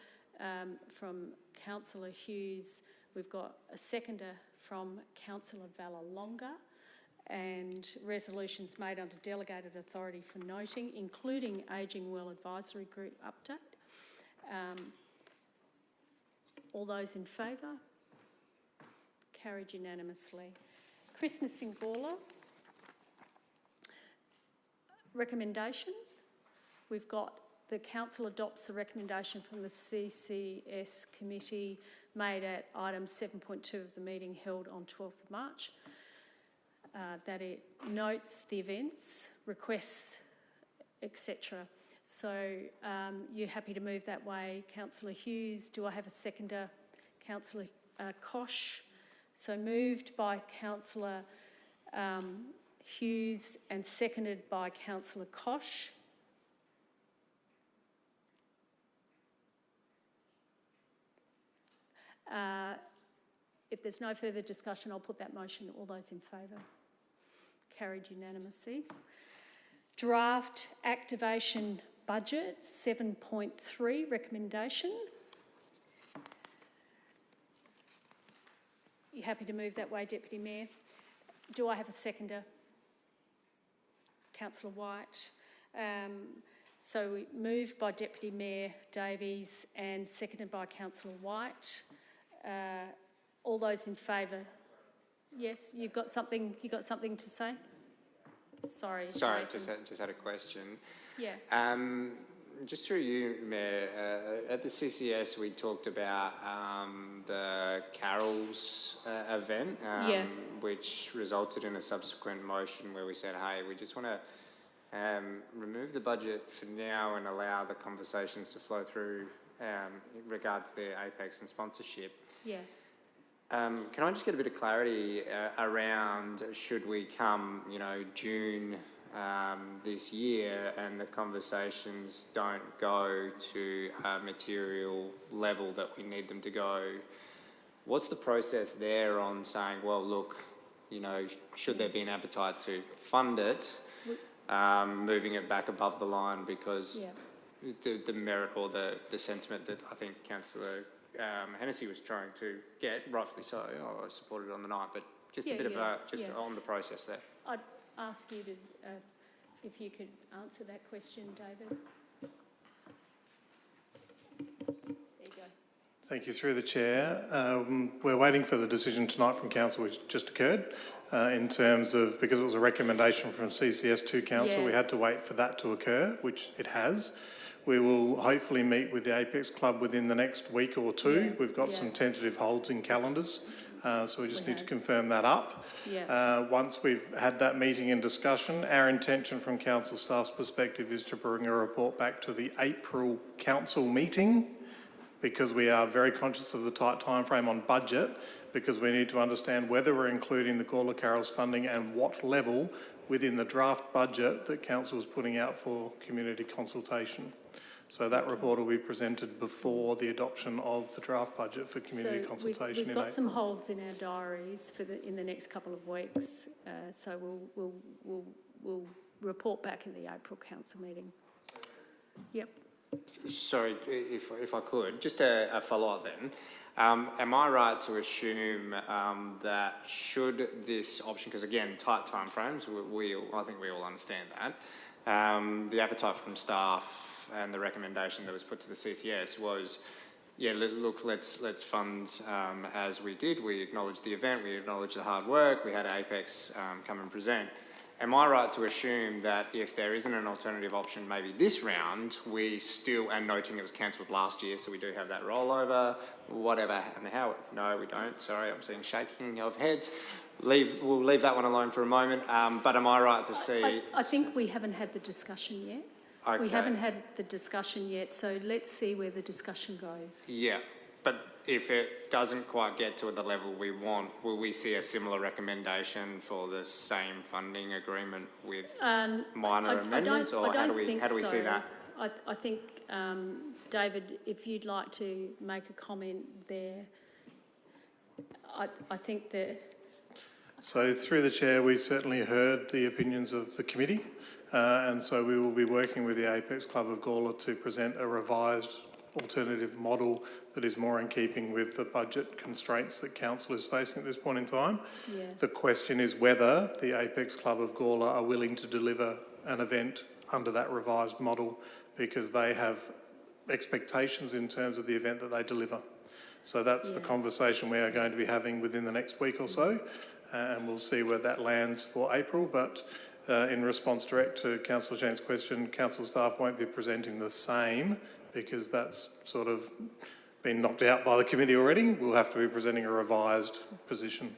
from Councillor Hughes, we've got a seconder from Councillor Vallelonga, and resolutions made under delegated authority for noting, including Ageing Well Advisory Group update. All those in favour? Carried unanimously. Christmas in Gawler. Recommendation. We've got the council adopts a recommendation from the CCS committee made at item 7.2 of the meeting held on 12th of March. That it notes the events, requests, etc. So you're happy to move that way, Councillor Hughes. Do I have a seconder? Councillor Koch. So moved by Councillor Hughes and seconded by Councillor Koch. If there's no further discussion, I'll put that motion. All those in favour? Carried unanimously. Draft activation budget 7.3 recommendation. You happy to move that way, Deputy Mayor? Do I have a seconder? Councillor White. So moved by Deputy Mayor Davies and seconded by Councillor White. All those in favour? Yes, you've got something to say? Sorry. Sorry, Nathan. just had a question. Yeah. Just through you, Mayor, at the CCS we talked about the Carols event, which resulted in a subsequent motion where we said, hey, we just want to remove the budget for now and allow the conversations to flow through in regard to the Apex and sponsorship. Yeah. Can I just get a bit of clarity around should we come, June this year and the conversations don't go to a material level that we need them to go, what's the process there on saying, well, look, should there be an appetite to fund it, moving it back above the line because the merit or the sentiment that I think Councillor Hennessy was trying to get, rightfully so, I supported it on the night, but just a bit of on the process there. I'd ask you to, if you could answer that question, David. There you go. Thank you. Through the Chair. We're waiting for the decision tonight from Council, which just occurred, in terms of, because it was a recommendation from CCS to Council, we had to wait for that to occur, which it has. We will hopefully meet with the Apex Club within the next week or two. We've got some tentative holds in calendars, so we just need to confirm that up. Once we've had that meeting and discussion, our intention from Council staff's perspective is to bring a report back to the April Council meeting, because we are very conscious of the tight timeframe on budget, because we need to understand whether we're including the Gawler Carols funding and what level within the draft budget that Council is putting out for community consultation. So that report will be presented before the adoption of the draft budget for community consultation. We've got some holds in our diaries for in the next couple of weeks, so we'll report back in the April Council meeting. Yep. Sorry, if I could, just a follow-up then. Am I right to assume that should this option, because again, tight timeframes, I think we all understand that, the appetite from staff and the recommendation that was put to the CCS was, look, let's fund as we did. We acknowledged the event, we acknowledged the hard work, we had Apex come and present. Am I right to assume that if there isn't an alternative option maybe this round, we still, and noting it was cancelled last year, so we do have that rollover, whatever and how, no we don't, sorry, I'm seeing shaking of heads. We'll leave that one alone for a moment, but am I right to see... I think we haven't had the discussion yet. Okay. We haven't had the discussion yet, so let's see where the discussion goes. Yeah, but if it doesn't quite get to the level we want, will we see a similar recommendation for the same funding agreement with minor amendments, or how do we see that? I think, David, if you'd like to make a comment there, I think that... So through the Chair, we certainly heard the opinions of the committee, and so we will be working with the Apex Club of Gawler to present a revised alternative model that is more in keeping with the budget constraints that Council is facing at this point in time. The question is whether the Apex Club of Gawler are willing to deliver an event under that revised model, because they have expectations in terms of the event that they deliver. So that's the conversation we are going to be having within the next week or so, and we'll see where that lands for April. But in response direct to Councillor Shank's question, Council staff won't be presenting the same, because that's sort of been knocked out by the committee already. We'll have to be presenting a revised position.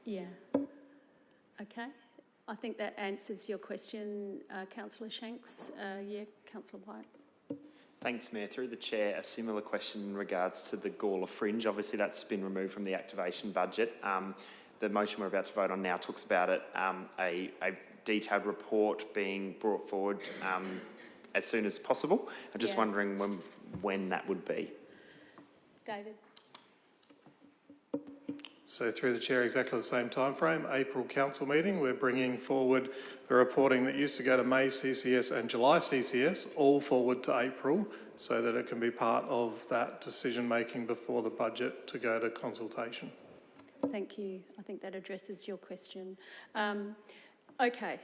Yeah. Okay. I think that answers your question, Councillor Shanks. Councillor White. Thanks, Mayor. Through the Chair, a similar question in regards to the Gawler Fringe. Obviously, that's been removed from the activation budget. The motion we're about to vote on now talks about it, a detailed report being brought forward as soon as possible. I'm just wondering when that would be. David. So through the Chair, exactly the same time frame, April Council meeting, we're bringing forward the reporting that used to go to May CCS and July CCS, all forward to April, so that it can be part of that decision making before the budget to go to consultation. Thank you. I think that addresses your question. Okay.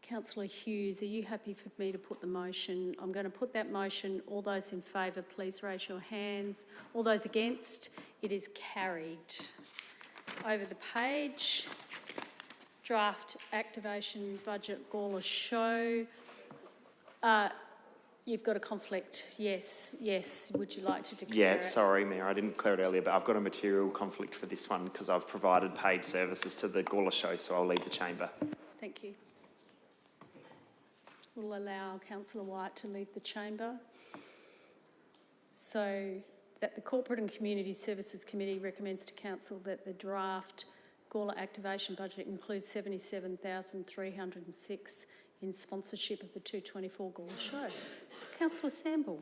Councillor Hughes, are you happy for me to put the motion? I'm going to put that motion. All those in favour, please raise your hands. All those against? It is carried. Over the page, draft activation budget Gawler show. You've got a conflict. Yes, yes. Would you like to declare Yeah, it? sorry, Mayor, I didn't declare it earlier, but I've got a material conflict for this one because I've provided paid services to the Gawler show, so I'll leave the chamber. Thank you. We'll allow Councillor White to leave the chamber. So that the Corporate and Community Services Committee recommends to Council that the draft Gawler activation budget includes $77,306 in sponsorship of the 224 Gawler show. Councillor Samble.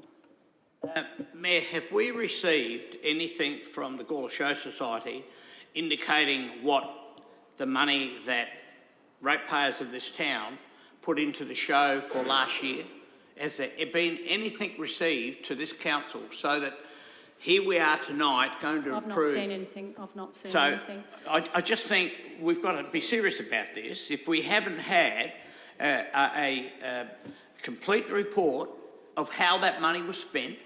Mayor, have we received anything from the Gawler Show Society indicating what the money that ratepayers of this town put into the show for last year? Has there been anything received to this council so that here we are tonight going to I've approve... not seen anything. I've not seen so anything. I just think we've got to be serious about this. If we haven't had a complete report of how that money was spent,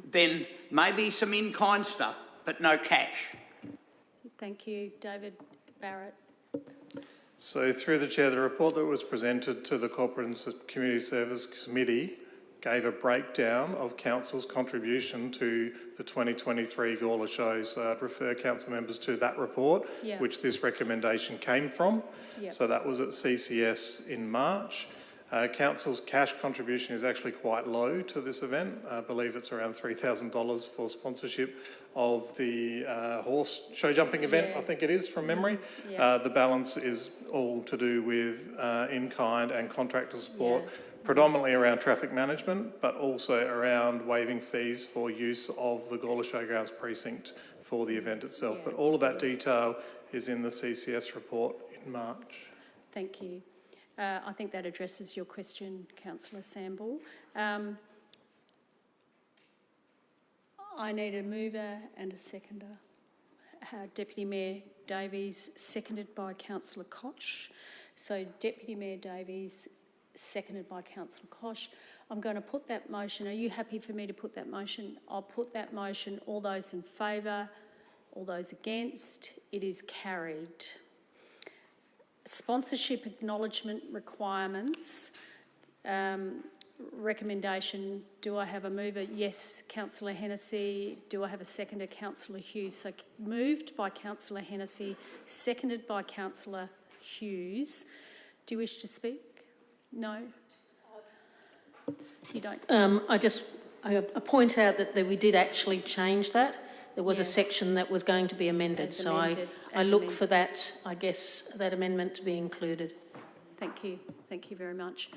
then maybe some in-kind stuff, but no cash. Thank you. David Barrett. So through the Chair, the report that was presented to the Corporate and Community Service Committee gave a breakdown of Council's contribution to the 2023 Gawler show. So I'd refer Council members to that report, which this recommendation came from. So that was at CCS in March. Council's cash contribution is actually quite low to this event. I believe it's around $3,000 for sponsorship of the horse show jumping event, I think it is from memory. The balance is all to do with in-kind and contractor support, predominantly around traffic management, but also around waiving fees for use of the Gawler Showgrounds precinct for the event itself. But all of that detail is in the CCS report in March. Thank you. I think that addresses your question, Councillor Samble. I need a mover and a seconder. Deputy Mayor Davies, seconded by Councillor Koch. So Deputy Mayor Davies, seconded by Councillor Koch. I'm going to put that motion. Are you happy for me to put that motion? I'll put that motion. All those in favour, all those against, it is carried. Sponsorship acknowledgement requirements. Recommendation, do I have a mover? Yes, Councillor Hennessy. Do I have a seconder? Councillor Hughes. So moved by Councillor Hennessy, seconded by Councillor Hughes. Do you wish to speak? No? You don't? I point out that we did actually change that. There was a section that was going to be amended, so I look for that, I guess, that amendment to be included. Thank you. Thank you very much.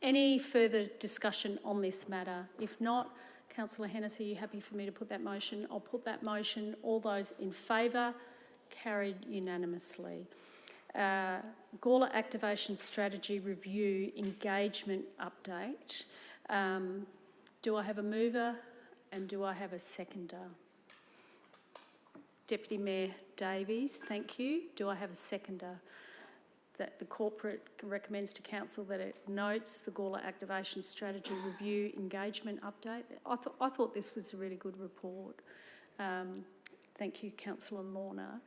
Any further discussion on this matter? If not, Councillor Hennessy, are you happy for me to put that motion? I'll put that motion. All those in favour? Carried unanimously. Gawler Activation Strategy Review Engagement Update. Do I have a mover? And do I have a seconder? Deputy Mayor Davies, thank you. Do I have a seconder? That the corporate recommends to Council that it notes the Gawler Activation Strategy Review Engagement Update. I thought this was a really good report. Thank you, Councillor Lorna.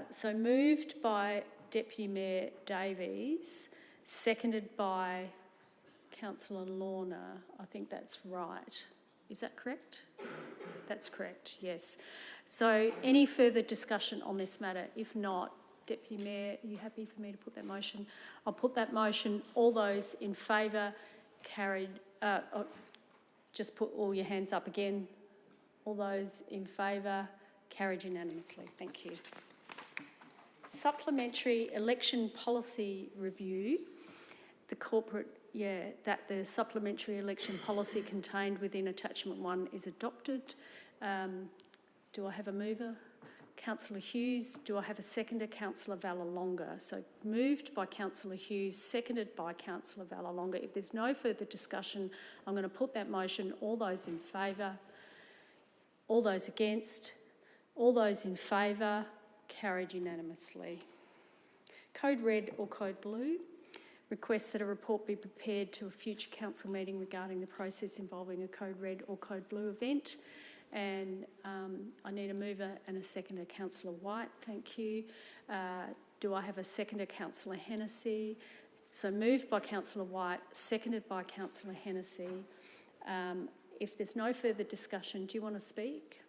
So moved by Deputy Mayor Davies, seconded by Councillor Lorna. I think that's right. Is that correct? That's correct, yes. So any further discussion on this matter? If not, Deputy Mayor, are you happy for me to put that motion? I'll put that motion. All those in favour? Carried. Just put all your hands up again. All those in favour? Carried unanimously. Thank you. Supplementary election policy review. The corporate that the supplementary election policy contained within attachment 1 is adopted. Do I have a mover? Councillor Hughes. Do I have a seconder? Councillor Vallelonga. So moved by Councillor Hughes, seconded by Councillor Vallelonga. If there's no further discussion, I'm going to put that motion. All those in favour? All those against? All those in favour? Carried unanimously. Code red or code blue. requests that a report be prepared to a future council meeting regarding the process involving a Code Red or Code Blue event. And I need a mover and a seconder. Councillor White, thank you. Do I have a seconder? Councillor Hennessy. So moved by Councillor White, seconded by Councillor Hennessy. If there's no further discussion, do you want to speak?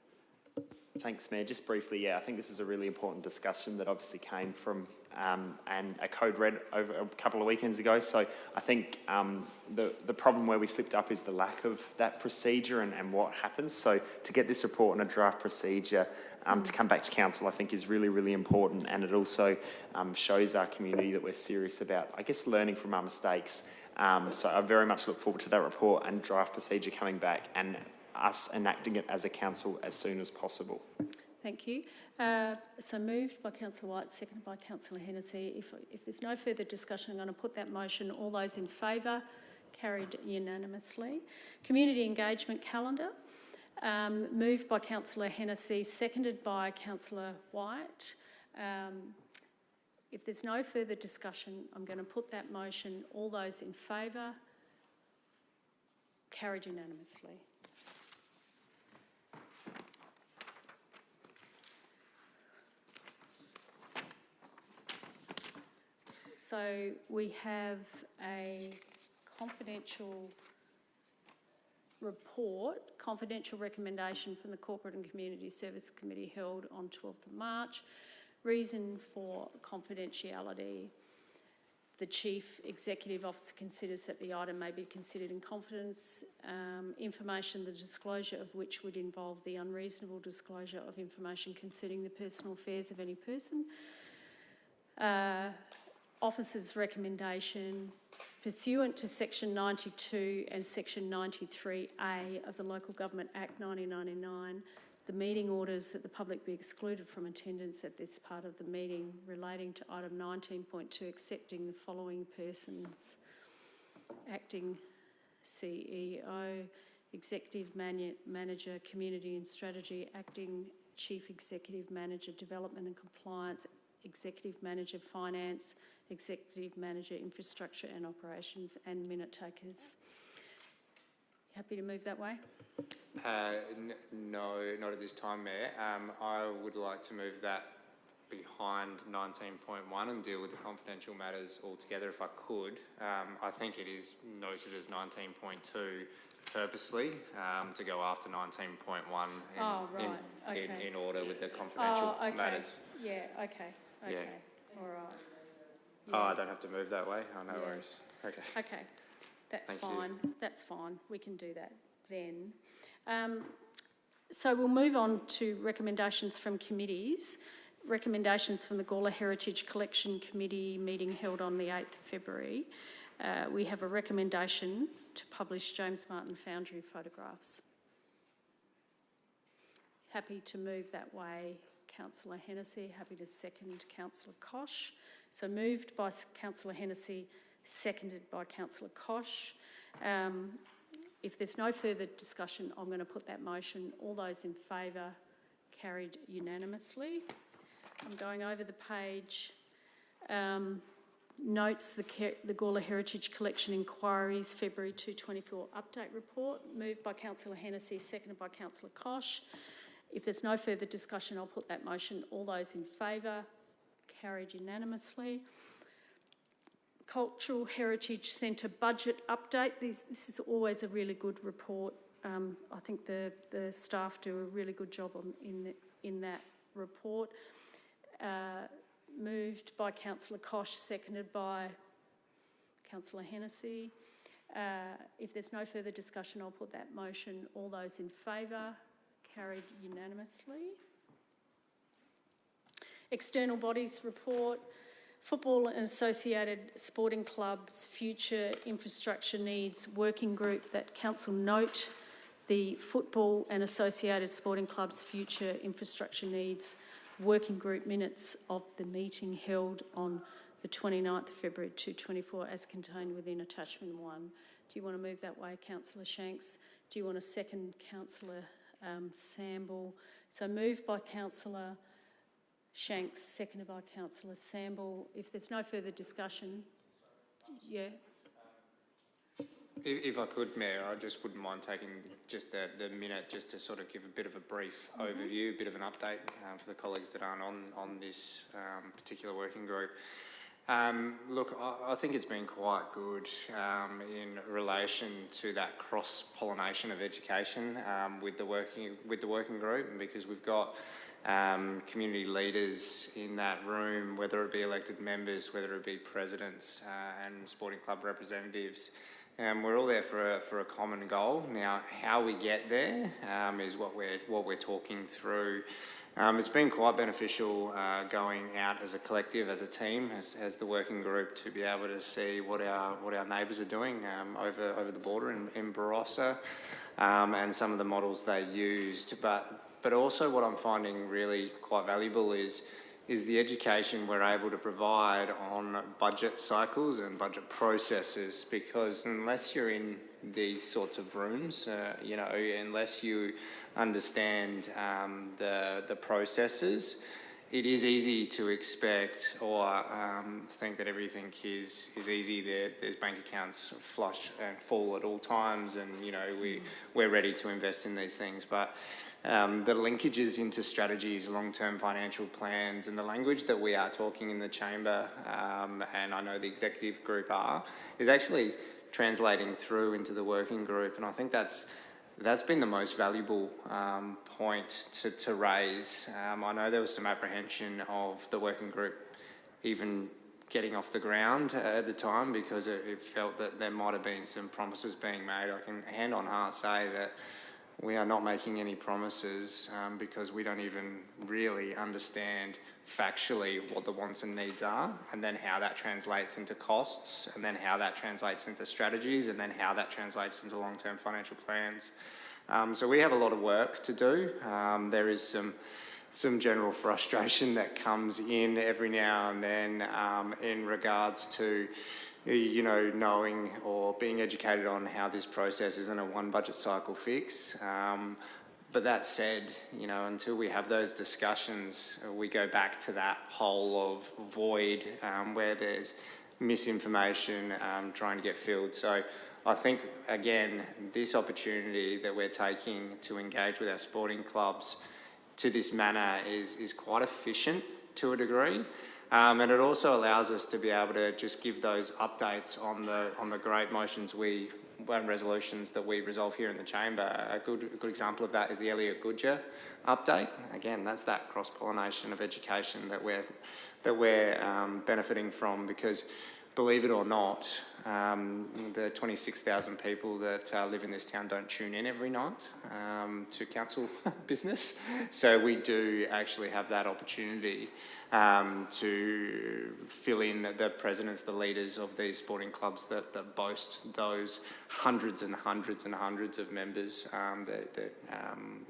Thanks, Mayor. Just briefly, yeah, I think this is a really important discussion that obviously came from and a Code Red over a couple of weekends ago. So I think the problem where we slipped up is the lack of that procedure and what happens. So to get this report on a draft procedure to come back to council, I think is really, really important. And it also shows our community that we're serious about, I guess, learning from our mistakes. So I very much look forward to that report and draft procedure coming back and us enacting it as a council as soon as possible. Thank you. So moved by Councillor White, seconded by Councillor Hennessy. If there's no further discussion, I'm going to put that motion. All those in favour? Carried unanimously. Community engagement calendar. Moved by Councillor Hennessy, seconded by Councillor White. If there's no further discussion, I'm going to put that motion. All those in favour? Carried unanimously. So we have a confidential report, confidential recommendation from the Corporate and Community Service Committee held on 12th of March. Reason for confidentiality. The Chief Executive Officer considers that the item may be considered in confidence. Information, the disclosure of which would involve the unreasonable disclosure of information concerning the personal affairs of any person. Officer's recommendation, pursuant to Section 92 and Section 93A of the Local Government Act 1999, the meeting orders that the public be excluded from attendance at this part of the meeting relating to item 19.2, accepting the following persons: Acting CEO, Executive Manager, Community and Strategy, Acting Chief Executive Manager, Development and Compliance, Executive Manager, Finance, Executive Manager, Infrastructure and Operations, and minute takers. Happy to move that way? No, not at this time, Mayor. I would like to move that behind 19.1 and deal with the confidential matters altogether if I could. I think it is noted as 19.2 purposely to go after 19.1 in order with the confidential matters. Yeah, okay. Yeah. All right. Oh, I don't have to move that way? Oh, no worries. Okay. Okay, that's fine. That's fine. We can do that then. So we'll move on to recommendations from committees. Recommendations from the Gawler Heritage Collection Committee meeting held on the 8th of February. We have a recommendation to publish James Martin Foundry photographs. Happy to move that way, Councillor Hennessy. Happy to second Councillor Koch. So moved by Councillor Hennessy, seconded by Councillor Koch. If there's no further discussion, I'm going to put that motion. All those in favour? Carried unanimously. I'm going over the page. Notes the Gawler Heritage Collection Inquiries February 2024 update report. Moved by Councillor Hennessy, seconded by Councillor Koch. If there's no further discussion, I'll put that motion. All those in favour? Carried unanimously. Cultural Heritage Centre budget update. This is always a really good report. I think the staff do a really good job in that report. Moved by Councillor Koch, seconded by Councillor Hennessy. If there's no further discussion, I'll put that motion. All those in favour? Carried unanimously. External bodies report. Football and associated sporting clubs future infrastructure needs working group. That council note the Football and Associated Sporting Clubs future infrastructure needs working group minutes of the meeting held on the 29th of February 2024 as contained within attachment 1. Do you want to move that way, Councillor Shanks? Do you want a second, Councillor Samble? So moved by Councillor Shanks, seconded by Councillor Samble. If there's no further discussion, yeah. If I could, Mayor, I just wouldn't mind taking just the minute just to sort of give a bit of a brief overview, a bit of an update for the colleagues that aren't on this particular working group. Look, I think it's been quite good in relation to that cross-pollination of education with the working group, because we've got community leaders in that room, whether it be elected members, whether it be presidents and sporting club representatives. We're all there for a common goal. Now, how we get there is what we're talking through. It's been quite beneficial going out as a collective, as a team, as the working group, to be able to see what our neighbours are doing over the border in Barossa, and some of the models they used. But also what I'm finding really quite valuable is the education we're able to provide on budget cycles and budget processes, because unless you're in these sorts of rooms, unless you understand the processes, it is easy to expect or think that everything is easy. There's bank accounts flush and full at all times, and we're ready to invest in these things. But the linkages into strategies, long-term financial plans, and the language that we are talking in the chamber, and I know the executive group is actually translating through into the working group. And I think that's been the most valuable point to raise. I know there was some apprehension of the working group even getting off the ground at the time, because it felt that there might have been some promises being made. I can hand on heart say that we are not making any promises because we don't even really understand factually what the wants and needs are, and then how that translates into costs, and then how that translates into strategies, and then how that translates into long-term financial plans. So we have a lot of work to do. There is some general frustration that comes in every now and then in regards to knowing or being educated on how this process isn't a one budget cycle fix. But that said, until we have those discussions, we go back to that hole of void where there's misinformation trying to get filled. So I think, again, this opportunity that we're taking to engage with our sporting clubs to this manner is quite efficient to a degree. And it also allows us to be able to just give those updates on the great motions and resolutions that we resolve here in the chamber. A good example of that is the Elliott Goodger update. Again, that's that cross-pollination of education that we're benefiting from, because believe it or not, the 26,000 people that live in this town don't tune in every night to council business. So we do actually have that opportunity to fill in the presidents, the leaders of these sporting clubs that boast those hundreds and hundreds and hundreds of members that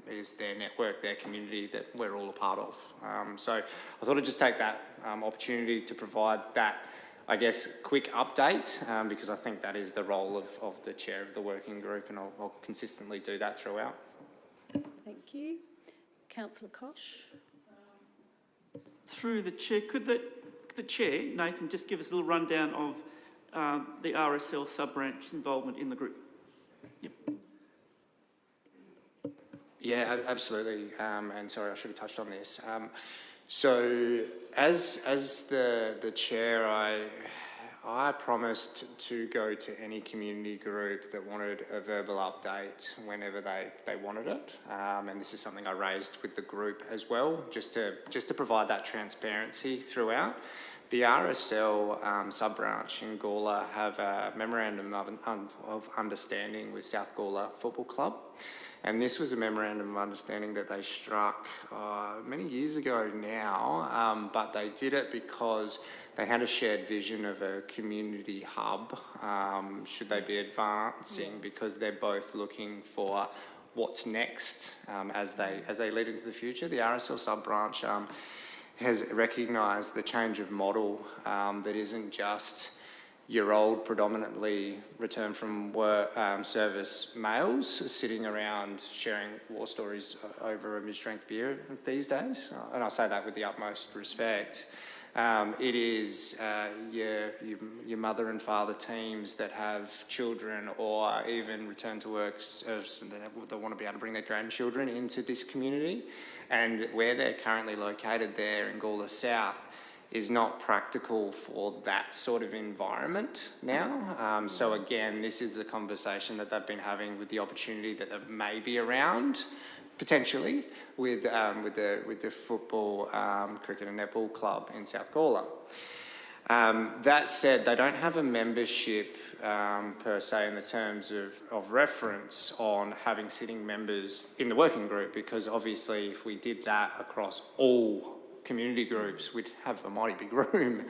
is their network, their community that we're all a part of. So I thought I'd just take that opportunity to provide that, I guess, quick update, because I think that is the role of the chair of the working group, and I'll consistently do that throughout. Thank you. Councillor Koch. Through the chair, could the chair, Nathan, just give us a little rundown of the RSL sub-branch's involvement in the group? Yep. Yeah, absolutely. And sorry, I should have touched on this. So as the chair, I promised to go to any community group that wanted a verbal update whenever they wanted it, and this is something I raised with the group as well, just to provide that transparency throughout. The RSL sub-branch in Gawler have a memorandum of understanding with South Gawler Football Club. And this was a memorandum of understanding that they struck many years ago now, but they did it because they had a shared vision of a community hub, should they be advancing, because they're both looking for what's next as they lead into the future. The RSL sub-branch has recognised the change of model that isn't just your old, predominantly return from work, service males sitting around sharing war stories over a mid-strength beer these days. And I say that with the utmost respect. It is your mother and father teams that have children or even return to work that want to be able to bring their grandchildren into this community. And where they're currently located there in Gawler South is not practical for that sort of environment now. So again, this is a conversation that they've been having with the opportunity that may be around potentially with the football, cricket and netball club in South Gawler. That said, they don't have a membership per se in the terms of reference on having sitting members in the working group, because obviously if we did that across all community groups, we'd have a mighty big room.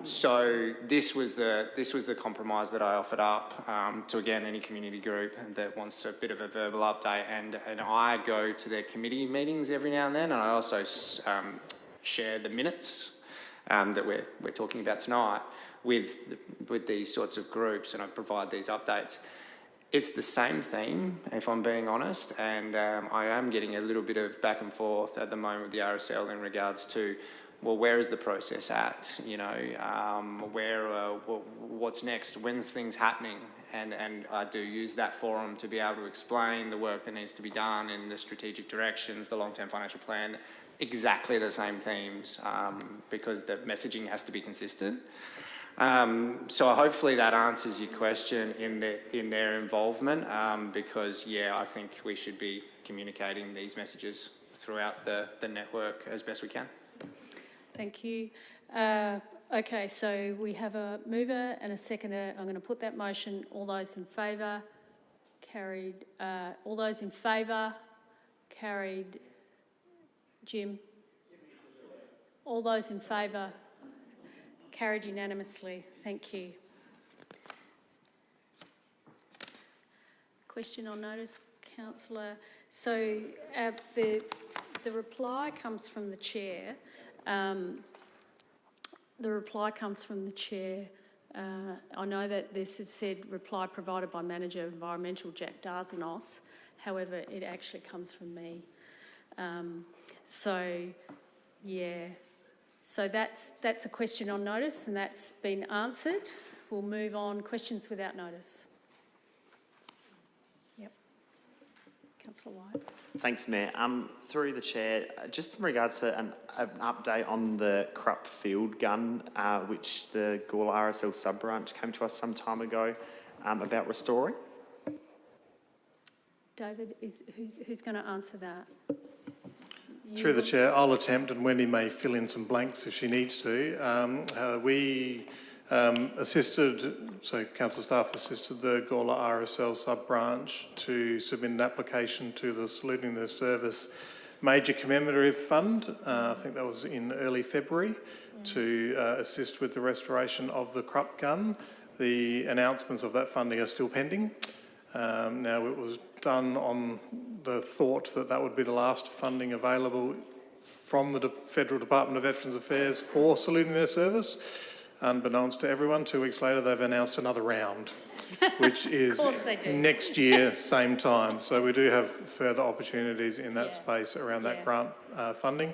So this was the compromise that I offered up to, again, any community group that wants a bit of a verbal update. And I go to their committee meetings every now and then, and I also share the minutes that we're talking about tonight with these sorts of groups, and I provide these updates. It's the same theme, if I'm being honest, and I am getting a little bit of back and forth at the moment with the RSL in regards to, well, where is the process at? You know, what's next? When's things happening? And I do use that forum to be able to explain the work that needs to be done in the strategic directions, the long-term financial plan, exactly the same themes, because the messaging has to be consistent. So hopefully that answers your question in their involvement, because I think we should be communicating these messages throughout the network as best we can. Thank you. Okay, so we have a mover and a seconder. I'm going to put that motion. All those in favour? Carried. All those in favour? Carried. Jim? All those in favour? Carried unanimously. Thank you. Question on notice, Councillor. So the reply comes from the chair. The reply comes from the chair. I know that this has said reply provided by Manager Environmental Jack Darzanos. However, it actually comes from me. So that's a question on notice, and that's been answered. We'll move on. Questions without notice. Yep. Councillor White. Thanks, Mayor. Through the chair, just in regards to an update on the Krupp field gun, which the Gawler RSL sub-branch came to us some time ago about restoring. David, who's going to answer that? Through the chair, I'll attempt, and Wendy may fill in some blanks if she needs to. We assisted, so council staff assisted the Gawler RSL sub-branch to submit an application to the Saluting Their Service Major Commemorative Fund. I think that was in early February, to assist with the restoration of the Krupp gun. The announcements of that funding are still pending. Now, it was done on the thought that that would be the last funding available from the Federal Department of Veterans Affairs for Saluting Their Service. Unbeknownst to everyone, 2 weeks later, they've announced another round, which is next year, same time. So we do have further opportunities in that space around that grant funding.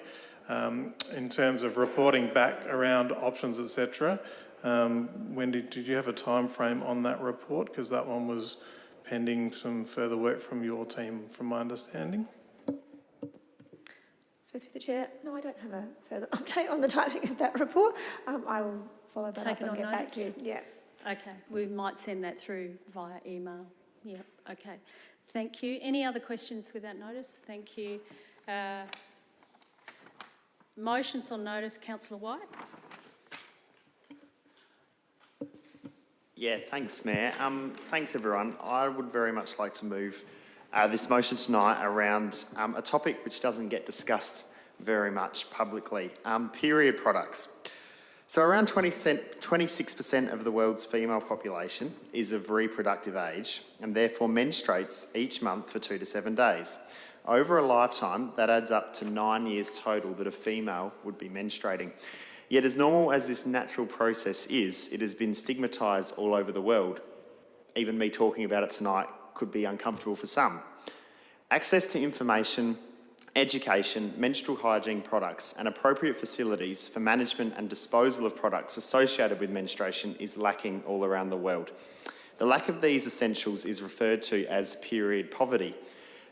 In terms of reporting back around options, etc., Wendy, did you have a time frame on that report? Because that one was pending some further work from your team, from my understanding. So through the chair, no, I don't have a further update on the timing of that report. I will follow that up and get back to you. Yeah. Okay, we might send that through via email. Yeah, okay. Thank you. Any other questions without notice? Thank you. Motions on notice, Councillor White. Yeah, thanks, Mayor. Thanks, everyone. I would very much like to move this motion tonight around a topic which doesn't get discussed very much publicly, period products. So around 26% of the world's female population is of reproductive age and therefore menstruates each month for 2 to 7 days. Over a lifetime, that adds up to 9 years total that a female would be menstruating. Yet as normal as this natural process is, it has been stigmatised all over the world. Even me talking about it tonight could be uncomfortable for some. Access to information education, menstrual hygiene products and appropriate facilities for management and disposal of products associated with menstruation is lacking all around the world. The lack of these essentials is referred to as period poverty.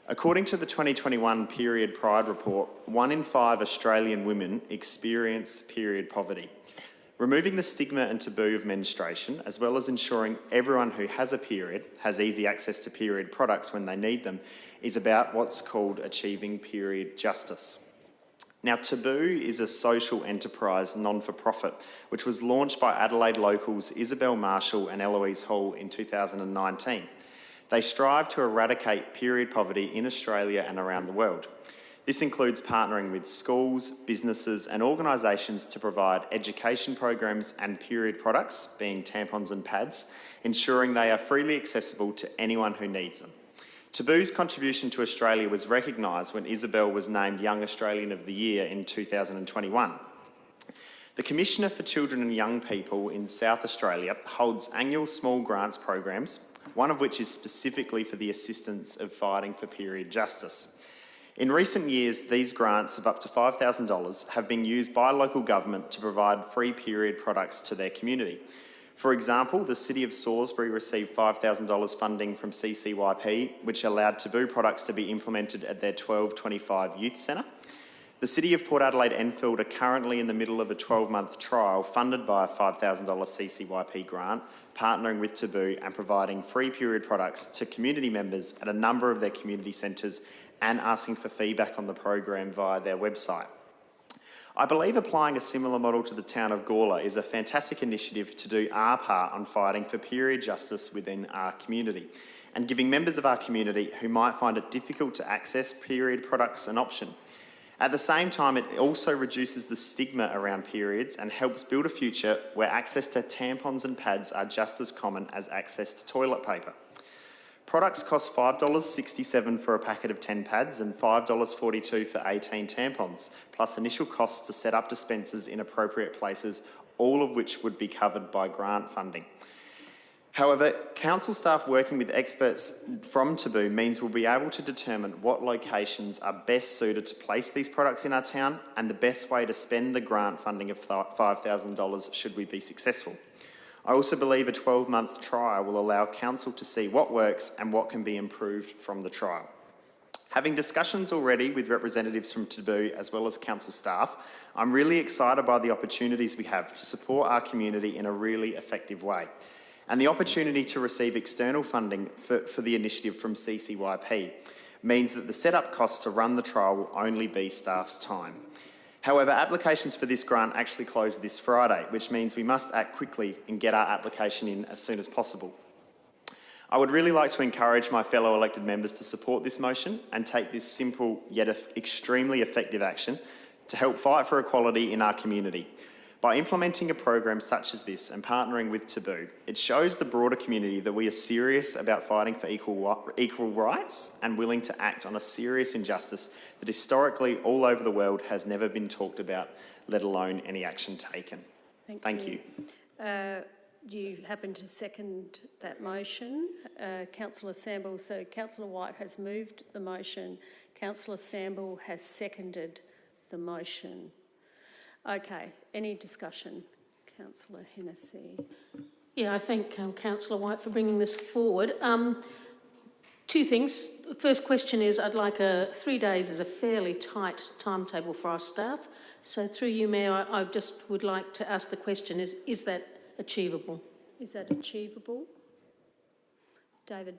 According to the 2021 Period Pride report, 1 in 5 Australian women experience period poverty. Removing the stigma and taboo of menstruation, as well as ensuring everyone who has a period has easy access to period products when they need them, is about what's called achieving period justice. Now, Taboo is a social enterprise non-for-profit, which was launched by Adelaide locals Isabel Marshall and Eloise Hall in 2019. They strive to eradicate period poverty in Australia and around the world. This includes partnering with schools, businesses and organisations to provide education programs and period products, being tampons and pads, ensuring they are freely accessible to anyone who needs them. Taboo's contribution to Australia was recognised when Isabel was named Young Australian of the Year in 2021. The Commissioner for Children and Young People in South Australia holds annual small grants programs, one of which is specifically for the assistance of fighting for period justice. In recent years, these grants of up to $5,000 have been used by local government to provide free period products to their community. For example, the City of Salisbury received $5,000 funding from CCYP, which allowed Taboo products to be implemented at their 1225 Youth Centre. The City of Port Adelaide Enfield are currently in the middle of a 12-month trial funded by a $5,000 CCYP grant, partnering with Taboo and providing free period products to community members at a number of their community centres and asking for feedback on the program via their website. I believe applying a similar model to the town of Gawler is a fantastic initiative to do our part on fighting for period justice within our community and giving members of our community who might find it difficult to access period products an option. At the same time, it also reduces the stigma around periods and helps build a future where access to tampons and pads are just as common as access to toilet paper. Products cost $5.67 for a packet of 10 pads and $5.42 for 18 tampons, plus initial costs to set up dispensers in appropriate places, all of which would be covered by grant funding. However, council staff working with experts from Taboo means we'll be able to determine what locations are best suited to place these products in our town and the best way to spend the grant funding of $5,000 should we be successful. I also believe a 12-month trial will allow council to see what works and what can be improved from the trial. Having discussions already with representatives from Taboo as well as council staff, I'm really excited by the opportunities we have to support our community in a really effective way. And the opportunity to receive external funding for the initiative from CCYP means that the setup costs to run the trial will only be staff's time. However, applications for this grant actually close this Friday, which means we must act quickly and get our application in as soon as possible. I would really like to encourage my fellow elected members to support this motion and take this simple yet extremely effective action to help fight for equality in our community. By implementing a program such as this and partnering with Taboo, it shows the broader community that we are serious about fighting for equal rights and willing to act on a serious injustice that historically all over the world has never been talked about, let alone any action taken. Thank you. You happen to second that motion, Councillor Samble. So Councillor White has moved the motion. Councillor Samble has seconded the motion. Okay, any discussion? Councillor Hennessy. Yeah, I thank Councillor White for bringing this forward. Two things. The first question is I'd like 3 days is a fairly tight timetable for our staff. So through you, Mayor, I just would like to ask the question, is that achievable? Is that achievable? David.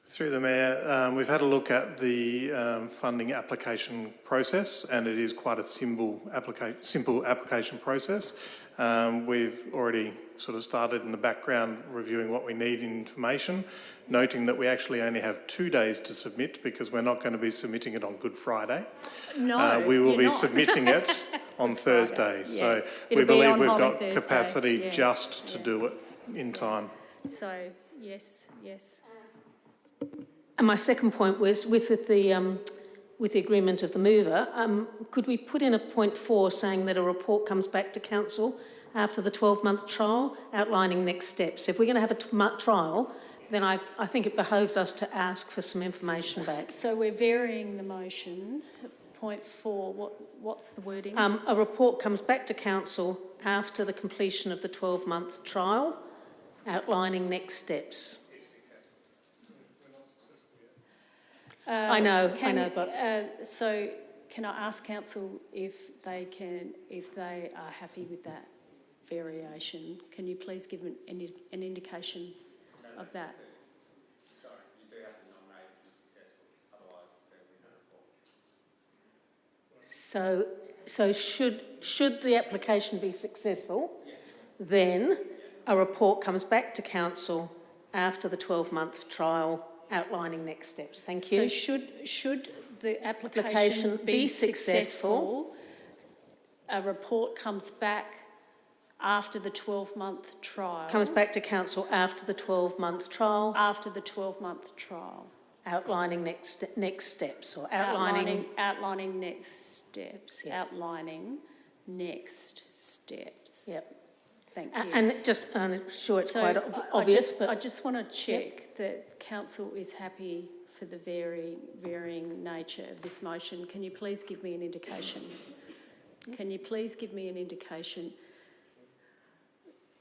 Through the Mayor, we've had a look at the funding application process, and it is quite a simple application process. We've already sort of started in the background reviewing what we need in information, noting that we actually only have 2 days to submit because we're not going to be submitting it on Good Friday. No, we will be not. submitting it on Thursday. Yeah. So It'll we believe we've Holly got Thursday. capacity just to do it in time. So, yes. And my second point was with the agreement of the mover, could we put in a point 4 saying that a report comes back to council after the 12-month trial outlining next steps? If we're going to have a trial, then I think it behoves us to ask for some information back. So we're varying the motion. Point 4, what's the wording? A report comes back to council after the completion of the 12-month trial, outlining next steps. I know, but so can I ask council if they are happy with that variation? Can you please give an indication of that? Sorry, you do have to nominate if it's successful, otherwise there will be no report. So should the application be successful, then a report comes back to council after the 12-month trial, outlining next steps. Thank you. So should the application be successful, a report comes back after the 12-month trial? Comes back to council after the 12-month trial. After the 12-month trial. Outlining next steps, or outlining next steps. Yep. Outlining next steps. Yep. Thank you. And just, I'm sure it's So quite obvious, I just want to check that council is happy for the varying nature of this motion. Can you please give me an indication? Can you please give me an indication?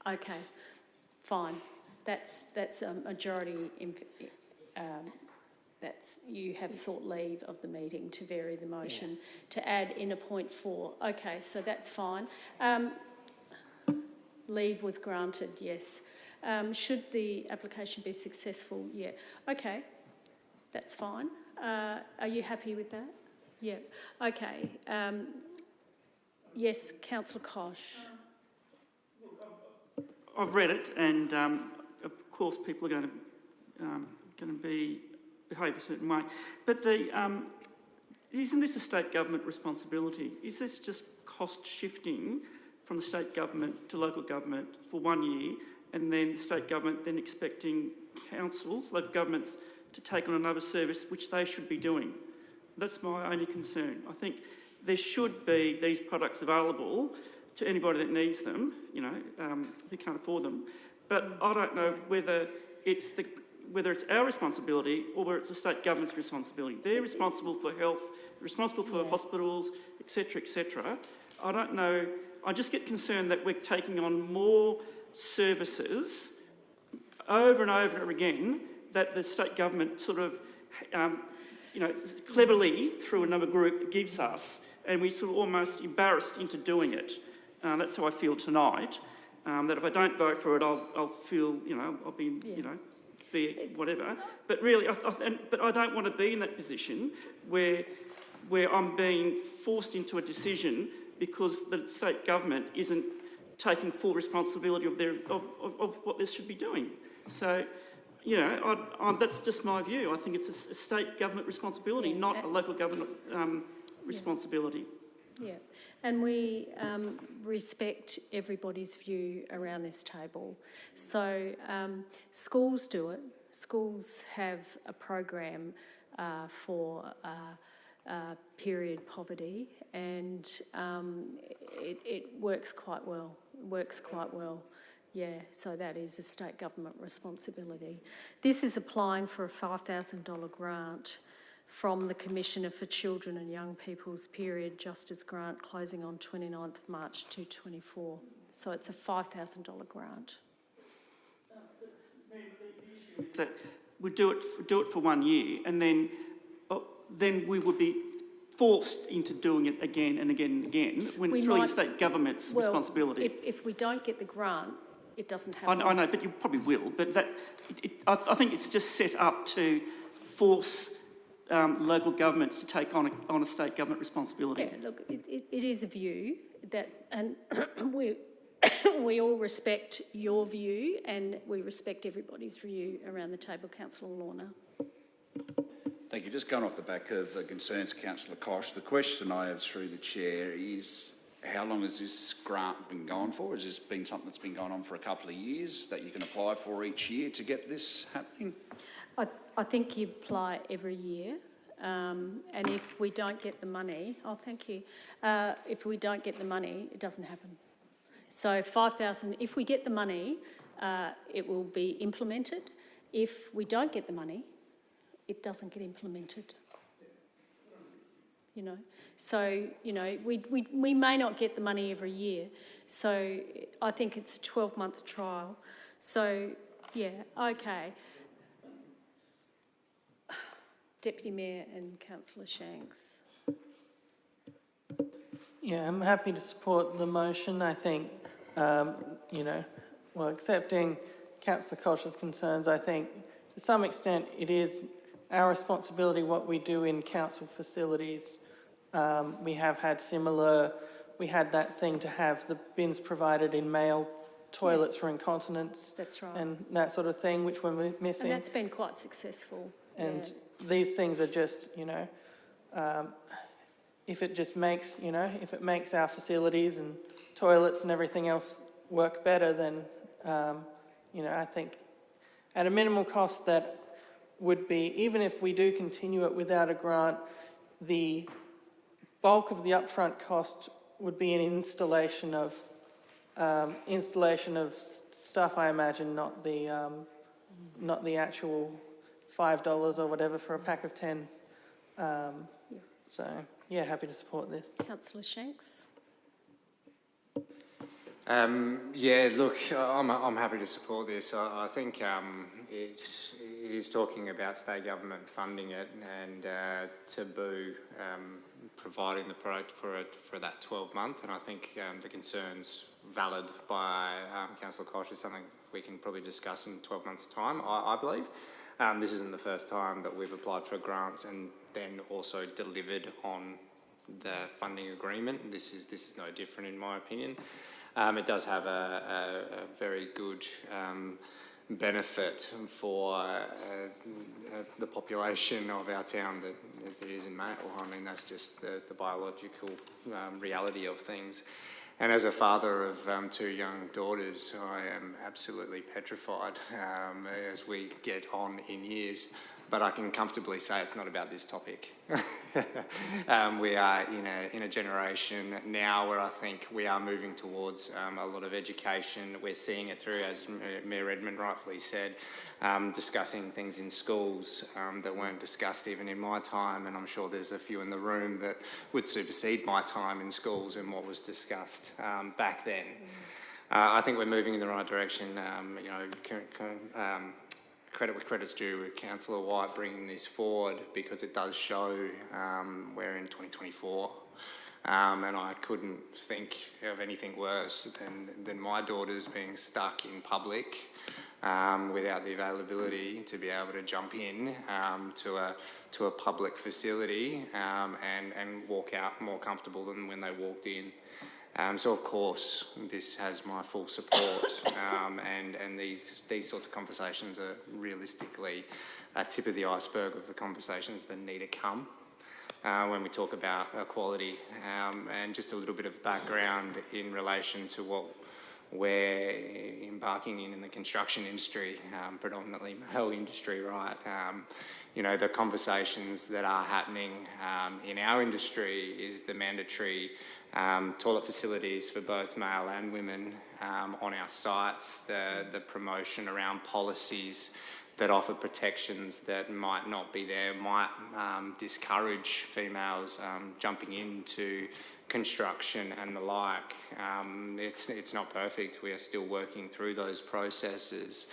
Okay, fine. That's a majority. You have sought leave of the meeting to vary the motion to add in a point 4. Okay, so that's fine. Leave was granted, yes. Should the application be successful? Yeah. Okay, that's fine. Are you happy with that? Yeah. Okay. Yes, Councillor Kosh. I've read it, and of course people are going to behave a certain way. But isn't this a state government responsibility? Is this just cost shifting from the state government to local government for 1 year, and then the state government then expecting councils, local governments, to take on another service which they should be doing? That's my only concern. I think there should be these products available to anybody that needs them, who can't afford them. But I don't know whether it's our responsibility or whether it's the state government's responsibility. They're responsible for health, they're responsible for hospitals, etc., etc. I don't know. I just get concerned that we're taking on more services over and over again that the state government sort of, cleverly through another group gives us, and we're sort of almost embarrassed into doing it. That's how I feel tonight. That if I don't vote for it, I'll feel, I'll be, be whatever. But really, but I don't want to be in that position where I'm being forced into a decision because the state government isn't taking full responsibility of what they should be doing. So, that's just my view. I think it's a state government responsibility, not a local government responsibility. Yeah, and we respect everybody's view around this table. So schools do it. Schools have a program for period poverty, and it works quite well. Yeah, so that is a state government responsibility. This is applying for a $5,000 grant from the Commissioner for Children and Young People's Period Justice Grant, closing on 29th of March 2024. So it's a $5,000 grant. The issue is that we do it for 1 year, and then we would be forced into doing it again and again and again when it's really the state government's responsibility. If we don't get the grant, it doesn't happen. I know, but you probably will. But I think it's just set up to force local governments to take on a state government responsibility. Yeah, look, it is a view that, and we all respect your view, and we respect everybody's view around the table. Councillor Lorna. Thank you. Just going off the back of the concerns of Councillor Kosh, the question I have through the chair is, how long has this grant been going for? Has this been something that's been going on for a couple of years that you can apply for each year to get this happening? I think you apply every year, and if we don't get the money, thank you. If we don't get the money, it doesn't happen. So 5,000, if we get the money, it will be implemented. if we don't get the money, it doesn't get implemented. You know, so, you know, we may not get the money every year. So I think it's a 12-month trial. So, yeah, okay. Deputy Mayor and Councillor Shanks. Yeah, I'm happy to support the motion. I think, you know, well, accepting Councillor Koch's concerns, I think to some extent it is our responsibility what we do in council facilities. We have had we had that thing to have the bins provided in male toilets for incontinence. That's right. And that sort of thing, which we're missing. And that's been quite successful. And these things are just, you know, if it just makes, you know, if it makes our facilities and toilets and everything else work better, then, you know, I think at a minimal cost that would be, even if we do continue it without a grant, the bulk of the upfront cost would be an installation of stuff, I imagine, not the actual $5 or whatever for a pack of 10. So, yeah, happy to support this. Councillor Shanks. Yeah, look, I'm happy to support this. I think it is talking about state government funding it and Taboo providing the product for that 12-month, and I think the concerns valid by Councillor Koch is something we can probably discuss in 12 months' time, I believe. This isn't the first time that we've applied for grants and then also delivered on the funding agreement. This is no different in my opinion. It does have a very good benefit for the population of our town that isn't male. I mean, that's just the biological reality of things. And as a father of 2 young daughters, I am absolutely petrified as we get on in years. But I can comfortably say it's not about this topic. We are in a generation now where I think we are moving towards a lot of education. We're seeing it through, as Mayor Redmond rightfully said, discussing things in schools that weren't discussed even in my time, and I'm sure there's a few in the room that would supersede my time in schools and what was discussed back then. I think we're moving in the right direction. You know, credit where credit's due with Councillor White bringing this forward, because it does show we're in 2024. And I couldn't think of anything worse than my daughters being stuck in public without the availability to be able to jump in to a public facility and walk out more comfortable than when they walked in. So of course this has my full support, and these sorts of conversations are realistically a tip of the iceberg of the conversations that need to come when we talk about equality. And just a little bit of background in relation to what we're embarking in the construction industry, predominantly male industry, right? You know, the conversations that are happening in our industry is the mandatory toilet facilities for both male and women on our sites, the promotion around policies that offer protections that might not be there, might discourage females jumping into construction and the like. It's not perfect. We are still working through those processes.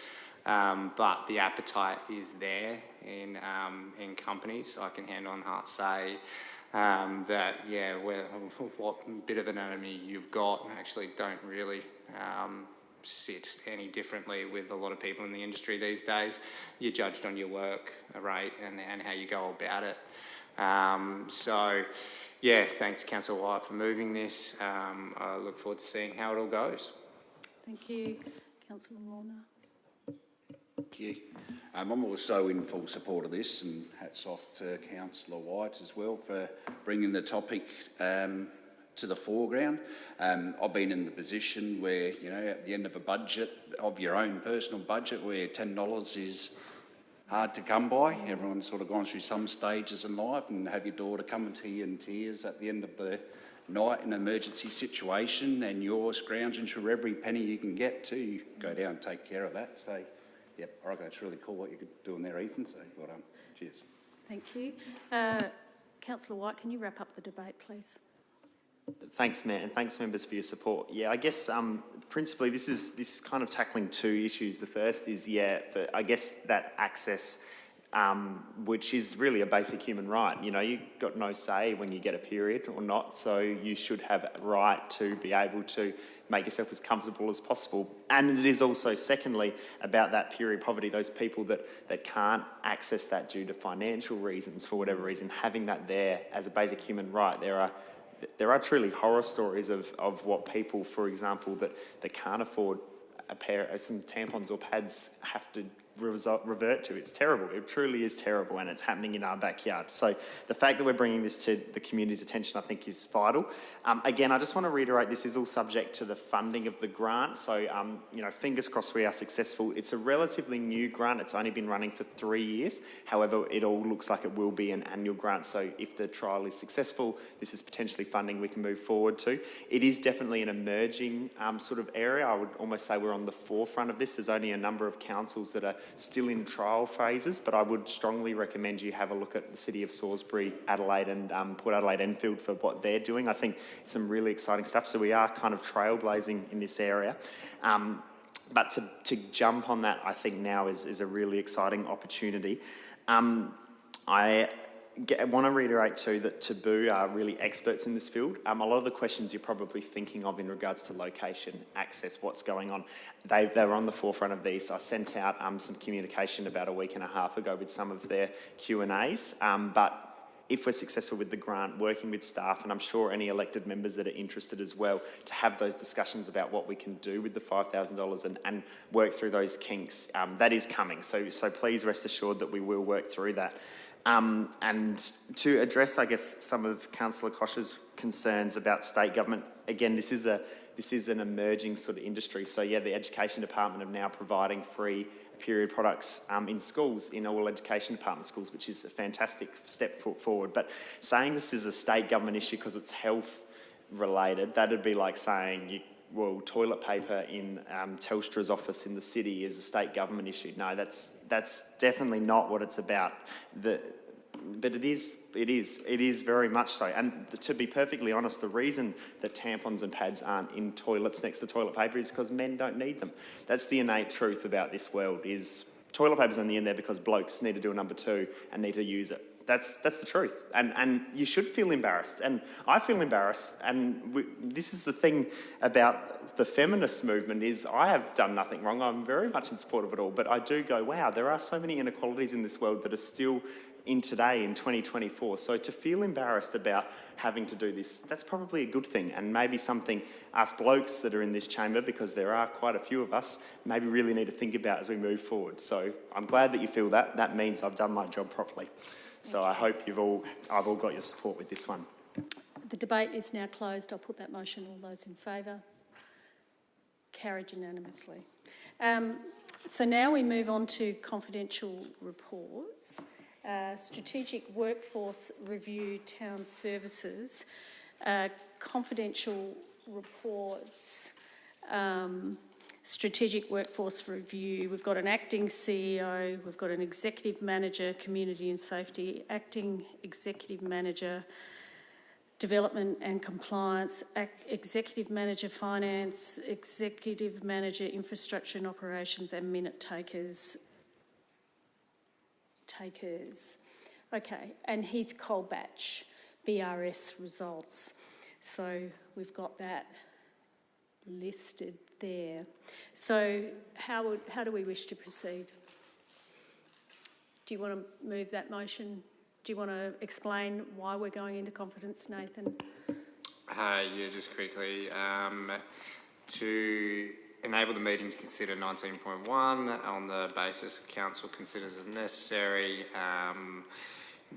But the appetite is there in companies. I can hand on heart say that, yeah, what bit of anatomy you've got actually don't really sit any differently with a lot of people in the industry these days. You're judged on your work rate and how you go about it. So, yeah, thanks Councillor White for moving this. I look forward to seeing how it all goes. Thank you. Councillor Warner. Thank you. I'm also in full support of this, and hats off to Councillor White as well for bringing the topic to the foreground. I've been in the position where, you know, at the end of a budget, of your own personal budget, where $10 is hard to come by. Everyone's sort of gone through some stages in life, and have your daughter coming to you in tears at the end of the night in an emergency situation, and you're scrounging through every penny you can get to go down and take care of that. So Yep, I reckon it's really cool what you're doing there, Ethan, so well done. Cheers. Thank you. Councillor White, can you wrap up the debate, please? Thanks, Matt, and thanks, members, for your support. Yeah, I guess principally this is kind of tackling two issues. The first is, I guess that access, which is really a basic human right. You know, you've got no say when you get a period or not, so you should have a right to be able to make yourself as comfortable as possible. And it is also, secondly, about that period poverty, those people that can't access that due to financial reasons, for whatever reason, having that there as a basic human right. There are truly horror stories of what people, for example, that can't afford some tampons or pads have to revert to. It's terrible. It truly is terrible, and it's happening in our backyard. So the fact that we're bringing this to the community's attention, I think, is vital. Again, I just want to reiterate, this is all subject to the funding of the grant. So, you know, fingers crossed we are successful. It's a relatively new grant. It's only been running for 3 years. However, it all looks like it will be an annual grant. So if the trial is successful, this is potentially funding we can move forward to. It is definitely an emerging sort of area. I would almost say we're on the forefront of this. There's only a number of councils that are still in trial phases, but I would strongly recommend you have a look at the City of Salisbury, Adelaide and Port Adelaide Enfield for what they're doing. I think it's some really exciting stuff. So we are kind of trailblazing in this area. But to jump on that, I think now is a really exciting opportunity. I want to reiterate too that Taboo are really experts in this field. A lot of the questions you're probably thinking of in regards to location, access, what's going on, they were on the forefront of these. I sent out some communication about a week and a half ago with some of their Q&As, but if we're successful with the grant, working with staff, and I'm sure any elected members that are interested as well, to have those discussions about what we can do with the $5,000 and work through those kinks, that is coming. So please rest assured that we will work through that. And to address, I guess, some of Councillor Koch's concerns about state government, again, this is an emerging sort of industry. So yeah, the Education Department are now providing free period products in schools, in all Education Department schools, which is a fantastic step forward. But saying this is a state government issue because it's health related, that'd be like saying toilet paper in Telstra's office in the city is a state government issue. No, that's definitely not what it's about. But it is very much so. And to be perfectly honest, the reason that tampons and pads aren't in toilets next to toilet paper is because men don't need them. That's the innate truth about this world, is toilet paper's only in there because blokes need to do a number 2 and need to use it. That's the truth. And you should feel embarrassed. And I feel embarrassed. And this is the thing about the feminist movement, is I have done nothing wrong. I'm very much in support of it all. But I do go, wow, there are so many inequalities in this world that are still in today, in 2024. So to feel embarrassed about having to do this, that's probably a good thing, and maybe something us blokes that are in this chamber, because there are quite a few of us, maybe really need to think about as we move forward. So I'm glad that you feel that. That means I've done my job properly. So I hope I've all got your support with this one. The debate is now closed. I'll put that motion. All those in favour? Carried unanimously. So now we move on to confidential reports. Strategic Workforce Review, Town Services, confidential reports, Strategic Workforce Review. We've got an acting CEO, we've got an executive manager, Community and Safety, acting executive manager, Development and Compliance, executive manager, Finance, executive manager, Infrastructure and Operations, and minute takers. Okay, and Heath Colbatch, BRS results. So we've got that listed there. So how do we wish to proceed? Do you want to move that motion? Do you want to explain why we're going into confidence, Nathan? Yeah, just quickly. To enable the meeting to consider 19.1 on the basis Council considers it necessary,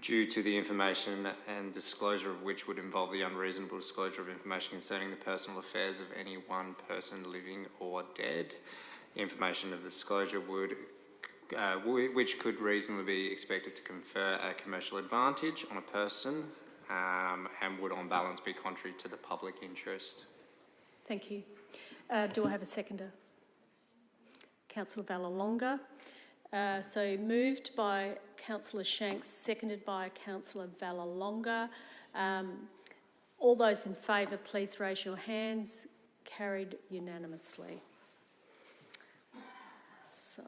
due to the information and disclosure of which would involve the unreasonable disclosure of information concerning the personal affairs of any one person living or dead. Information of the disclosure which could reasonably be expected to confer a commercial advantage on a person and would on balance be contrary to the public interest. Thank you. Do I have a seconder? Councillor Vallelonga. So moved by Councillor Shanks, seconded by Councillor Vallelonga. All those in favour, please raise your hands. Carried unanimously. So